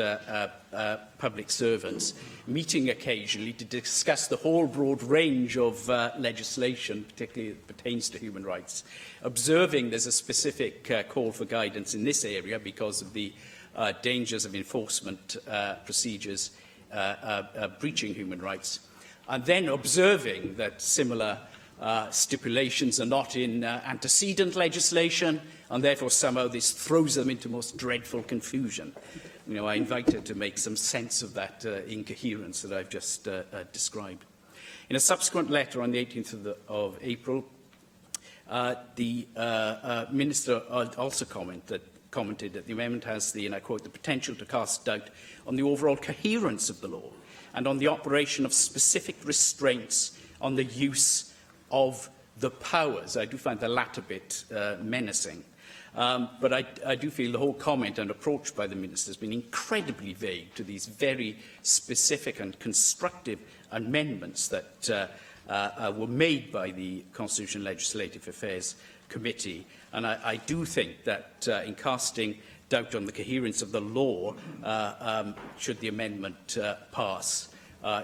public servants meeting occasionally to discuss the whole broad range of legislation, particularly that pertains to human rights, observing there's a specific call for guidance in this area because of the dangers of enforcement procedures breaching human rights, and then observing that similar stipulations are not in antecedent legislation, and therefore somehow this throws them into most dreadful confusion. I invite her to make some sense of that incoherence that I've just described. In a subsequent letter on the 18th of April, the Minister also commented that the amendment has the, and I quote, the potential to cast doubt on the overall coherence of the law and on the operation of specific restraints on the use of the powers. I do find the latter bit menacing. But I do feel the whole comment and approach by the Minister has been incredibly vague to these very specific and constructive amendments that were made by the Constitutional Legislative Affairs Committee. And I do think that in casting doubt on the coherence of the law, should the amendment pass,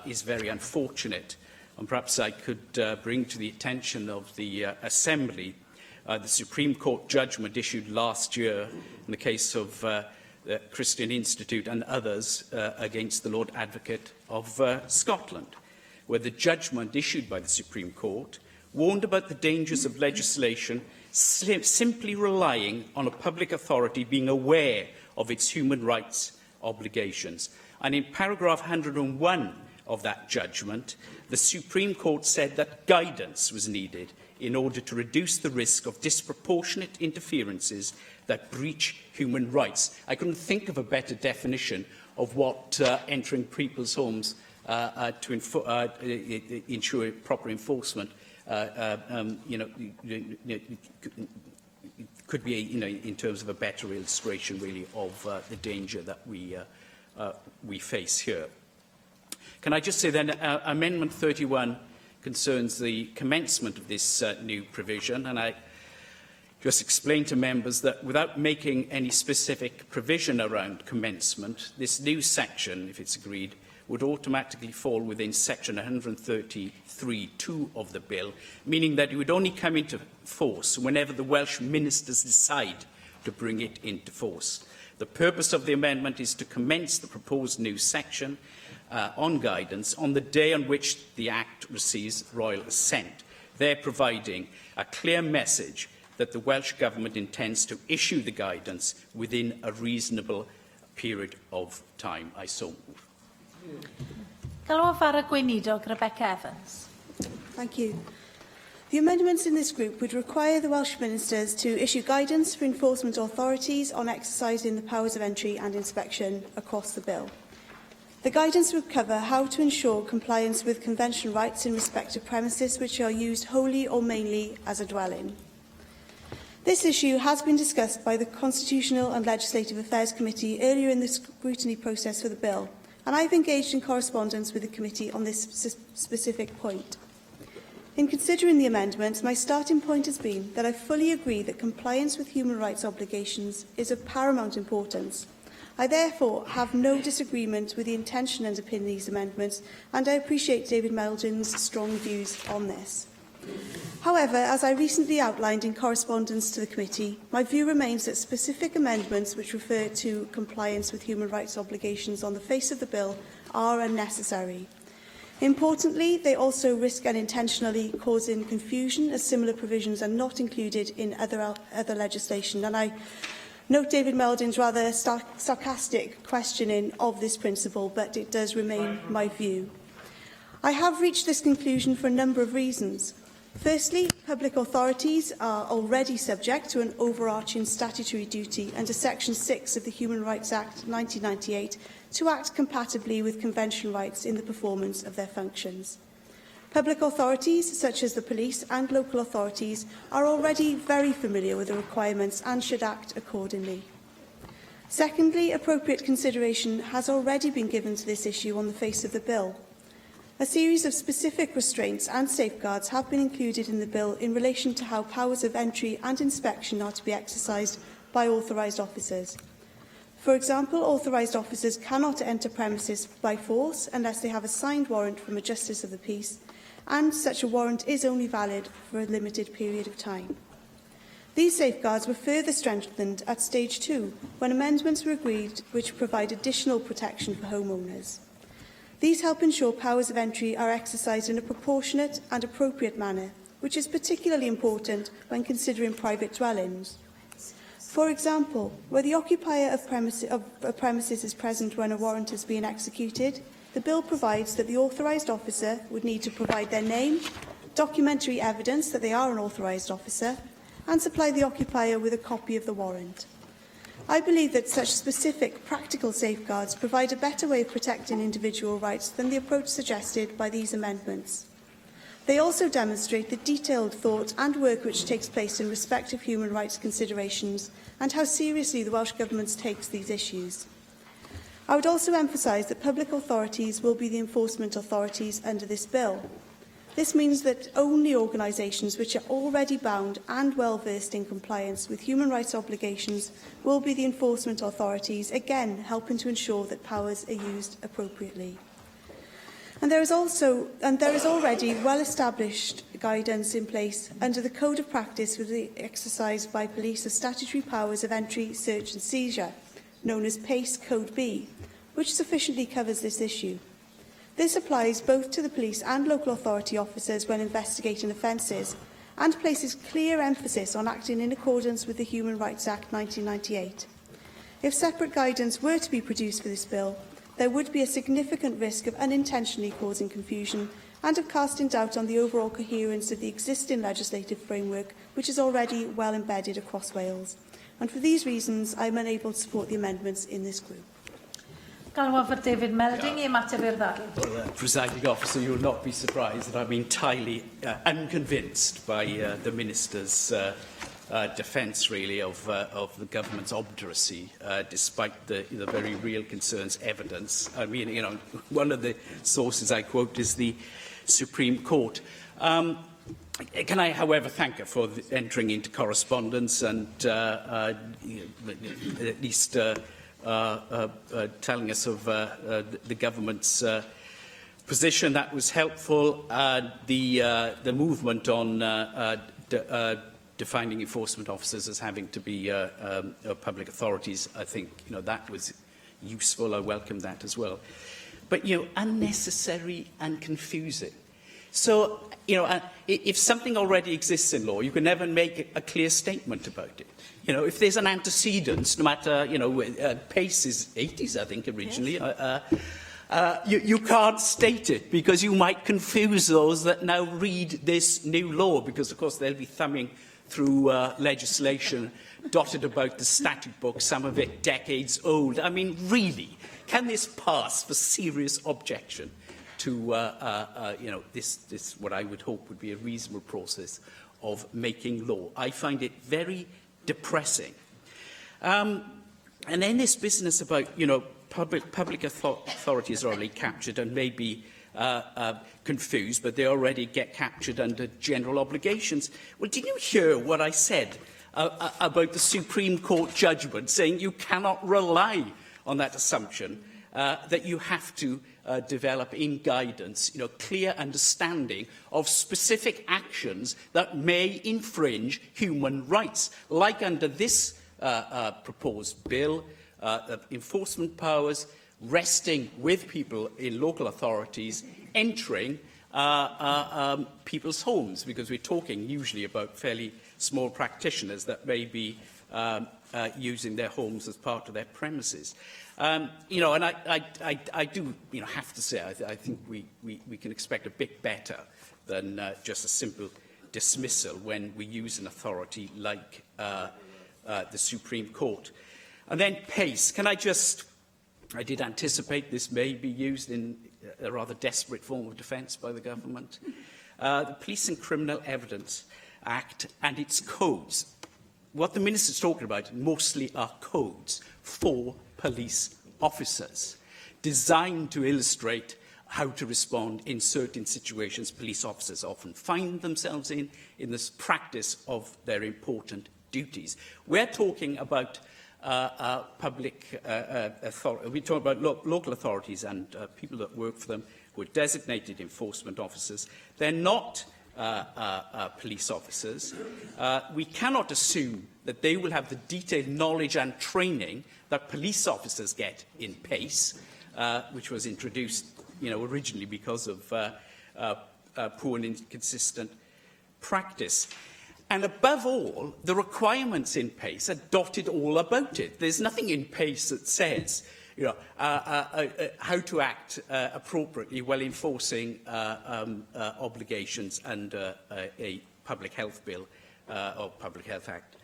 is very unfortunate. And perhaps I could bring to the attention of the Assembly the Supreme Court judgment issued last year in the case of the Christian Institute and others against the Lord Advocate of Scotland, where the judgment issued by the Supreme Court warned about the dangers of legislation simply relying on a public authority being aware of its human rights obligations. And in paragraph 101 of that judgment, the Supreme Court said that guidance was needed in order to reduce the risk of disproportionate interferences that breach human rights. I couldn't think of a better definition of what entering people's homes to ensure proper enforcement could be, in terms of a better illustration, really, of the danger that we face here. Can I just say then, Amendment 31 concerns the commencement of this new provision, and I just explain to members that without making any specific provision around commencement, this new section, if it's agreed, would automatically fall within section 133(2) of the bill, meaning that it would only come into force whenever the Welsh ministers decide to bring it into force. The purpose of the amendment is to commence the proposed new section on guidance on the day on which the Act receives royal assent, there providing a clear message that the Welsh Government intends to issue the guidance within a reasonable period of time. I so move. Galwaf ar y gweinidog, Rebecca Evans. Thank you. The amendments in this group would require the Welsh ministers to issue guidance for enforcement authorities on exercising the powers of entry and inspection across the bill. The guidance would cover how to ensure compliance with convention rights in respect of premises which are used wholly or mainly as a dwelling. This issue has been discussed by the Constitutional and Legislative Affairs Committee earlier in the scrutiny process for the bill, and I've engaged in correspondence with the committee on this specific point. In considering the amendments, my starting point has been that I fully agree that compliance with human rights obligations is of paramount importance. I therefore have no disagreement with the intention underpinning these amendments, and I appreciate David Meldon's strong views on this. However, as I recently outlined in correspondence to the committee, my view remains that specific amendments which refer to compliance with human rights obligations on the face of the bill are unnecessary. Importantly, they also risk unintentionally causing confusion, as similar provisions are not included in other legislation. And I note David Meldon's rather sarcastic questioning of this principle, but it does remain my view. I have reached this conclusion for a number of reasons. Firstly, public authorities are already subject to an overarching statutory duty under Section 6 of the Human Rights Act 1998 to act compatibly with convention rights in the performance of their functions. Public authorities, such as the police and local authorities, are already very familiar with the requirements and should act accordingly. Secondly, appropriate consideration has already been given to this issue on the face of the bill. A series of specific restraints and safeguards have been included in the bill in relation to how powers of entry and inspection are to be exercised by authorised officers. For example, authorised officers cannot enter premises by force unless they have a signed warrant from a Justice of the Peace, and such a warrant is only valid for a limited period of time. These safeguards were further strengthened at Stage 2, when amendments were agreed which provide additional protection for homeowners. These help ensure powers of entry are exercised in a proportionate and appropriate manner, which is particularly important when considering private dwellings. For example, where the occupier of a premises is present when a warrant is being executed, the bill provides that the authorised officer would need to provide their name, documentary evidence that they are an authorised officer, and supply the occupier with a copy of the warrant. I believe that such specific practical safeguards provide a better way of protecting individual rights than the approach suggested by these amendments. They also demonstrate the detailed thought and work which takes place in respect of human rights considerations and how seriously the Welsh Government takes these issues. I would also emphasise that public authorities will be the enforcement authorities under this bill. This means that only organisations which are already bound and well versed in compliance with human rights obligations will be the enforcement authorities, again helping to ensure that powers are used appropriately. And there is already well-established guidance in place under the Code of Practice for the exercise by police of statutory powers of entry, search and seizure, known as PACE Code B, which sufficiently covers this issue. This applies both to the police and local authority officers when investigating offences, and places clear emphasis on acting in accordance with the Human Rights Act 1998. If separate guidance were to be produced for this bill, there would be a significant risk of unintentionally causing confusion and of casting doubt on the overall coherence of the existing legislative framework, which is already well embedded across Wales. And for these reasons, I am unable to support the amendments in this group. David Melding, Presiding Officer, you will not be surprised that I'm entirely unconvinced by the Minister's defence, really, of the government's obduracy, despite the very real concerns, evidence. I mean, you know, one of the sources I quote is the Supreme Court. Can I, however, thank her for entering into correspondence and at least telling us of the government's position. That was helpful. The movement on defining enforcement officers as having to be public authorities, I think, you know, that was useful. I welcome that as well. But, you know, unnecessary and confusing. So, you know, if something already exists in law, you can never make a clear statement about it. You know, if there's an antecedent, no matter, you know, PACE is 80s, I think, originally, you can't state it because you might confuse those that now read this new law, because, of course, they'll be thumbing through legislation dotted about the statute book, some of it decades old. I mean, really, can this pass for serious objection to, you know, this what I would hope would be a reasonable process of making law? I find it very depressing. And then this business about, you know, public authorities are already captured and may be confused, but they already get captured under general obligations. Well, did you hear what I said about the Supreme Court judgment saying you cannot rely on that assumption, that you have to develop in guidance, you know, clear understanding of specific actions that may infringe human rights, like under this proposed bill, enforcement powers resting with people in local authorities entering people's homes, because we're talking usually about fairly small practitioners that may be using their homes as part of their premises. You know, and I do, you know, have to say, I think we can expect a bit better than just a simple dismissal when we use an authority like the Supreme Court. And then PACE. Can I just, I did anticipate this may be used in a rather desperate form of defence by the government. The Police and Criminal Evidence Act and its codes. What the Minister's talking about mostly are codes for police officers, designed to illustrate how to respond in certain situations police officers often find themselves in this practice of their important duties. We're talking about public authority. We talk about local authorities and people that work for them who are designated enforcement officers. They're not police officers. We cannot assume that they will have the detailed knowledge and training that police officers get in PACE, which was introduced, you know, originally because of poor and inconsistent practice. And above all, the requirements in PACE are dotted all about it. There's nothing in PACE that says, you know, how to act appropriately while enforcing obligations under a public health bill or Public Health Act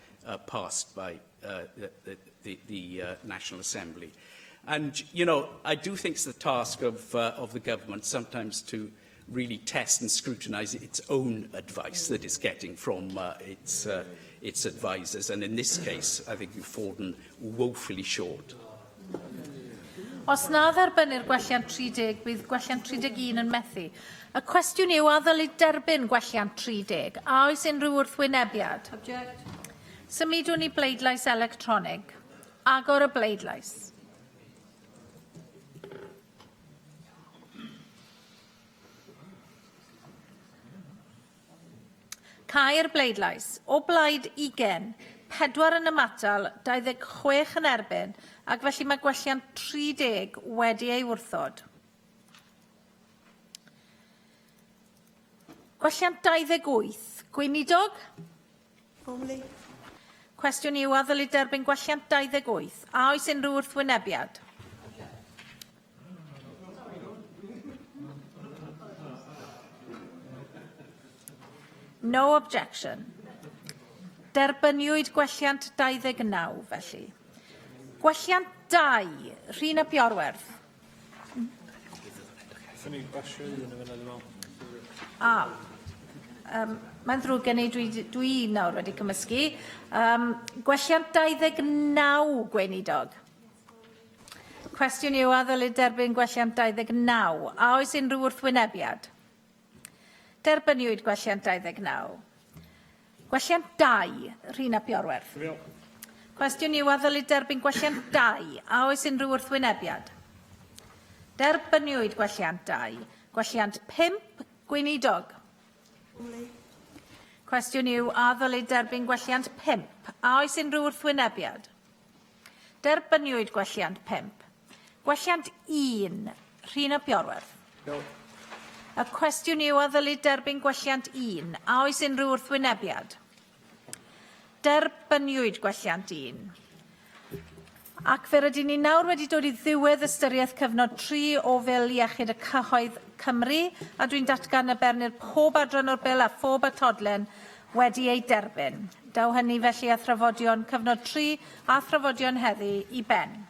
passed by the National Assembly. And, you know, I do think it's the task of the government sometimes to really test and scrutinise its own advice that it's getting from its advisers. And in this case, I think we've fallen woefully short. Os na dderbynu'r gwelliant 30, bydd gwelliant 31 yn methu. Y cwestiwn yw a ddylid derbyn gwelliant 30. A oes unrhyw wrthwynebiad? Object. Symudwn i bleidlais electronig. Agor y bleidlais. Cau'r bleidlais. O blaid 20, 4 yn ymatal, 26 yn erbyn, ac felly mae gwelliant 30 wedi ei wrthod. Gwelliant 28, gweinidog? Formally. Cwestiwn yw a ddylid derbyn gwelliant 28. A oes unrhyw wrthwynebiad? No objection. Derbyniwyd gwelliant 29 felly. Gwelliant 2, Rhina Piorwerth. Mae'n ddrwg gen i dwi nawr wedi cymysgu. Gwelliant 29, gweinidog. Cwestiwn yw a ddylid derbyn gwelliant 29. A oes unrhyw wrthwynebiad? Derbyniwyd gwelliant 29. Gwelliant 2, Rhina Piorwerth. Cwestiwn yw a ddylid derbyn gwelliant 2. A oes unrhyw wrthwynebiad? Derbyniwyd gwelliant 2. Gwelliant 5, gweinidog. Cwestiwn yw a ddylid derbyn gwelliant 5. A oes unrhyw wrthwynebiad? Derbyniwyd gwelliant 5. Gwelliant 1, Rhina Piorwerth. Y cwestiwn yw a ddylid derbyn gwelliant 1. A oes unrhyw wrthwynebiad? Derbyniwyd gwelliant 1. Ac fe rydyn ni nawr wedi dod i ddiwedd ystyriaeth cyfnod 3 o Fil Iechyd y Cyhoedd Cymru, a dwi'n datgan y bernir pob adran o'r bil a phob atodlen wedi ei derbyn. Daw hynny felly a thrafodion cyfnod 3 a thrafodion heddi i ben.